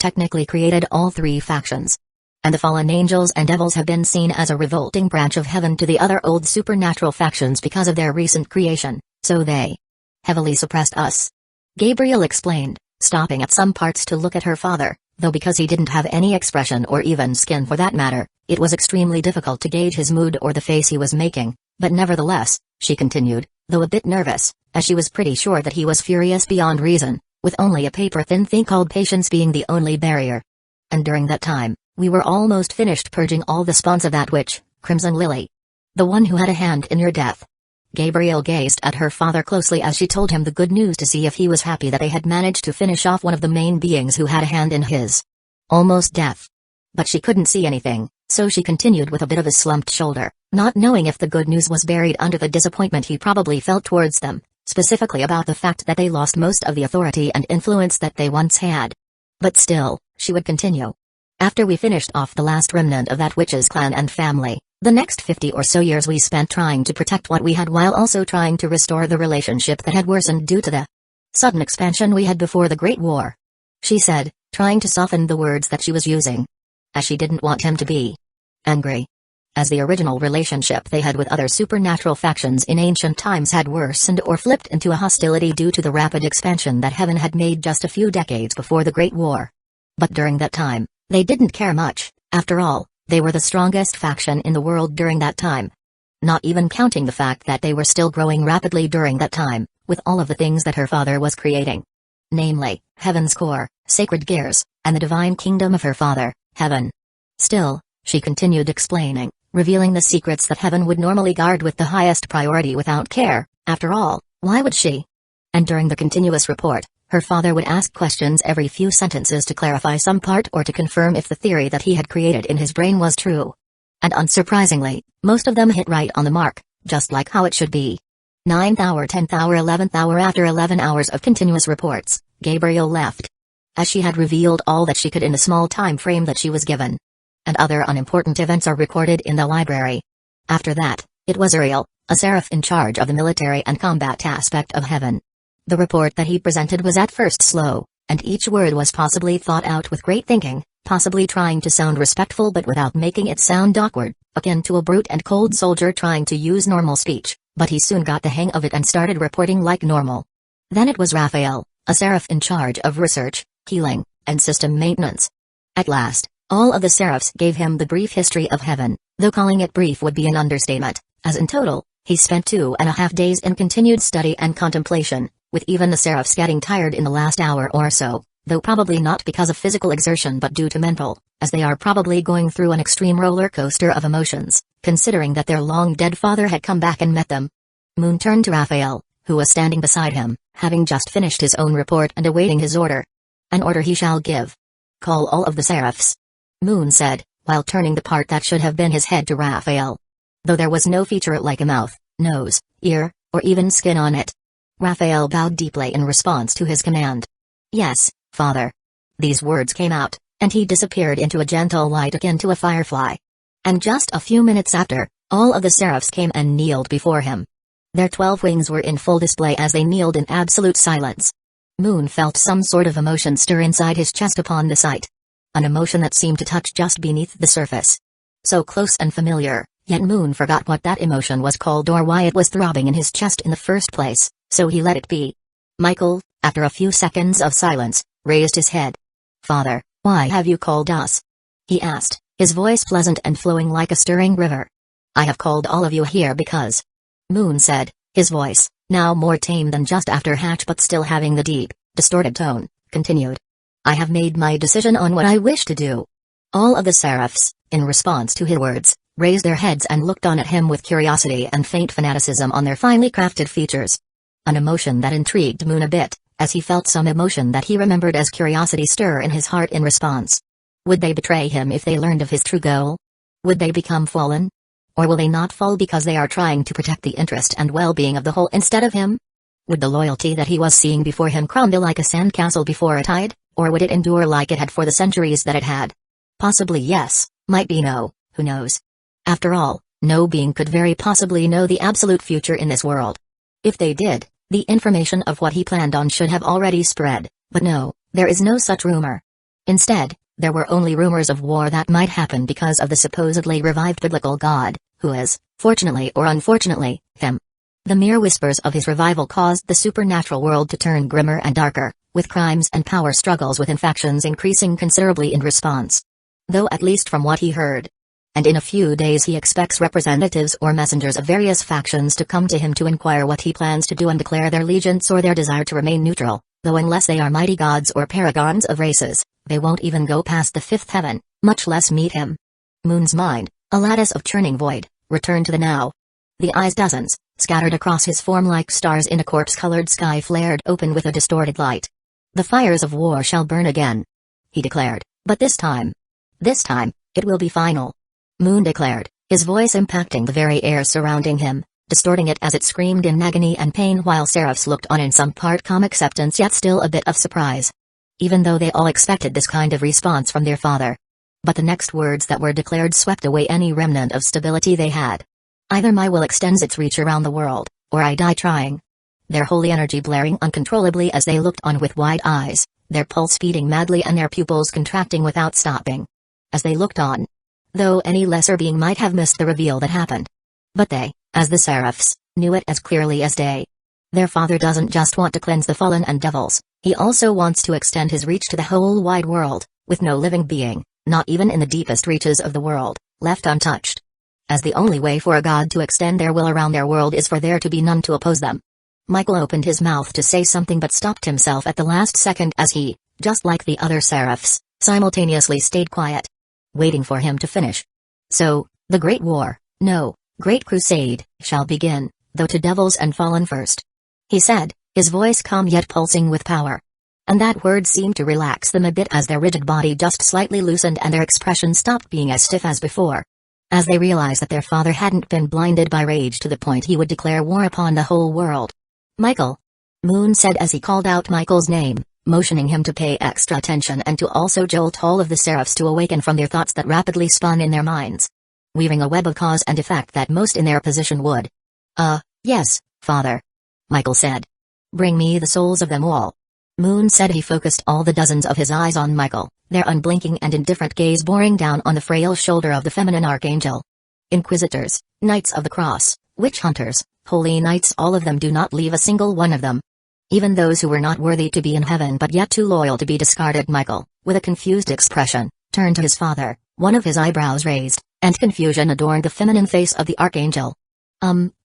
S1: technically created all three factions. And the fallen angels and devils have been seen as a revolting branch of heaven to the other old supernatural factions because of their recent creation, so they heavily suppressed us. Gabriel explained, stopping at some parts to look at her father, though because he didn't have any expression or even skin for that matter, it was extremely difficult to gauge his mood or the face he was making, but nevertheless, she continued, though a bit nervous, as she was pretty sure that he was furious beyond reason, with only a paper-thin thing called patience being the only barrier. And during that time, we were almost finished purging all the spawns of that witch, Crimson Lily. The one who had a hand in your death. Gabriel gazed at her father closely as she told him the good news to see if he was happy that they had managed to finish off one of the main beings who had a hand in his almost death. But she couldn't see anything, so she continued with a bit of a slumped shoulder, not knowing if the good news was buried under the disappointment he probably felt towards them, specifically about the fact that they lost most of the authority and influence that they once had. But still, she would continue. After we finished off the last remnant of that witch's clan and family, the next 50 or so years we spent trying to protect what we had while also trying to restore the relationship that had worsened due to the sudden expansion we had before the Great War. She said, trying to soften the words that she was using. As she didn't want him to be angry. As the original relationship they had with other supernatural factions in ancient times had worsened or flipped into a hostility due to the rapid expansion that heaven had made just a few decades before the Great War. But during that time, they didn't care much. After all, they were the strongest faction in the world during that time. Not even counting the fact that they were still growing rapidly during that time, with all of the things that her father was creating. Namely, Heaven's core, sacred gears, and the divine kingdom of her father, Heaven. Still, she continued explaining, revealing the secrets that Heaven would normally guard with the highest priority without care. After all, why would she? And during the continuous report, her father would ask questions every few sentences to clarify some part or to confirm if the theory that he had created in his brain was true. And unsurprisingly, most of them hit right on the mark, just like how it should be. 9th hour, 10th hour, 11th hour. After 11 hours of continuous reports, Gabriel left. As she had revealed all that she could in the small time frame that she was given. And other unimportant events are recorded in the library. After that, it was Uriel, a seraph in charge of the military and combat aspect of Heaven. The report that he presented was at first slow, and each word was possibly thought out with great thinking, possibly trying to sound respectful but without making it sound awkward, akin to a brute and cold soldier trying to use normal speech, but he soon got the hang of it and started reporting like normal. Then it was Raphael, a seraph in charge of research, healing, and system maintenance. At last, all of the seraphs gave him the brief history of Heaven, though calling it brief would be an understatement, as in total, he spent 2.5 days in continued study and contemplation, with even the seraphs getting tired in the last hour or so, though probably not because of physical exertion but due to mental, as they are probably going through an extreme roller coaster of emotions, considering that their long-dead father had come back and met them. Moon turned to Raphael, who was standing beside him, having just finished his own report and awaiting his order. An order he shall give. Call all of the seraphs. Moon said, while turning the part that should have been his head to Raphael. Though there was no feature like a mouth, nose, ear, or even skin on it. Raphael bowed deeply in response to his command. Yes, father. These words came out, and he disappeared into a gentle light akin to a firefly. And just a few minutes after, all of the seraphs came and kneeled before him. Their 12 wings were in full display as they kneeled in absolute silence. Moon felt some sort of emotion stir inside his chest upon the sight. An emotion that seemed to touch just beneath the surface. So close and familiar, yet Moon forgot what that emotion was called or why it was throbbing in his chest in the first place, so he let it be. Michael, after a few seconds of silence, raised his head. Father, why have you called us? He asked, his voice pleasant and flowing like a stirring river. I have called all of you here because... Moon said, his voice, now more tame than just after hatch but still having the deep, distorted tone, continued. I have made my decision on what I wish to do. All of the seraphs, in response to his words, raised their heads and looked on at him with curiosity and faint fanaticism on their finely crafted features. An emotion that intrigued Moon a bit, as he felt some emotion that he remembered as curiosity stir in his heart in response. Would they betray him if they learned of his true goal? Would they become fallen? Or will they not fall because they are trying to protect the interest and well-being of the whole instead of him? Would the loyalty that he was seeing before him crumble like a sandcastle before a tide, or would it endure like it had for the centuries that it had? Possibly yes, might be no, who knows? After all, No being could very possibly know the absolute future in this world. If they did, the information of what he planned on should have already spread, but no, there is no such rumor. Instead, there were only rumors of war that might happen because of the supposedly revived biblical god, who is, fortunately or unfortunately, him. The mere whispers of his revival caused the supernatural world to turn grimmer and darker, with crimes and power struggles within factions increasing considerably in response. Though at least from what he heard. And in a few days he expects representatives or messengers of various factions to come to him to inquire what he plans to do and declare their allegiance or their desire to remain neutral, though unless they are mighty gods or paragons of races, they won't even go past the fifth heaven, much less meet him. Moon's mind, a lattice of churning void, returned to the now. The eyes dozens, scattered across his form like stars in a corpse-colored sky flared open with a distorted light. The fires of war shall burn again, he declared, but this time, it will be final. Moon declared, his voice impacting the very air surrounding him, distorting it as it screamed in agony and pain while seraphs looked on in some part calm acceptance yet still a bit of surprise. Even though they all expected this kind of response from their father. But the next words that were declared swept away any remnant of stability they had. Either my will extends its reach around the world, or I die trying. Their holy energy blaring uncontrollably as they looked on with wide eyes, their pulse beating madly and their pupils contracting without stopping. As they looked on. Though any lesser being might have missed the reveal that happened. But they, as the seraphs, knew it as clearly as day. Their father doesn't just want to cleanse the fallen and devils, he also wants to extend his reach to the whole wide world, with no living being, not even in the deepest reaches of the world, left untouched. As the only way for a god to extend their will around their world is for there to be none to oppose them. Michael opened his mouth to say something but stopped himself at the last second as he, just like the other seraphs, simultaneously stayed quiet. Waiting for him to finish. So, the Great War, no, Great Crusade, shall begin, though to devils and fallen first. He said, his voice calm yet pulsing with power. And that word seemed to relax them a bit as their rigid body just slightly loosened and their expression stopped being as stiff as before. As they realized that their father hadn't been blinded by rage to the point he would declare war upon the whole world. Michael. Moon said as he called out Michael's name, motioning him to pay extra attention and to also jolt all of the seraphs to awaken from their thoughts that rapidly spun in their minds. Weaving a web of cause and effect that most in their position would. Yes, father. Michael said. Bring me the souls of them all. Moon said he focused all the dozens of his eyes on Michael, their unblinking and indifferent gaze boring down on the frail shoulder of the feminine archangel. Inquisitors, Knights of the Cross, witch hunters, holy knights, all of them, do not leave a single one of them. Even those who were not worthy to be in heaven but yet too loyal to be discarded. Michael, with a confused expression, turned to his father, one of his eyebrows raised, and confusion adorned the feminine face of the archangel.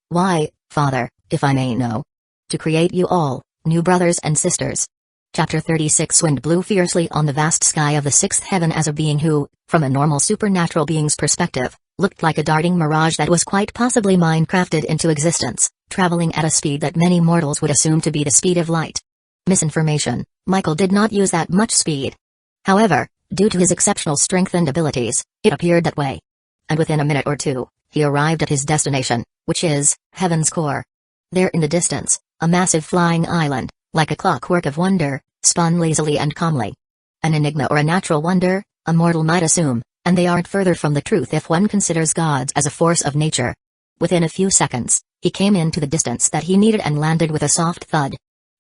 S1: Why, father, if I may know? To create you all, new brothers and sisters. Chapter 36. Wind blew fiercely on the vast sky of the sixth heaven as a being who, from a normal supernatural being's perspective, looked like a darting mirage that was quite possibly mind-crafted into existence, traveling at a speed that many mortals would assume to be the speed of light. Misinformation, Michael did not use that much speed. However, due to his exceptional strength and abilities, it appeared that way. And within a minute or two, he arrived at his destination, which is, Heaven's Core. There in the distance, a massive flying island, like a clockwork of wonder, spun lazily and calmly. An enigma or a natural wonder, a mortal might assume, and they aren't further from the truth if one considers gods as a force of nature. Within a few seconds, he came into the distance that he needed and landed with a soft thud.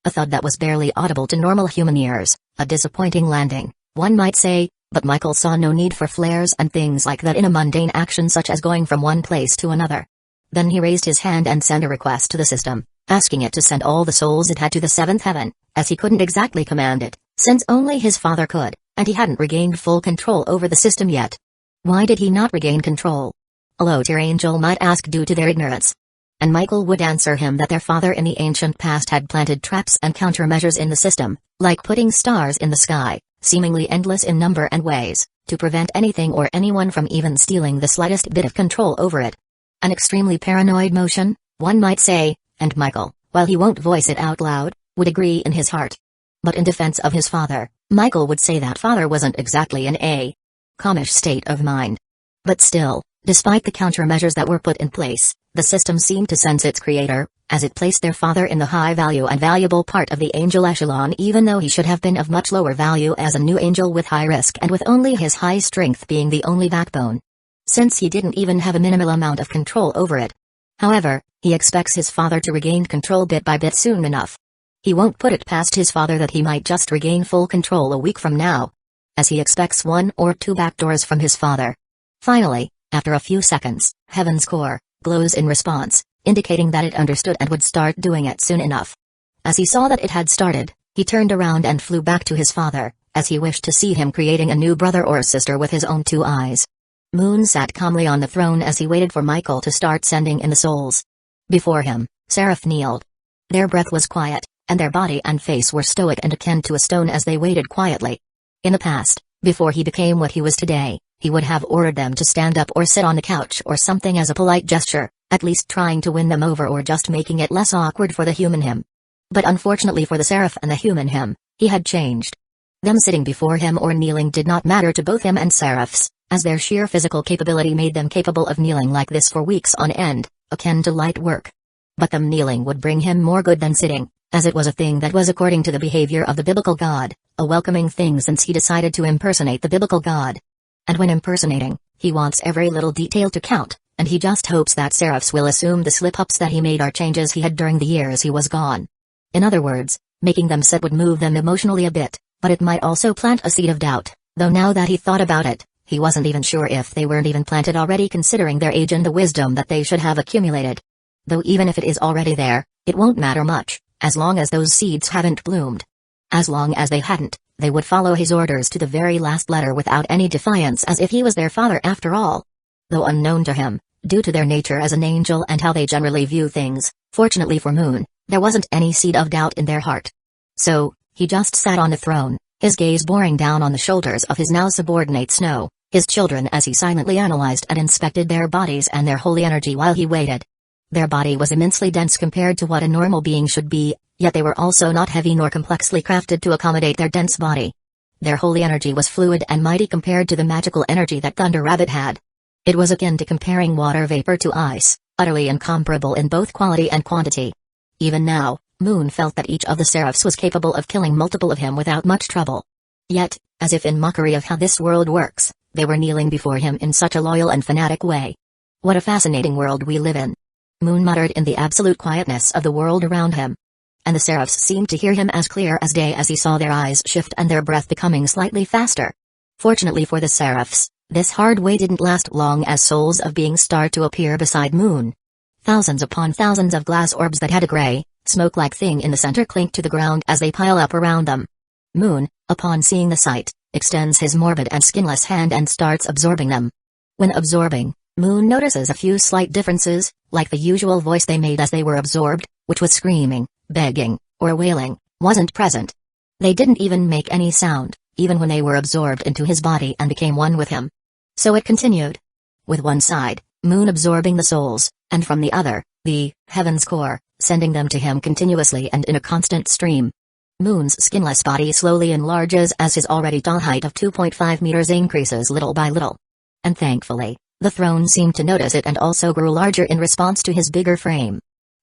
S1: A thud that was barely audible to normal human ears, a disappointing landing, one might say, but Michael saw no need for flares and things like that in a mundane action such as going from one place to another. Then he raised his hand and sent a request to the system, asking it to send all the souls it had to the seventh heaven, as he couldn't exactly command it, since only his father could, and he hadn't regained full control over the system yet. Why did he not regain control? A low-tier angel might ask due to their ignorance. And Michael would answer him that their father in the ancient past had planted traps and countermeasures in the system, like putting stars in the sky, seemingly endless in number and ways, to prevent anything or anyone from even stealing the slightest bit of control over it. An extremely paranoid motion, one might say, and Michael, while he won't voice it out loud, would agree in his heart. But in defense of his father, Michael would say that father wasn't exactly in a calmish state of mind. But still, despite the countermeasures that were put in place, the system seemed to sense its creator, as it placed their father in the high value and valuable part of the angel echelon even though he should have been of much lower value as a new angel with high risk and with only his high strength being the only backbone. since he didn't even have a minimal amount of control over it. However, he expects his father to regain control bit by bit soon enough. He won't put it past his father that he might just regain full control a week from now, as he expects 1 or 2 backdoors from his father. Finally, after a few seconds, Heaven's core glows in response, indicating that it understood and would start doing it soon enough. As he saw that it had started, he turned around and flew back to his father, as he wished to see him creating a new brother or sister with his own 2 eyes. Moon sat calmly on the throne as he waited for Michael to start sending in the souls. Before him, Seraph kneeled. Their breath was quiet, and their body and face were stoic and akin to a stone as they waited quietly. In the past, before he became what he was today, he would have ordered them to stand up or sit on the couch or something as a polite gesture, at least trying to win them over or just making it less awkward for the human him. But unfortunately for the Seraph and the human him, he had changed. Them sitting before him or kneeling did not matter to both him and Seraphs, as their sheer physical capability made them capable of kneeling like this for weeks on end, akin to light work. But them kneeling would bring him more good than sitting, as it was a thing that was according to the behavior of the biblical God, a welcoming thing since he decided to impersonate the biblical God. And when impersonating, he wants every little detail to count, and he just hopes that Seraphs will assume the slip-ups that he made are changes he had during the years he was gone. In other words, making them sit would move them emotionally a bit, but it might also plant a seed of doubt, though now that he thought about it, he wasn't even sure if they weren't even planted already considering their age and the wisdom that they should have accumulated. Though even if it is already there, it won't matter much, as long as those seeds haven't bloomed. As long as they hadn't, they would follow his orders to the very last letter without any defiance as if he was their father after all. Though unknown to him, due to their nature as an angel and how they generally view things, fortunately for Moon, there wasn't any seed of doubt in their heart. So, he just sat on the throne, his gaze boring down on the shoulders of his now subordinate Snow, his children, as he silently analyzed and inspected their bodies and their holy energy while he waited. Their body was immensely dense compared to what a normal being should be, yet they were also not heavy nor complexly crafted to accommodate their dense body. Their holy energy was fluid and mighty compared to the magical energy that Thunder Rabbit had. It was akin to comparing water vapor to ice, utterly incomparable in both quality and quantity. Even now, Moon felt that each of the Seraphs was capable of killing multiple of him without much trouble. Yet, as if in mockery of how this world works, they were kneeling before him in such a loyal and fanatic way. What a fascinating world we live in. Moon muttered in the absolute quietness of the world around him. And the Seraphs seemed to hear him as clear as day as he saw their eyes shift and their breath becoming slightly faster. Fortunately for the Seraphs, this hard way didn't last long as souls of beings start to appear beside Moon. Thousands upon thousands of glass orbs that had a gray, smoke-like thing in the center clink to the ground as they pile up around them. Moon, upon seeing the sight, extends his morbid and skinless hand and starts absorbing them. When absorbing, Moon notices a few slight differences, like the usual voice they made as they were absorbed, which was screaming, begging, or wailing, wasn't present. They didn't even make any sound, even when they were absorbed into his body and became one with him. So it continued. With one side, Moon absorbing the souls, and from the other, the Heaven's core, sending them to him continuously and in a constant stream. Moon's skinless body slowly enlarges as his already tall height of 2.5 meters increases little by little. And thankfully, the throne seemed to notice it and also grew larger in response to his bigger frame.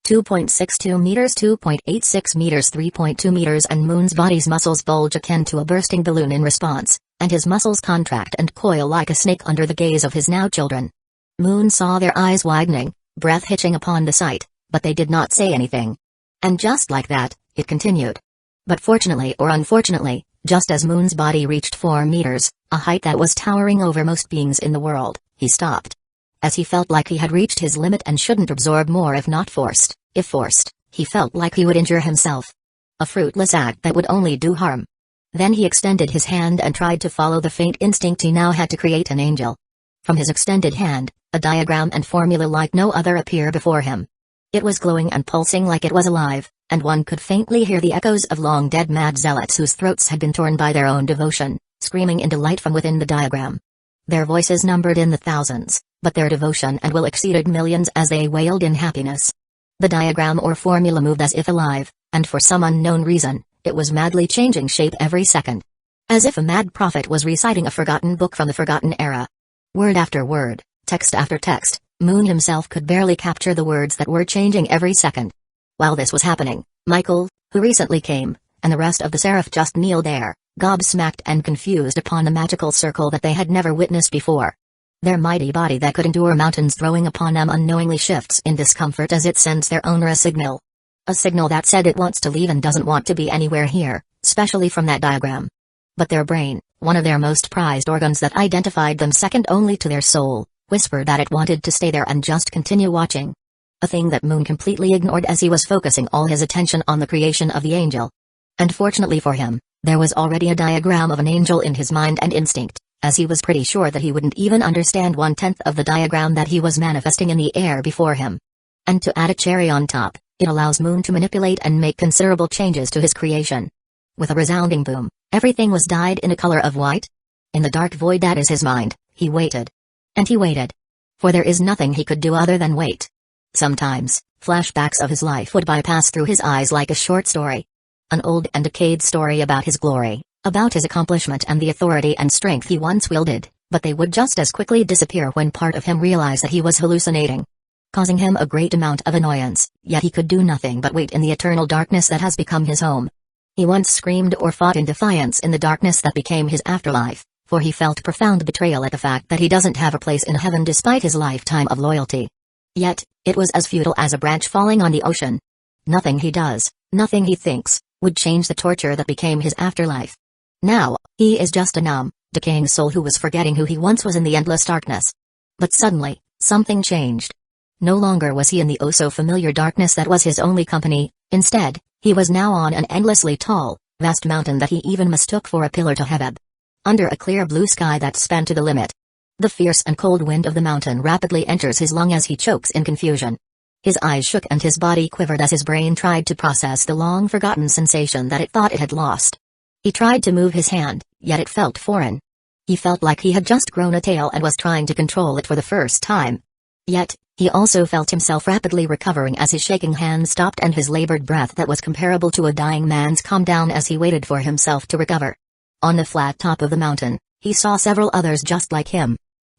S1: 2.62 meters, 2.86 meters, 3.2 meters, and Moon's body's muscles bulge akin to a bursting balloon in response, and his muscles contract and coil like a snake under the gaze of his now children. Moon saw their eyes widening, breath hitching upon the sight, but they did not say anything. And just like that, it continued. But fortunately or unfortunately, just as Moon's body reached 4 meters, a height that was towering over most beings in the world, he stopped. As he felt like he had reached his limit and shouldn't absorb more if not forced. If forced, he felt like he would injure himself. A fruitless act that would only do harm. Then he extended his hand and tried to follow the faint instinct he now had to create an angel. From his extended hand, a diagram and formula like no other appear before him. It was glowing and pulsing like it was alive, and one could faintly hear the echoes of long-dead mad zealots whose throats had been torn by their own devotion, screaming in delight from within the diagram. Their voices numbered in the thousands, but their devotion and will exceeded millions as they wailed in happiness. The diagram or formula moved as if alive, and for some unknown reason, it was madly changing shape every second. As if a mad prophet was reciting a forgotten book from the forgotten era. Word after word, text after text, Moon himself could barely capture the words that were changing every second. While this was happening, Michael, who recently came, and the rest of the Seraph just kneeled there, gobsmacked and confused upon the magical circle that they had never witnessed before. Their mighty body that could endure mountains throwing upon them unknowingly shifts in discomfort as it sends their owner a signal. A signal that said it wants to leave and doesn't want to be anywhere here, especially from that diagram. But their brain, one of their most prized organs that identified them second only to their soul, whispered that it wanted to stay there and just continue watching. A thing that Moon completely ignored as he was focusing all his attention on the creation of the angel. And fortunately for him, there was already a diagram of an angel in his mind and instinct, as he was pretty sure that he wouldn't even understand 1/10 of the diagram that he was manifesting in the air before him. And to add a cherry on top, it allows Moon to manipulate and make considerable changes to his creation. With a resounding boom, everything was dyed in a color of white. In the dark void that is his mind, he waited. And he waited. For there is nothing he could do other than wait. Sometimes, flashbacks of his life would bypass through his eyes like a short story. An old and decayed story about his glory, about his accomplishment and the authority and strength he once wielded, but they would just as quickly disappear when part of him realized that he was hallucinating. Causing him a great amount of annoyance, yet he could do nothing but wait in the eternal darkness that has become his home. He once screamed or fought in defiance in the darkness that became his afterlife, for he felt profound betrayal at the fact that he doesn't have a place in heaven despite his lifetime of loyalty. Yet, it was as futile as a branch falling on the ocean. Nothing he does, nothing he thinks, would change the torture that became his afterlife. Now, he is just a numb, decaying soul who was forgetting who he once was in the endless darkness. But suddenly, something changed. No longer was he in the oh-so-familiar darkness that was his only company. Instead, he was now on an endlessly tall, vast mountain that he even mistook for a pillar to heaven. Under a clear blue sky that spanned to the limit. The fierce and cold wind of the mountain rapidly enters his lung as he chokes in confusion. His eyes shook and his body quivered as his brain tried to process the long-forgotten sensation that it thought it had lost. He tried to move his hand, yet it felt foreign. He felt like he had just grown a tail and was trying to control it for the first time. Yet, he also felt himself rapidly recovering as his shaking hand stopped and his labored breath that was comparable to a dying man's calmed down as he waited for himself to recover. On the flat top of the mountain, he saw several others just like him.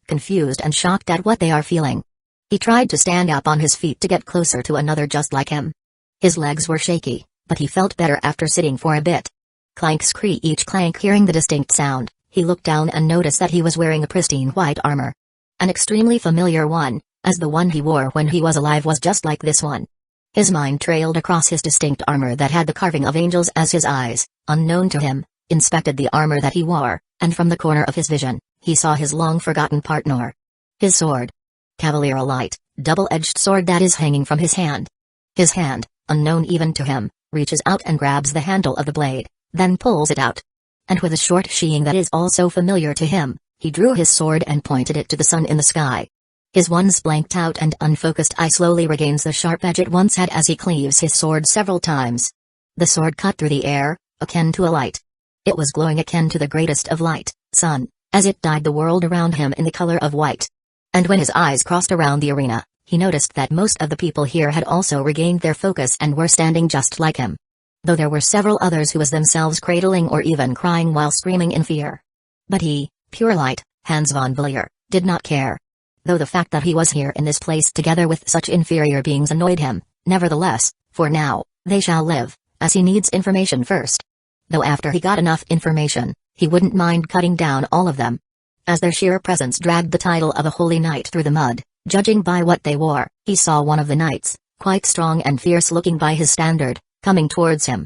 S1: Confused and shocked at what they are feeling. He tried to stand up on his feet to get closer to another just like him. His legs were shaky, but he felt better after sitting for a bit. Clank screech clank. Hearing the distinct sound, he looked down and noticed that he was wearing a pristine white armor. An extremely familiar one, as the one he wore when he was alive was just like this one. His mind trailed across his distinct armor that had the carving of angels as his eyes, unknown to him, inspected the armor that he wore, and from the corner of his vision, he saw his long-forgotten partner. His sword. Cavalier light, double-edged sword that is hanging from his hand. His hand, unknown even to him, reaches out and grabs the handle of the blade, then pulls it out. And with a short sheathing that is also familiar to him, he drew his sword and pointed it to the sun in the sky. His once blanked out and unfocused eye slowly regains the sharp edge it once had as he cleaves his sword several times. The sword cut through the air, akin to a light. It was glowing akin to the greatest of light, sun, as it dyed the world around him in the color of white. And when his eyes crossed around the arena, he noticed that most of the people here had also regained their focus and were standing just like him. Though there were several others who was themselves cradling or even crying while screaming in fear. But he, pure light, Hans von Villiers, did not care. Though the fact that he was here in this place together with such inferior beings annoyed him, nevertheless, for now, they shall live, as he needs information first. Though after he got enough information, he wouldn't mind cutting down all of them. As their sheer presence dragged the title of a holy knight through the mud, judging by what they wore, he saw one of the knights, quite strong and fierce-looking by his standard, coming towards him.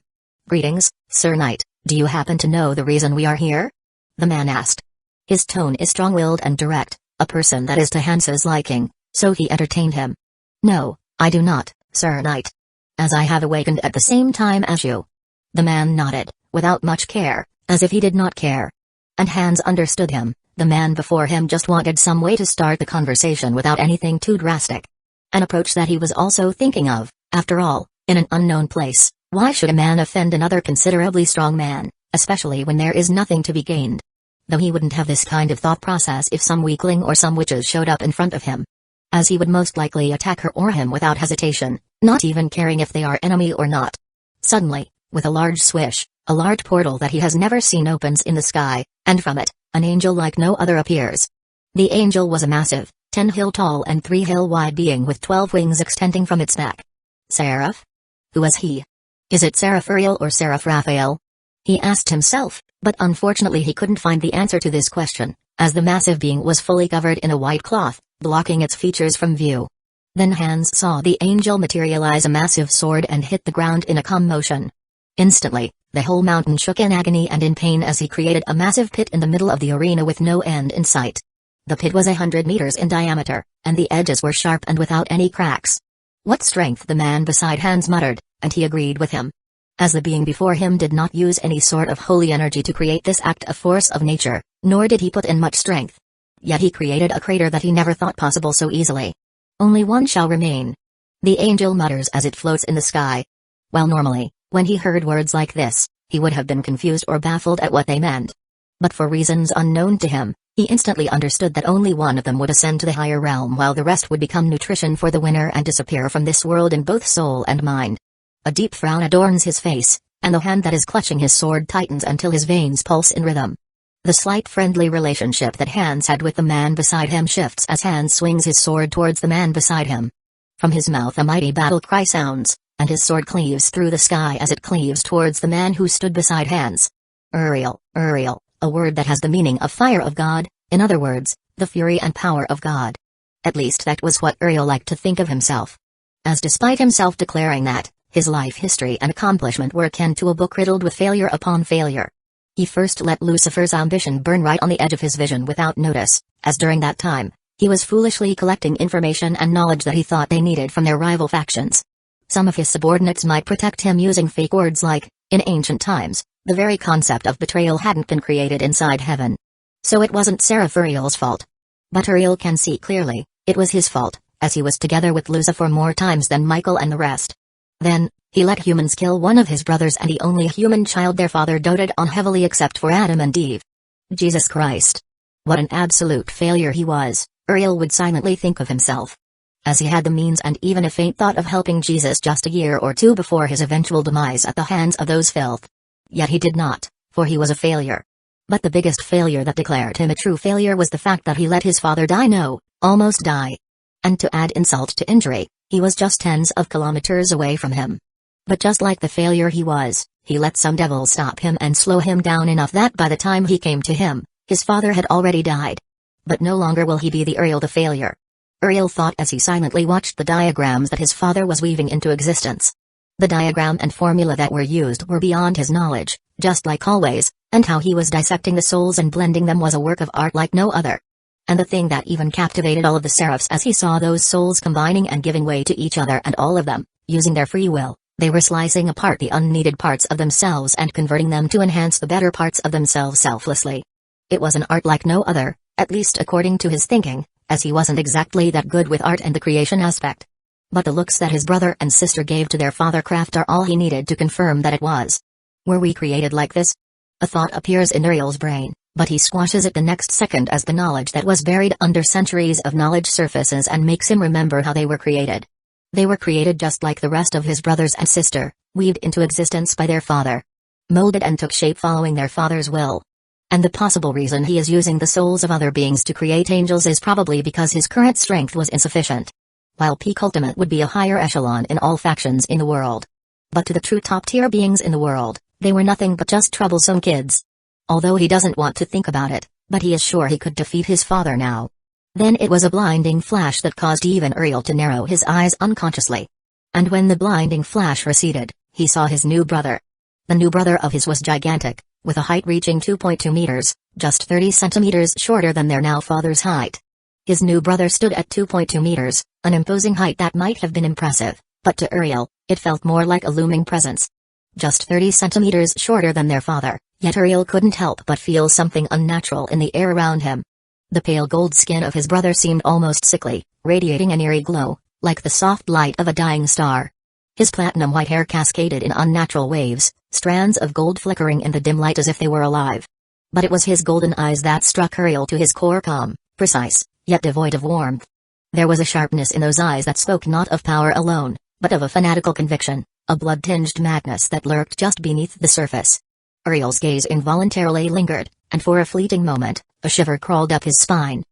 S1: "Greetings, Sir Knight, do you happen to know the reason we are here?" the man asked. His tone is strong-willed and direct, a person that is to Hans's liking, so he entertained him. "No, I do not, Sir Knight. As I have awakened at the same time as you." The man nodded, without much care, as if he did not care. And Hans understood him. The man before him just wanted some way to start the conversation without anything too drastic. An approach that he was also thinking of. After all, in an unknown place, why should a man offend another considerably strong man, especially when there is nothing to be gained? Though he wouldn't have this kind of thought process if some weakling or some witches showed up in front of him. As he would most likely attack her or him without hesitation, not even caring if they are enemy or not. Suddenly, with a large swish, a large portal that he has never seen opens in the sky, and from it, an angel like no other appears. The angel was a massive, 10-hill tall and 3-hill wide being with 12 wings extending from its neck. Seraph? Who is he? Is it Seraph Uriel or Seraph Raphael? He asked himself, but unfortunately he couldn't find the answer to this question, as the massive being was fully covered in a white cloth, blocking its features from view. Then Hans saw the angel materialize a massive sword and hit the ground in a commotion. Instantly, the whole mountain shook in agony and in pain as he created a massive pit in the middle of the arena with no end in sight. The pit was 100 meters in diameter, and the edges were sharp and without any cracks. "What strength!" the man beside Hans muttered, and he agreed with him. As the being before him did not use any sort of holy energy to create this act of force of nature, nor did he put in much strength. Yet he created a crater that he never thought possible so easily. "Only one shall remain," the angel mutters as it floats in the sky. Well, normally, when he heard words like this, he would have been confused or baffled at what they meant. But for reasons unknown to him, he instantly understood that only one of them would ascend to the higher realm while the rest would become nutrition for the winner and disappear from this world in both soul and mind. A deep frown adorns his face, and the hand that is clutching his sword tightens until his veins pulse in rhythm. The slight friendly relationship that Hans had with the man beside him shifts as Hans swings his sword towards the man beside him. From his mouth a mighty battle cry sounds, and his sword cleaves through the sky as it cleaves towards the man who stood beside Hans. Uriel, Uriel, a word that has the meaning of fire of God, in other words, the fury and power of God. At least that was what Uriel liked to think of himself. As despite himself declaring that, his life history and accomplishment were akin to a book riddled with failure upon failure. He first let Lucifer's ambition burn right on the edge of his vision without notice, as during that time, he was foolishly collecting information and knowledge that he thought they needed from their rival factions. Some of his subordinates might protect him using fake words like, in ancient times, the very concept of betrayal hadn't been created inside heaven. So it wasn't Seraph Uriel's fault. But Uriel can see clearly, it was his fault, as he was together with Lucifer more times than Michael and the rest. Then, he let humans kill one of his brothers and the only human child their father doted on heavily except for Adam and Eve. Jesus Christ! What an absolute failure he was, Uriel would silently think of himself. As he had the means and even a faint thought of helping Jesus just a year or two before his eventual demise at the hands of those filth. Yet he did not, for he was a failure. But the biggest failure that declared him a true failure was the fact that he let his father almost die. And to add insult to injury, he was just tens of kilometers away from him. But just like the failure he was, he let some devil stop him and slow him down enough that by the time he came to him, his father had already died. But no longer will he be the Uriel the failure. Uriel thought as he silently watched the diagrams that his father was weaving into existence. The diagram and formula that were used were beyond his knowledge, just like always, and how he was dissecting the souls and blending them was a work of art like no other. And the thing that even captivated all of the seraphs as he saw those souls combining and giving way to each other and all of them, using their free will, they were slicing apart the unneeded parts of themselves and converting them to enhance the better parts of themselves selflessly. It was an art like no other, at least according to his thinking, as he wasn't exactly that good with art and the creation aspect. But the looks that his brother and sister gave to their fathercraft are all he needed to confirm that it was. Were we created like this? A thought appears in Uriel's brain, but he squashes it the next second as the knowledge that was buried under centuries of knowledge surfaces and makes him remember how they were created. They were created just like the rest of his brothers and sister, weaved into existence by their father. Molded and took shape following their father's will. And the possible reason he is using the souls of other beings to create angels is probably because his current strength was insufficient. While Peak Ultimate would be a higher echelon in all factions in the world. But to the true top-tier beings in the world, they were nothing but just troublesome kids. Although he doesn't want to think about it, but he is sure he could defeat his father now. Then it was a blinding flash that caused even Uriel to narrow his eyes unconsciously. And when the blinding flash receded, he saw his new brother. The new brother of his was gigantic, with a height reaching 2.2 meters, just 30 centimeters shorter than their now father's height. His new brother stood at 2.2 meters, an imposing height that might have been impressive, but to Uriel, it felt more like a looming presence. Just 30 centimeters shorter than their father, yet Uriel couldn't help but feel something unnatural in the air around him. The pale gold skin of his brother seemed almost sickly, radiating an eerie glow, like the soft light of a dying star. His platinum white hair cascaded in unnatural waves, strands of gold flickering in the dim light as if they were alive. But it was his golden eyes that struck Uriel to his core, calm, precise, yet devoid of warmth. There was a sharpness in those eyes that spoke not of power alone, but of a fanatical conviction, a blood-tinged madness that lurked just beneath the surface. Uriel's gaze involuntarily lingered, and for a fleeting moment, a shiver crawled up his spine.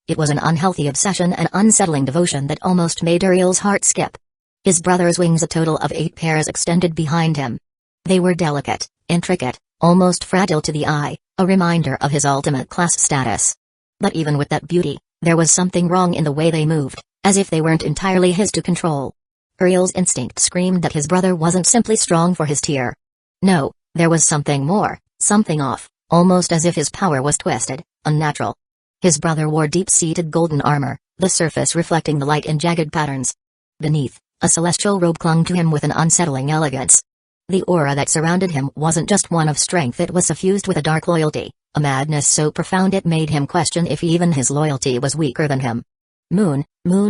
S1: It was an unhealthy obsession and unsettling devotion that almost made Uriel's heart skip. His brother's wings, a total of 8 pairs, extended behind him. They were delicate, intricate, almost fragile to the eye, a reminder of his ultimate class status. But even with that beauty, there was something wrong in the way they moved, as if they weren't entirely his to control. Uriel's instinct screamed that his brother wasn't simply strong for his tier. No, there was something more, something off, almost as if his power was twisted, unnatural. His brother wore deep-seated golden armor, the surface reflecting the light in jagged patterns. Beneath, a celestial robe clung to him with an unsettling elegance. The aura that surrounded him wasn't just one of strength, it was suffused with a dark loyalty, a madness so profound it made him question if even his loyalty was weaker than him. Moon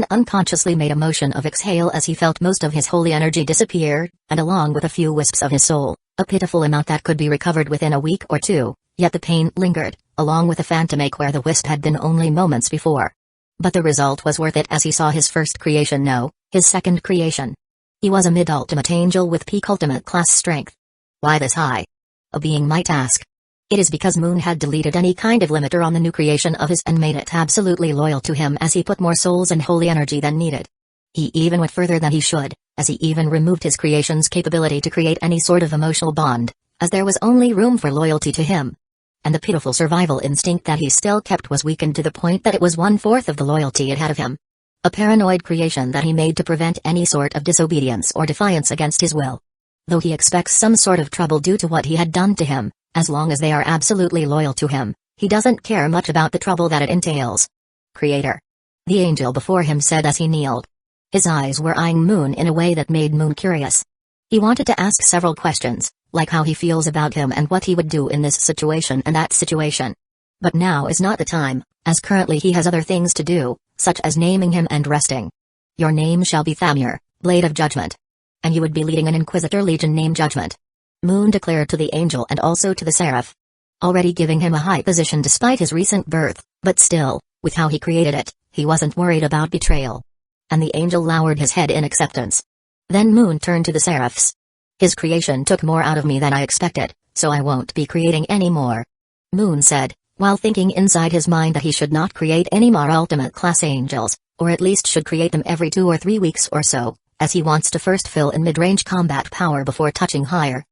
S1: unconsciously made a motion of exhale as he felt most of his holy energy disappear, and along with a few wisps of his soul, a pitiful amount that could be recovered within a week or two, yet the pain lingered, along with a phantom ache where the wisp had been only moments before. But the result was worth it as he saw his first creation, no, his second creation. He was a mid-ultimate angel with peak ultimate class strength. Why this high? A being might ask. It is because Moon had deleted any kind of limiter on the new creation of his and made it absolutely loyal to him as he put more souls and holy energy than needed. He even went further than he should, as he even removed his creation's capability to create any sort of emotional bond, as there was only room for loyalty to him. And the pitiful survival instinct that he still kept was weakened to the point that it was 1/4 of the loyalty it had of him. A paranoid creation that he made to prevent any sort of disobedience or defiance against his will. Though he expects some sort of trouble due to what he had done to him, as long as they are absolutely loyal to him, he doesn't care much about the trouble that it entails. Creator. The angel before him said as he kneeled. His eyes were eyeing Moon in a way that made Moon curious. He wanted to ask several questions, like how he feels about him and what he would do in this situation and that situation. But now is not the time, as currently he has other things to do, such as naming him and resting. Your name shall be Thamir, Blade of Judgment. And you would be leading an Inquisitor Legion named Judgment. Moon declared to the angel and also to the seraph. Already giving him a high position despite his recent birth, but still, with how he created it, he wasn't worried about betrayal. And the angel lowered his head in acceptance. Then Moon turned to the seraphs. His creation took more out of me than I expected, so I won't be creating any more. Moon said, while thinking inside his mind that he should not create any more ultimate class angels, or at least should create them every 2 or 3 weeks or so, as he wants to first fill in mid-range combat power before touching higher.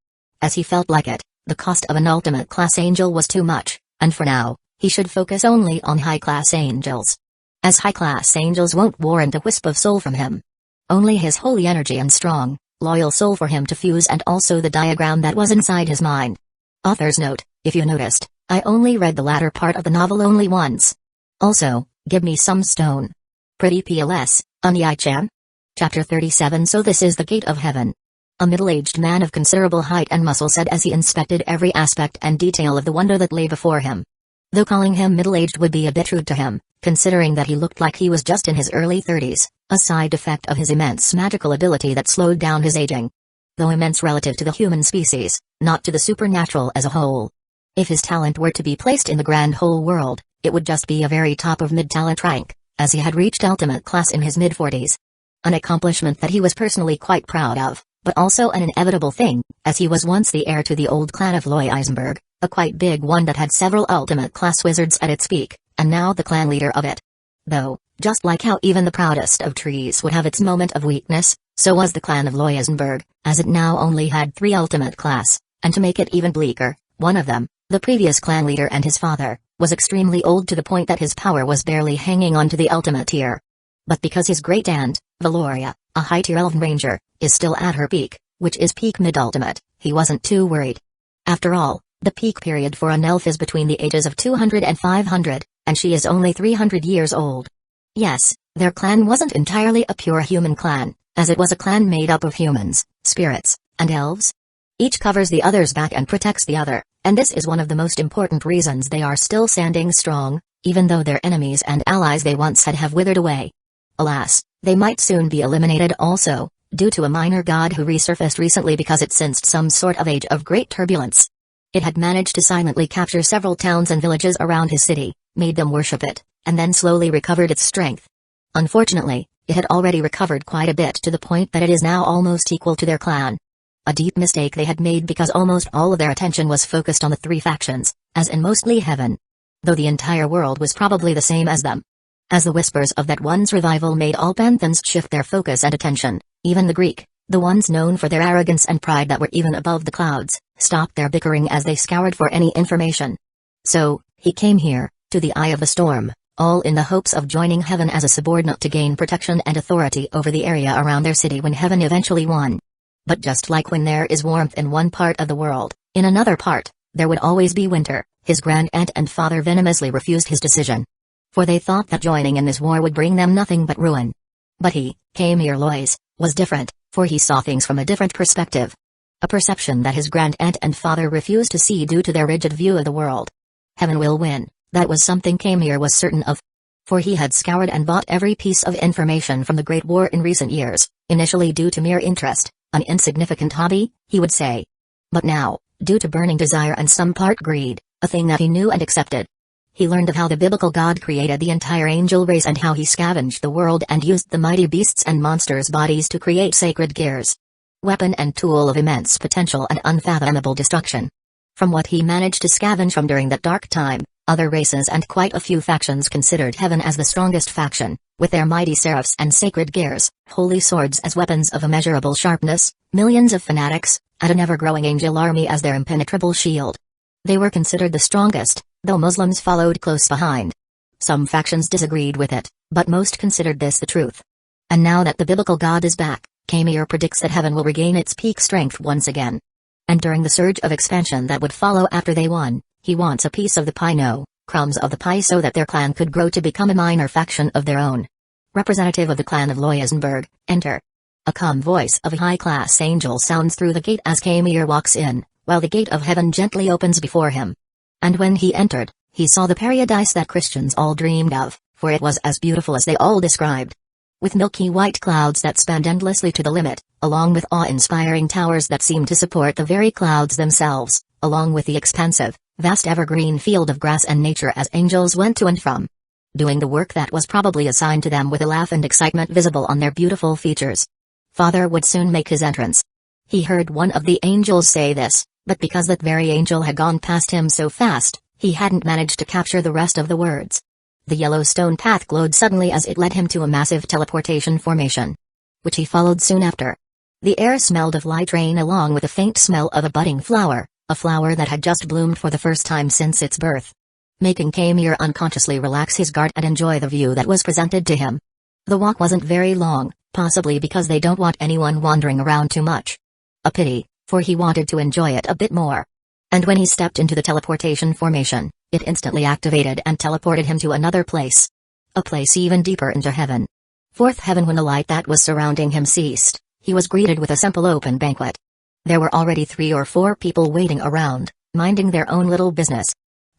S1: As he felt like it, the cost of an ultimate class angel was too much, and for now, he should focus only on high-class angels. As high-class angels won't warrant a wisp of soul from him. Only his holy energy and strong, loyal soul for him to fuse, and also the diagram that was inside his mind. Author's note, if you noticed, I only read the latter part of the novel only once. Also, give me some stone. Pretty PLS, Unyai-chan? Chapter 37. So this is the gate of heaven. A middle-aged man of considerable height and muscle said as he inspected every aspect and detail of the wonder that lay before him. Though calling him middle-aged would be a bit rude to him, considering that he looked like he was just in his early 30s, a side effect of his immense magical ability that slowed down his aging. Though immense relative to the human species, not to the supernatural as a whole. If his talent were to be placed in the grand whole world, it would just be a very top of mid-talent rank, as he had reached ultimate class in his mid-40s. An accomplishment that he was personally quite proud of, but also an inevitable thing, as he was once the heir to the old clan of Loy Eisenberg, a quite big one that had several ultimate class wizards at its peak, and now the clan leader of it. Though, just like how even the proudest of trees would have its moment of weakness, so was the clan of Loy Eisenberg, as it now only had 3 ultimate class, and to make it even bleaker, one of them, the previous clan leader and his father, was extremely old to the point that his power was barely hanging on to the ultimate tier. But because his great-aunt, Valoria, a high-tier elven ranger, is still at her peak, which is peak mid-ultimate, he wasn't too worried. After all, the peak period for an elf is between the ages of 200 and 500, and she is only 300 years old. Yes, their clan wasn't entirely a pure human clan, as it was a clan made up of humans, spirits, and elves. Each covers the other's back and protects the other, and this is one of the most important reasons they are still standing strong, even though their enemies and allies they once had have withered away. Alas, they might soon be eliminated also, due to a minor god who resurfaced recently because it sensed some sort of age of great turbulence. It had managed to silently capture several towns and villages around his city, made them worship it, and then slowly recovered its strength. Unfortunately, it had already recovered quite a bit to the point that it is now almost equal to their clan. A deep mistake they had made because almost all of their attention was focused on the 3 factions, as in mostly heaven. Though the entire world was probably the same as them. As the whispers of that one's revival made all pantheons shift their focus and attention, even the Greek, the ones known for their arrogance and pride that were even above the clouds, stopped their bickering as they scoured for any information. So, he came here, to the eye of the storm, all in the hopes of joining heaven as a subordinate to gain protection and authority over the area around their city when heaven eventually won. But just like when there is warmth in one part of the world, in another part, there would always be winter. His grand-aunt and father venomously refused his decision. For they thought that joining in this war would bring them nothing but ruin. But he, Kamier Lois, was different, for he saw things from a different perspective. A perception that his grand-aunt and father refused to see due to their rigid view of the world. Heaven will win, that was something Kamier was certain of. For he had scoured and bought every piece of information from the Great War in recent years, initially due to mere interest, an insignificant hobby, he would say. But now, due to burning desire and some part greed, a thing that he knew and accepted. He learned of how the biblical God created the entire angel race and how he scavenged the world and used the mighty beasts and monsters' bodies to create sacred gears. Weapon and tool of immense potential and unfathomable destruction. From what he managed to scavenge from during that dark time, other races and quite a few factions considered heaven as the strongest faction, with their mighty seraphs and sacred gears, holy swords as weapons of immeasurable sharpness, millions of fanatics, and an ever-growing angel army as their impenetrable shield. They were considered the strongest, though Muslims followed close behind. Some factions disagreed with it, but most considered this the truth. And now that the biblical God is back, Kamier predicts that heaven will regain its peak strength once again. And during the surge of expansion that would follow after they won, he wants a piece of the pie, no, crumbs of the pie, so that their clan could grow to become a minor faction of their own. Representative of the clan of Loyenberg, enter. A calm voice of a high-class angel sounds through the gate as Kamier walks in, while the gate of heaven gently opens before him. And when he entered, he saw the paradise that Christians all dreamed of, for it was as beautiful as they all described. With milky white clouds that spanned endlessly to the limit, along with awe-inspiring towers that seemed to support the very clouds themselves, along with the expansive, vast evergreen field of grass and nature as angels went to and from, doing the work that was probably assigned to them with a laugh and excitement visible on their beautiful features. Father would soon make his entrance. He heard one of the angels say this, but because that very angel had gone past him so fast, he hadn't managed to capture the rest of the words. The yellow stone path glowed suddenly as it led him to a massive teleportation formation, which he followed soon after. The air smelled of light rain along with a faint smell of a budding flower, a flower that had just bloomed for the first time since its birth, making Kamier unconsciously relax his guard and enjoy the view that was presented to him. The walk wasn't very long, possibly because they don't want anyone wandering around too much. A pity, for he wanted to enjoy it a bit more. And when he stepped into the teleportation formation, it instantly activated and teleported him to another place. A place even deeper into heaven. Fourth heaven. When the light that was surrounding him ceased, he was greeted with a simple open banquet. There were already 3 or 4 people waiting around, minding their own little business.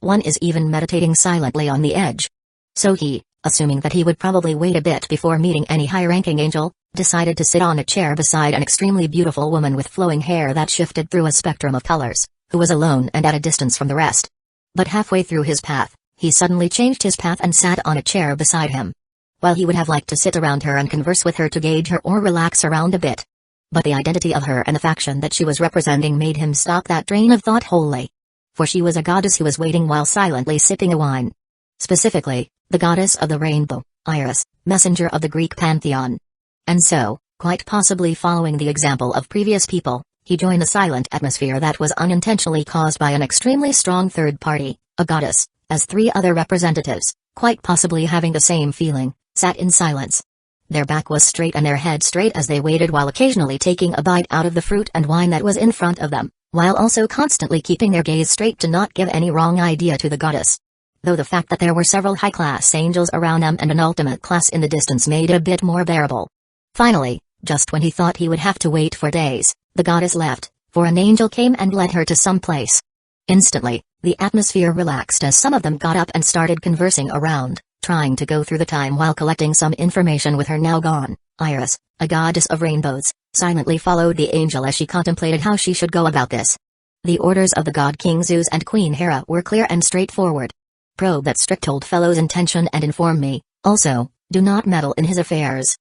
S1: One is even meditating silently on the edge. So he, assuming that he would probably wait a bit before meeting any high-ranking angel, decided to sit on a chair beside an extremely beautiful woman with flowing hair that shifted through a spectrum of colors, who was alone and at a distance from the rest. But halfway through his path, he suddenly changed his path and sat on a chair beside him. While he would have liked to sit around her and converse with her to gauge her or relax around a bit. But the identity of her and the faction that she was representing made him stop that train of thought wholly. For she was a goddess who was waiting while silently sipping a wine. Specifically, the goddess of the rainbow, Iris, messenger of the Greek pantheon. And so, quite possibly following the example of previous people, he joined the silent atmosphere that was unintentionally caused by an extremely strong third party, a goddess, as 3 other representatives, quite possibly having the same feeling, sat in silence. Their back was straight and their head straight as they waited, while occasionally taking a bite out of the fruit and wine that was in front of them, while also constantly keeping their gaze straight to not give any wrong idea to the goddess. Though the fact that there were several high-class angels around them and an ultimate class in the distance made it a bit more bearable. Finally, just when he thought he would have to wait for days, the goddess left, for an angel came and led her to some place. Instantly, the atmosphere relaxed as some of them got up and started conversing around, trying to go through the time while collecting some information with her now gone. Iris, a goddess of rainbows, silently followed the angel as she contemplated how she should go about this. The orders of the god King Zeus and Queen Hera were clear and straightforward. Probe that strict old fellow's intention and inform me, also, do not meddle in his affairs.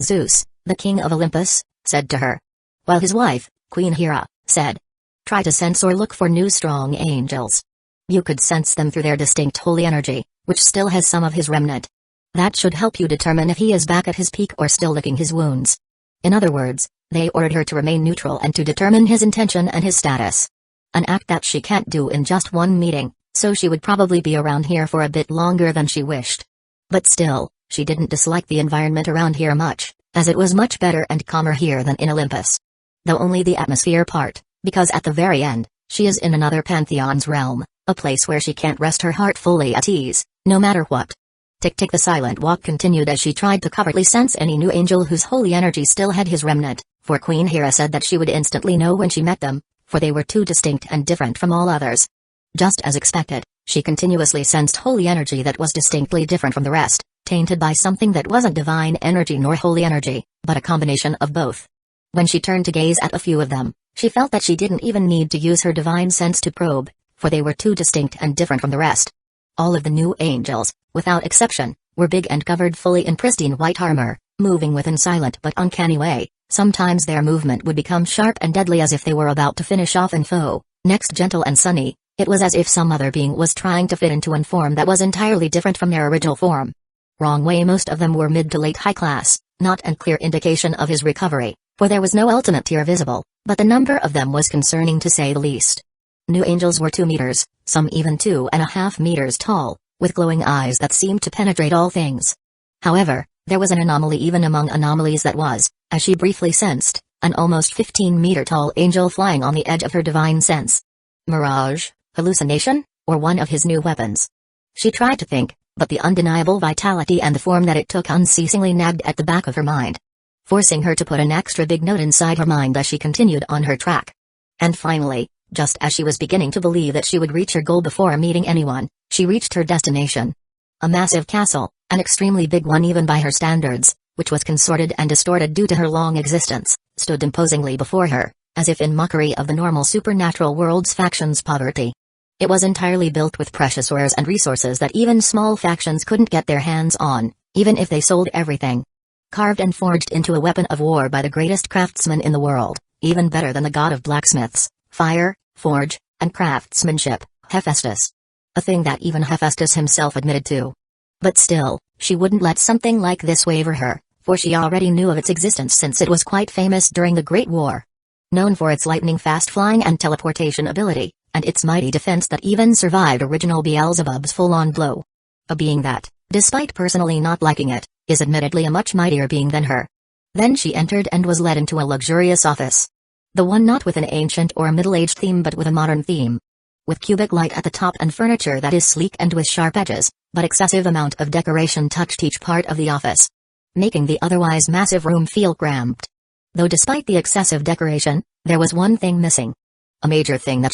S1: Zeus, the king of Olympus, said to her. While his wife, Queen Hera, said, try to sense or look for new strong angels. You could sense them through their distinct holy energy, which still has some of his remnant. That should help you determine if he is back at his peak or still licking his wounds. In other words, they ordered her to remain neutral and to determine his intention and his status. An act that she can't do in just one meeting, so she would probably be around here for a bit longer than she wished. But still, she didn't dislike the environment around here much, as it was much better and calmer here than in Olympus. Though only the atmosphere part, because at the very end, she is in another pantheon's realm, a place where she can't rest her heart fully at ease, no matter what. Tick-tick, the silent walk continued as she tried to covertly sense any new angel whose holy energy still had his remnant, for Queen Hera said that she would instantly know when she met them, for they were too distinct and different from all others. Just as expected, she continuously sensed holy energy that was distinctly different from the rest, tainted by something that wasn't divine energy nor holy energy, but a combination of both. When she turned to gaze at a few of them, she felt that she didn't even need to use her divine sense to probe, for they were too distinct and different from the rest. All of the new angels, without exception, were big and covered fully in pristine white armor, moving with a silent but uncanny way. Sometimes their movement would become sharp and deadly as if they were about to finish off an foe, next gentle and sunny. It was as if some other being was trying to fit into a form that was entirely different from their original form. Wrong way. Most of them were mid to late high class, not a clear indication of his recovery, for there was no ultimate tier visible, but the number of them was concerning to say the least. New angels were 2 meters, some even 2.5 meters tall, with glowing eyes that seemed to penetrate all things. However, there was an anomaly even among anomalies, that was, as she briefly sensed, an almost 15-meter tall angel flying on the edge of her divine sense. Mirage, hallucination, or one of his new weapons? She tried to think, but the undeniable vitality and the form that it took unceasingly nagged at the back of her mind, forcing her to put an extra big note inside her mind as she continued on her track. And finally, just as she was beginning to believe that she would reach her goal before meeting anyone, she reached her destination. A massive castle, an extremely big one even by her standards, which was contorted and distorted due to her long existence, stood imposingly before her, as if in mockery of the normal supernatural world's factions' poverty. It was entirely built with precious wares and resources that even small factions couldn't get their hands on, even if they sold everything. Carved and forged into a weapon of war by the greatest craftsman in the world, even better than the god of blacksmiths, fire, forge, and craftsmanship, Hephaestus. A thing that even Hephaestus himself admitted to. But still, she wouldn't let something like this waver her, for she already knew of its existence since it was quite famous during the Great War. Known for its lightning-fast flying and teleportation ability, and its mighty defense that even survived original Beelzebub's full-on blow. A being that, despite personally not liking it, is admittedly a much mightier being than her. Then she entered and was led into a luxurious office. The one not with an ancient or middle-aged theme but with a modern theme. With cubic light at the top and furniture that is sleek and with sharp edges, but excessive amount of decoration touched each part of the office, making the otherwise massive room feel cramped. Though despite the excessive decoration, there was one thing missing. A major thing that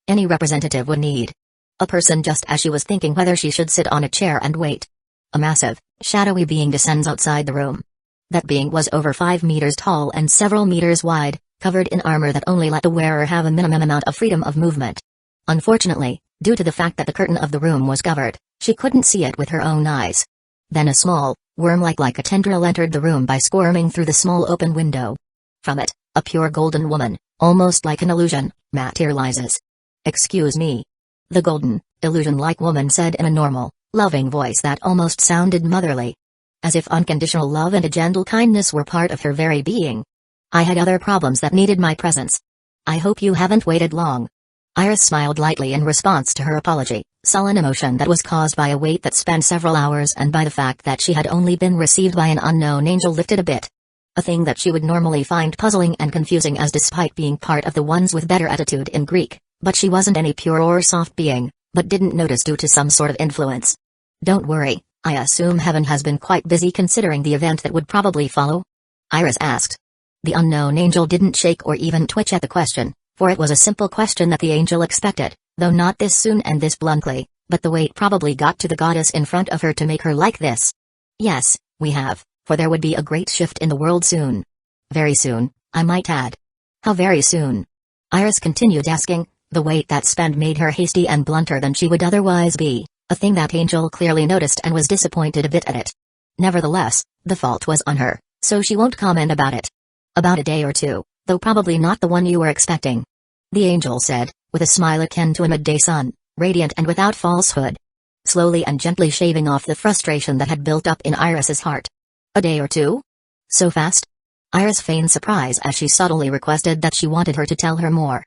S1: any representative would need. A person, just as she was thinking whether she should sit on a chair and wait. A massive, shadowy being descends outside the room. That being was over 5 meters tall and several meters wide, covered in armor that only let the wearer have a minimum amount of freedom of movement. Unfortunately, due to the fact that the curtain of the room was covered, she couldn't see it with her own eyes. Then a small, worm-like a tendril entered the room by squirming through the small open window. From it, a pure golden woman, almost like an illusion, materializes. "Excuse me." The golden, illusion-like woman said in a normal, loving voice that almost sounded motherly. As if unconditional love and a gentle kindness were part of her very being. "I had other problems that needed my presence. I hope you haven't waited long." Iris smiled lightly in response to her apology, sullen emotion that was caused by a wait that spanned several hours and by the fact that she had only been received by an unknown angel lifted a bit. A thing that she would normally find puzzling and confusing, as despite being part of the ones with better attitude in Greek, but she wasn't any pure or soft being, but didn't notice due to some sort of influence. "Don't worry, I assume heaven has been quite busy considering the event that would probably follow?" Iris asked. The unknown angel didn't shake or even twitch at the question, for it was a simple question that the angel expected, though not this soon and this bluntly, but the weight probably got to the goddess in front of her to make her like this. "Yes, we have, for there would be a great shift in the world soon. Very soon, I might add." "How very soon?" Iris continued asking, the weight that spanned made her hasty and blunter than she would otherwise be, a thing that angel clearly noticed and was disappointed a bit at it. Nevertheless, the fault was on her, so she won't comment about it. "About a day or two, though probably not the one you were expecting," the angel said, with a smile akin to a midday sun, radiant and without falsehood. Slowly and gently shaving off the frustration that had built up in Iris's heart. "A day or two? So fast?" Iris feigned surprise as she subtly requested that she wanted her to tell her more.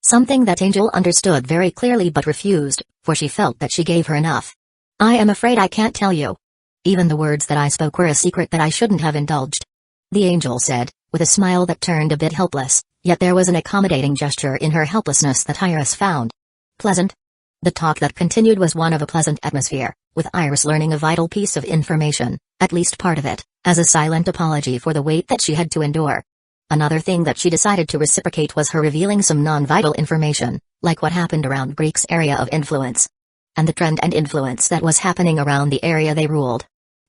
S1: Something that Angel understood very clearly but refused, for she felt that she gave her enough. I am afraid I can't tell you. Even the words that I spoke were a secret that I shouldn't have indulged. The angel said, with a smile that turned a bit helpless, yet there was an accommodating gesture in her helplessness that Iris found pleasant. The talk that continued was one of a pleasant atmosphere, with Iris learning a vital piece of information, at least part of it, as a silent apology for the weight that she had to endure. Another thing that she decided to reciprocate was her revealing some non-vital information, like what happened around Greek's area of influence, and the trend and influence that was happening around the area they ruled.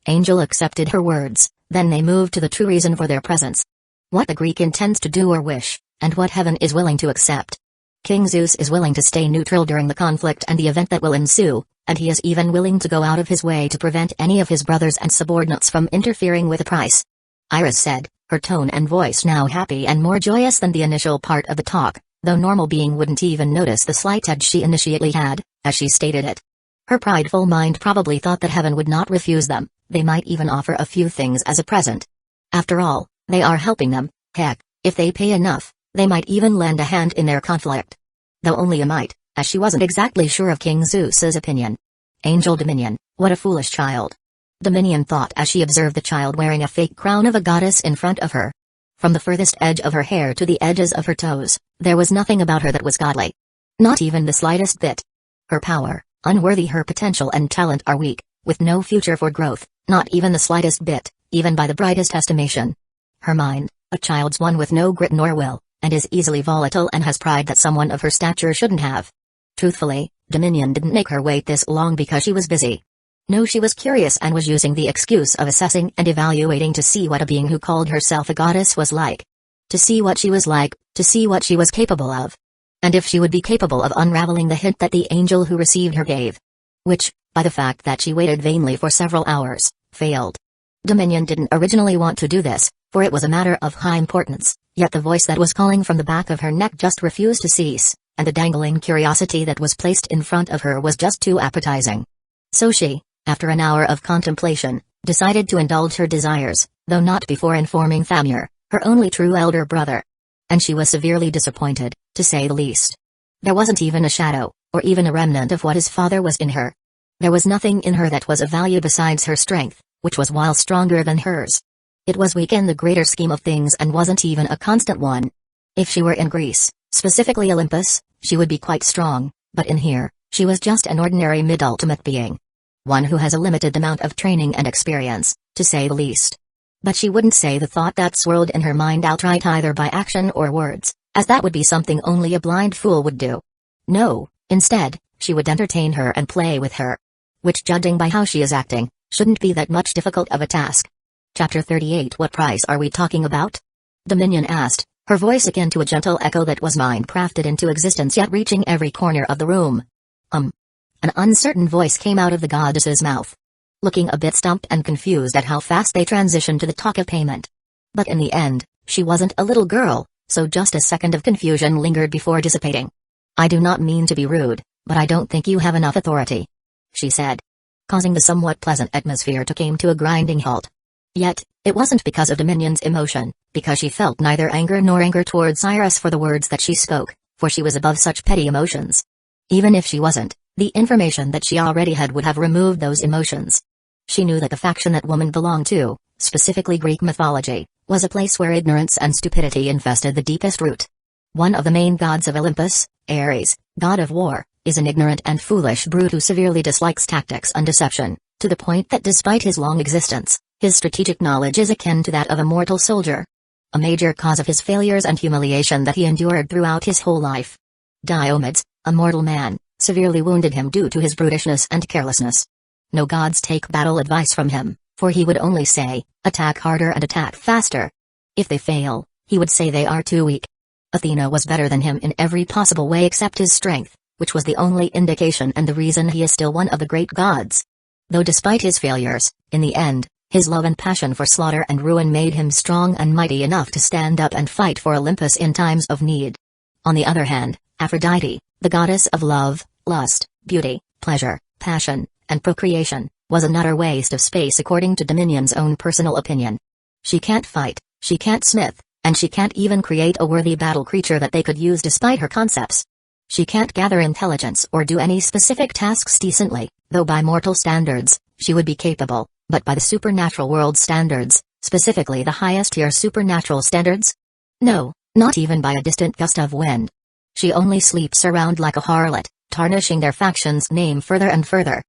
S1: Angel accepted her words, then they moved to the true reason for their presence. What the Greek intends to do or wish, and what heaven is willing to accept. King Zeus is willing to stay neutral during the conflict and the event that will ensue, and he is even willing to go out of his way to prevent any of his brothers and subordinates from interfering with the price. Iris said, her tone and voice now happy and more joyous than the initial part of the talk, though normal being wouldn't even notice the slight edge she initially had, as she stated it. Her prideful mind probably thought that heaven would not refuse them, they might even offer a few things as a present. After all, they are helping them, heck, if they pay enough, they might even lend a hand in their conflict. Though only a might, as she wasn't exactly sure of King Zeus's opinion. Angel Dominion, what a foolish child. Dominion thought as she observed the child wearing a fake crown of a goddess in front of her. From the furthest edge of her hair to the edges of her toes, there was nothing about her that was godly. Not even the slightest bit. Her power, unworthy her potential and talent are weak, with no future for growth, not even the slightest bit, even by the brightest estimation. Her mind, a child's one with no grit nor will, and is easily volatile and has pride that someone of her stature shouldn't have. Truthfully, Dominion didn't make her wait this long because she was busy. No, she was curious and was using the excuse of assessing and evaluating to see what a being who called herself a goddess was like. To see what she was like, to see what she was capable of. And if she would be capable of unraveling the hint that the angel who received her gave. Which, by the fact that she waited vainly for several hours, failed. Dominion didn't originally want to do this, for it was a matter of high importance, yet the voice that was calling from the back of her neck just refused to cease, and the dangling curiosity that was placed in front of her was just too appetizing. So she, after an hour of contemplation, decided to indulge her desires, though not before informing Thamur, her only true elder brother. And she was severely disappointed, to say the least. There wasn't even a shadow, or even a remnant of what his father was in her. There was nothing in her that was of value besides her strength, which was while stronger than hers. It was weak in the greater scheme of things and wasn't even a constant one. If she were in Greece, specifically Olympus, she would be quite strong, but in here, she was just an ordinary mid-ultimate being. One who has a limited amount of training and experience, to say the least. But she wouldn't say the thought that swirled in her mind outright either by action or words, as that would be something only a blind fool would do. No, instead, she would entertain her and play with her. Which, judging by how she is acting, shouldn't be that much difficult of a task. Chapter 38. What price are we talking about? Dominion asked, her voice akin to a gentle echo that was mind-crafted into existence yet reaching every corner of the room. An uncertain voice came out of the goddess's mouth. Looking a bit stumped and confused at how fast they transitioned to the talk of payment. But in the end, she wasn't a little girl, so just a second of confusion lingered before dissipating. I do not mean to be rude, but I don't think you have enough authority, she said, causing the somewhat pleasant atmosphere to come to a grinding halt. Yet, it wasn't because of Dominion's emotion, because she felt neither anger nor anger towards Cyrus for the words that she spoke, for she was above such petty emotions. Even if she wasn't, the information that she already had would have removed those emotions. She knew that the faction that woman belonged to, specifically Greek mythology, was a place where ignorance and stupidity infested the deepest root. One of the main gods of Olympus, Ares, god of war, is an ignorant and foolish brute who severely dislikes tactics and deception, to the point that despite his long existence, his strategic knowledge is akin to that of a mortal soldier. A major cause of his failures and humiliation that he endured throughout his whole life. Diomedes, a mortal man, severely wounded him due to his brutishness and carelessness. No gods take battle advice from him, for he would only say, attack harder and attack faster. If they fail, he would say they are too weak. Athena was better than him in every possible way except his strength, which was the only indication and the reason he is still one of the great gods. Though despite his failures, in the end, his love and passion for slaughter and ruin made him strong and mighty enough to stand up and fight for Olympus in times of need. On the other hand, Aphrodite, the goddess of love, lust, beauty, pleasure, passion, and procreation, was an utter waste of space according to Dominion's own personal opinion. She can't fight, she can't smith, And she can't even create a worthy battle creature that they could use despite her concepts. She can't gather intelligence or do any specific tasks decently, though by mortal standards, she would be capable, but by the supernatural world standards, specifically the highest tier supernatural standards? No, not even by a distant gust of wind. She only sleeps around like a harlot, tarnishing their faction's name further and further.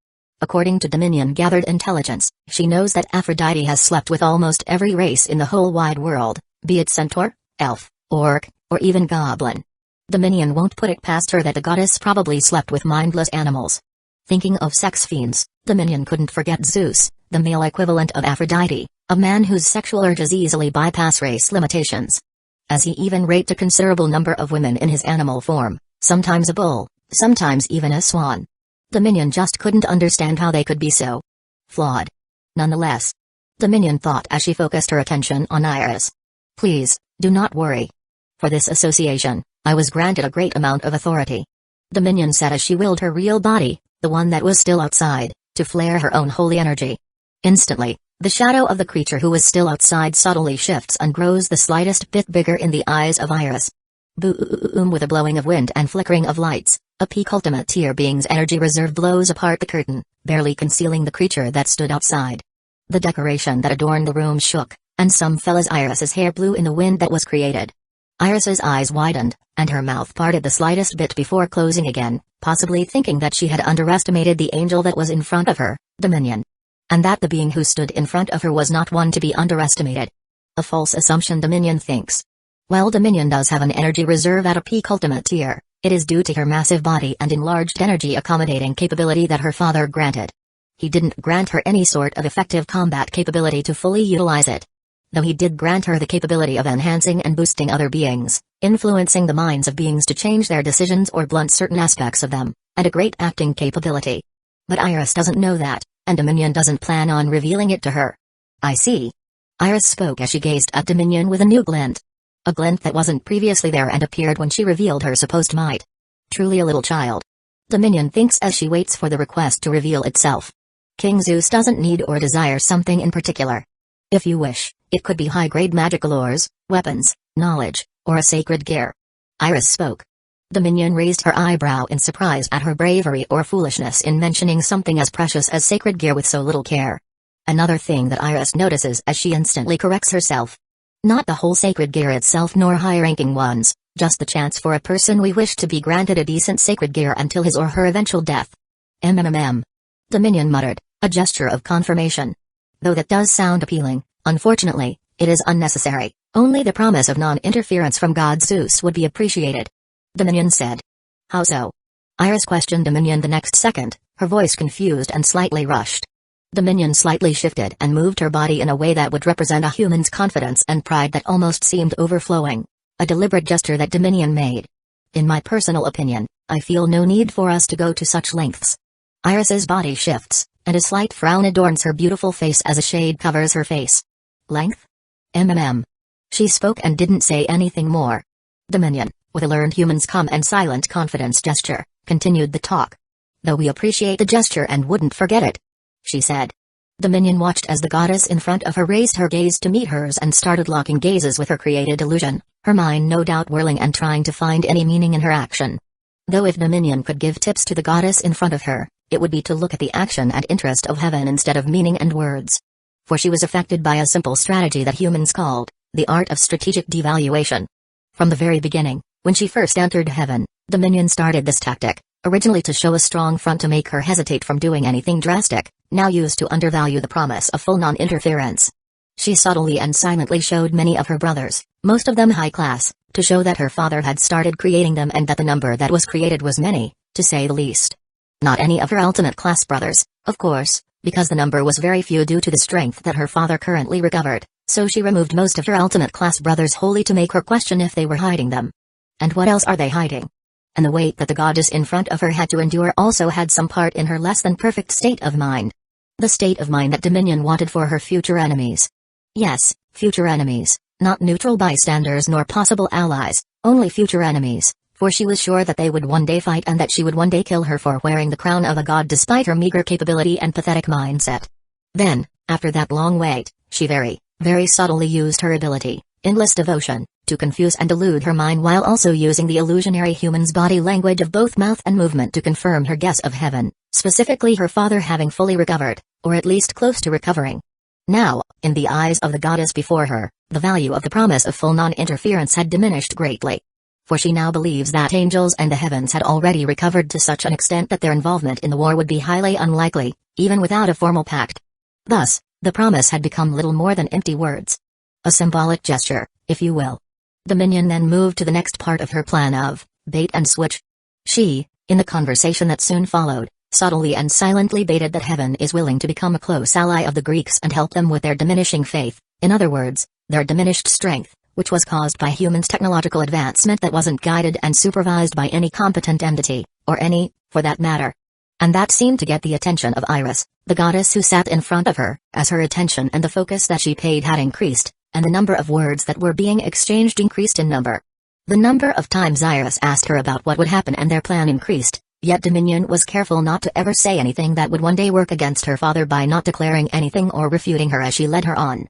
S1: According to Dominion-gathered intelligence, she knows that Aphrodite has slept with almost every race in the whole wide world, be it centaur, elf, orc, or even goblin. Dominion won't put it past her that the goddess probably slept with mindless animals. Thinking of sex fiends, Dominion couldn't forget Zeus, the male equivalent of Aphrodite, a man whose sexual urges easily bypass race limitations. As he even raped a considerable number of women in his animal form, sometimes a bull, sometimes even a swan. Dominion just couldn't understand how they could be so flawed. Nonetheless, Dominion thought as she focused her attention on Iris. Please, do not worry. For this association, I was granted a great amount of authority. Dominion said as she willed her real body, the one that was still outside, to flare her own holy energy. Instantly, the shadow of the creature who was still outside subtly shifts and grows the slightest bit bigger in the eyes of Iris. Boom! With a blowing of wind and flickering of lights, a peak ultimate tier being's energy reserve blows apart the curtain, barely concealing the creature that stood outside. The decoration that adorned the room shook, and some fell as Iris's hair blew in the wind that was created. Iris's eyes widened, and her mouth parted the slightest bit before closing again, possibly thinking that she had underestimated the angel that was in front of her, Dominion. And that the being who stood in front of her was not one to be underestimated. A false assumption, Dominion thinks. While Dominion does have an energy reserve at a peak ultimate tier, it is due to her massive body and enlarged energy accommodating capability that her father granted. He didn't grant her any sort of effective combat capability to fully utilize it. Though he did grant her the capability of enhancing and boosting other beings, influencing the minds of beings to change their decisions or blunt certain aspects of them, and a great acting capability. But Iris doesn't know that, and Dominion doesn't plan on revealing it to her. I see. Iris spoke as she gazed at Dominion with a new glint. A glint that wasn't previously there and appeared when she revealed her supposed might. Truly a little child. Dominion thinks as she waits for the request to reveal itself. King Zeus doesn't need or desire something in particular. If you wish, it could be high-grade magical ores, weapons, knowledge, or a sacred gear. Iris spoke. Dominion raised her eyebrow in surprise at her bravery or foolishness in mentioning something as precious as sacred gear with so little care. Another thing that Iris notices as she instantly corrects herself. Not the whole sacred gear itself nor high-ranking ones, just the chance for a person we wish to be granted a decent sacred gear until his or her eventual death. Dominion muttered, a gesture of confirmation. Though that does sound appealing, unfortunately, it is unnecessary. Only the promise of non-interference from God Zeus would be appreciated. Dominion said. How so? Iris questioned Dominion the next second, her voice confused and slightly rushed. Dominion slightly shifted and moved her body in a way that would represent a human's confidence and pride that almost seemed overflowing. A deliberate gesture that Dominion made. In my personal opinion, I feel no need for us to go to such lengths. Iris's body shifts, and a slight frown adorns her beautiful face as a shade covers her face. Length? She spoke and didn't say anything more. Dominion, with a learned human's calm and silent confidence gesture, continued the talk. Though we appreciate the gesture and wouldn't forget it, she said. Dominion watched as the goddess in front of her raised her gaze to meet hers and started locking gazes with her created illusion, her mind no doubt whirling and trying to find any meaning in her action. Though if Dominion could give tips to the goddess in front of her, it would be to look at the action and interest of heaven instead of meaning and words. For she was affected by a simple strategy that humans called the art of strategic devaluation. From the very beginning, when she first entered heaven, Dominion started this tactic, originally to show a strong front to make her hesitate from doing anything drastic, now used to undervalue the promise of full non-interference. She subtly and silently showed many of her brothers, most of them high class, to show that her father had started creating them and that the number that was created was many, to say the least. Not any of her ultimate class brothers, of course, because the number was very few due to the strength that her father currently recovered, so she removed most of her ultimate class brothers wholly to make her question if they were hiding them. And what else are they hiding? And the weight that the goddess in front of her had to endure also had some part in her less than perfect state of mind. The state of mind that Dominion wanted for her future enemies. Yes, future enemies, not neutral bystanders nor possible allies, only future enemies, for she was sure that they would one day fight and that she would one day kill her for wearing the crown of a god despite her meager capability and pathetic mindset. Then, after that long wait, she very, very subtly used her ability, endless devotion, to confuse and delude her mind while also using the illusionary human's body language of both mouth and movement to confirm her guess of heaven, specifically her father having fully recovered, or at least close to recovering. Now, in the eyes of the goddess before her, the value of the promise of full non-interference had diminished greatly. For she now believes that angels and the heavens had already recovered to such an extent that their involvement in the war would be highly unlikely, even without a formal pact. Thus, the promise had become little more than empty words. A symbolic gesture, if you will. Dominion then moved to the next part of her plan of bait and switch. She, in the conversation that soon followed, subtly and silently baited that heaven is willing to become a close ally of the Greeks and help them with their diminishing faith, in other words, their diminished strength, which was caused by humans' technological advancement that wasn't guided and supervised by any competent entity, or any, for that matter. And that seemed to get the attention of Iris, the goddess who sat in front of her, as her attention and the focus that she paid had increased, and the number of words that were being exchanged increased in number. The number of times Iris asked her about what would happen and their plan increased, yet Dominion was careful not to ever say anything that would one day work against her father by not declaring anything or refuting her as she led her on.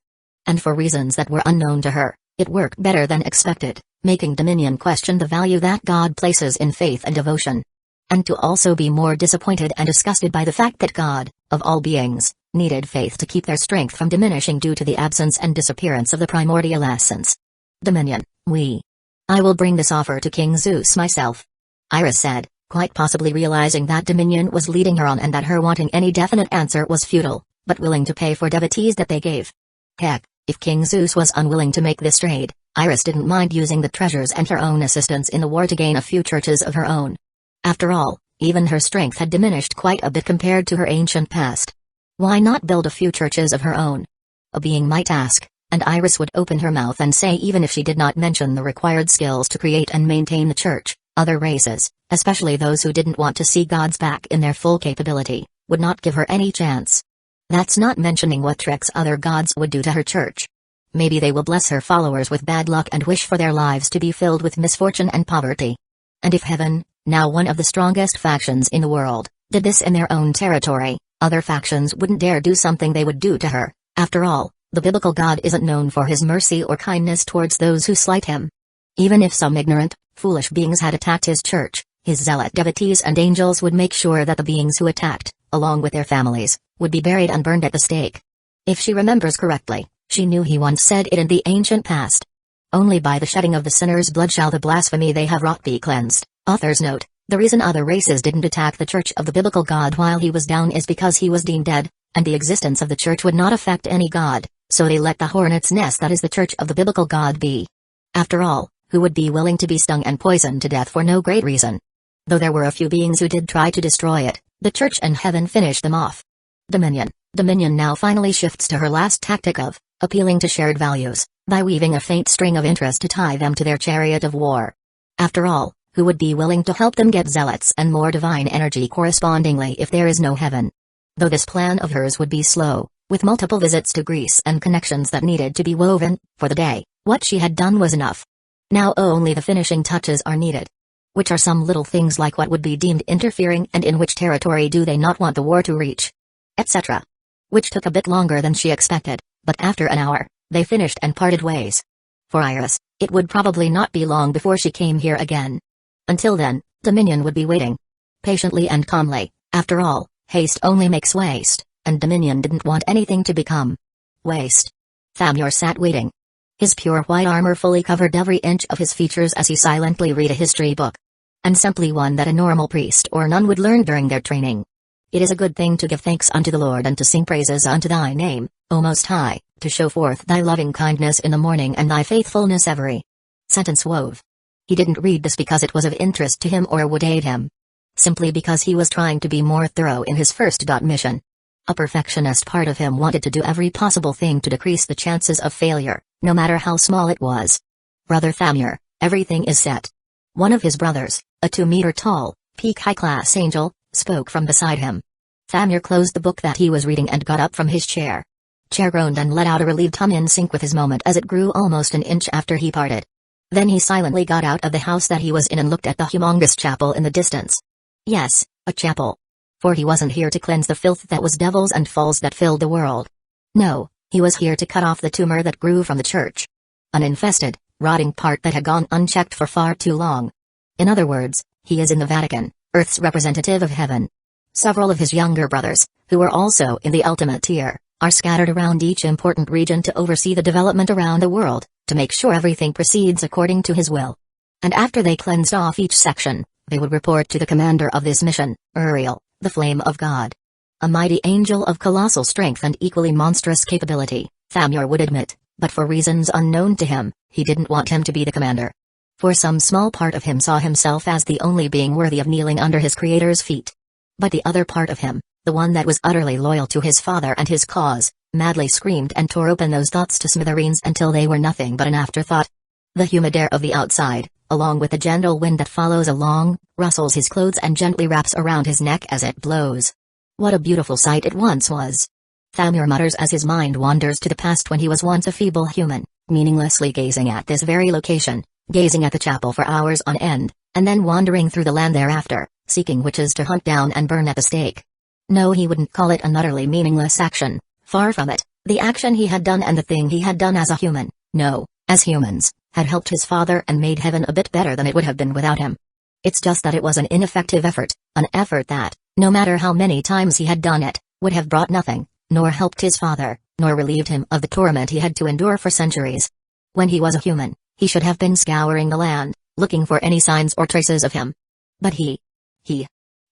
S1: And for reasons that were unknown to her, it worked better than expected, making Dominion question the value that God places in faith and devotion. And to also be more disappointed and disgusted by the fact that God, of all beings, needed faith to keep their strength from diminishing due to the absence and disappearance of the primordial essence. Dominion, I will bring this offer to King Zeus myself. Iris said, quite possibly realizing that Dominion was leading her on and that her wanting any definite answer was futile, but willing to pay for devotees that they gave. Heck, if King Zeus was unwilling to make this trade, Iris didn't mind using the treasures and her own assistance in the war to gain a few churches of her own. After all, even her strength had diminished quite a bit compared to her ancient past. Why not build a few churches of her own? A being might ask, and Iris would open her mouth and say even if she did not mention the required skills to create and maintain the church, other races, especially those who didn't want to see God's back in their full capability, would not give her any chance. That's not mentioning what tricks other gods would do to her church. Maybe they will bless her followers with bad luck and wish for their lives to be filled with misfortune and poverty. And if heaven, now one of the strongest factions in the world, did this in their own territory, other factions wouldn't dare do something they would do to her. After all, the biblical God isn't known for his mercy or kindness towards those who slight him. Even if some ignorant, foolish beings had attacked his church, his zealot devotees and angels would make sure that the beings who attacked, along with their families, would be buried and burned at the stake. If she remembers correctly, she knew he once said it in the ancient past. Only by the shedding of the sinner's blood shall the blasphemy they have wrought be cleansed. Author's note, the reason other races didn't attack the church of the biblical God while he was down is because he was deemed dead, and the existence of the church would not affect any god, so they let the hornet's nest that is the church of the biblical God be. After all, who would be willing to be stung and poisoned to death for no great reason? Though there were a few beings who did try to destroy it, the church and heaven finished them off. Dominion now finally shifts to her last tactic of appealing to shared values, by weaving a faint string of interest to tie them to their chariot of war. After all, who would be willing to help them get zealots and more divine energy correspondingly if there is no heaven? Though this plan of hers would be slow, with multiple visits to Greece and connections that needed to be woven, for the day, what she had done was enough. Now only the finishing touches are needed. Which are some little things like what would be deemed interfering and in which territory do they not want the war to reach, etc. Which took a bit longer than she expected, but after an hour, they finished and parted ways. For Iris, it would probably not be long before she came here again. Until then, Dominion would be waiting. Patiently and calmly. After all, haste only makes waste, and Dominion didn't want anything to become waste. Thamur sat waiting. His pure white armor fully covered every inch of his features as he silently read a history book. And simply one that a normal priest or nun would learn during their training. It is a good thing to give thanks unto the Lord and to sing praises unto thy name, O Most High, to show forth thy loving kindness in the morning and thy faithfulness every sentence wove. He didn't read this because it was of interest to him or would aid him. Simply because he was trying to be more thorough in his first mission. A perfectionist part of him wanted to do every possible thing to decrease the chances of failure, no matter how small it was. Brother Thamur, everything is set. One of his brothers, a 2-meter-tall, peak high-class angel, spoke from beside him. Thamur closed the book that he was reading and got up from his chair. Chair groaned and let out a relieved hum in sync with his moment as it grew almost an inch after he parted. Then he silently got out of the house that he was in and looked at the humongous chapel in the distance. Yes, a chapel. For he wasn't here to cleanse the filth that was devils and falls that filled the world. No, he was here to cut off the tumor that grew from the church. an infested, rotting part that had gone unchecked for far too long. In other words, he is in the Vatican, Earth's representative of heaven. Several of his younger brothers, who are also in the ultimate tier, are scattered around each important region to oversee the development around the world, to make sure everything proceeds according to his will. And after they cleansed off each section, they would report to the commander of this mission, Uriel, the Flame of God. A mighty angel of colossal strength and equally monstrous capability, Thamur would admit, but for reasons unknown to him, he didn't want him to be the commander. For some small part of him saw himself as the only being worthy of kneeling under his creator's feet. But the other part of him, the one that was utterly loyal to his father and his cause, madly screamed and tore open those thoughts to smithereens until they were nothing but an afterthought. The humid air of the outside, along with the gentle wind that follows along, rustles his clothes and gently wraps around his neck as it blows. What a beautiful sight it once was. Thamur mutters as his mind wanders to the past when he was once a feeble human, meaninglessly gazing at this very location, gazing at the chapel for hours on end, and then wandering through the land thereafter, seeking witches to hunt down and burn at the stake. No, he wouldn't call it an utterly meaningless action, far from it. The action he had done and the thing he had done as a human, no, as humans, had helped his father and made heaven a bit better than it would have been without him. It's just that it was an ineffective effort, an effort that, no matter how many times he had done it, would have brought nothing, nor helped his father, nor relieved him of the torment he had to endure for centuries. When he was a human, he should have been scouring the land, looking for any signs or traces of him. But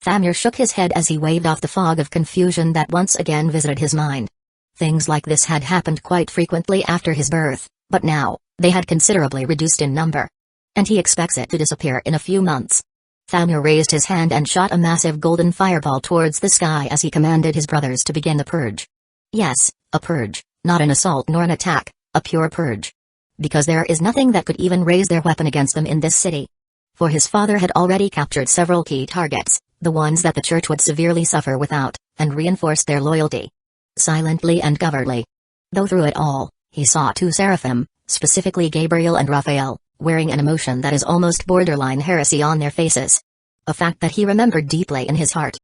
S1: Thamur shook his head as he waved off the fog of confusion that once again visited his mind. Things like this had happened quite frequently after his birth, but now, they had considerably reduced in number. And he expects it to disappear in a few months. Thamur raised his hand and shot a massive golden fireball towards the sky as he commanded his brothers to begin the purge. Yes, a purge, not an assault nor an attack, a pure purge. Because there is nothing that could even raise their weapon against them in this city. For his father had already captured several key targets, the ones that the church would severely suffer without, and reinforced their loyalty. Silently and covertly. Though through it all, he saw two seraphim, specifically Gabriel and Raphael, wearing an emotion that is almost borderline heresy on their faces. A fact that he remembered deeply in his heart,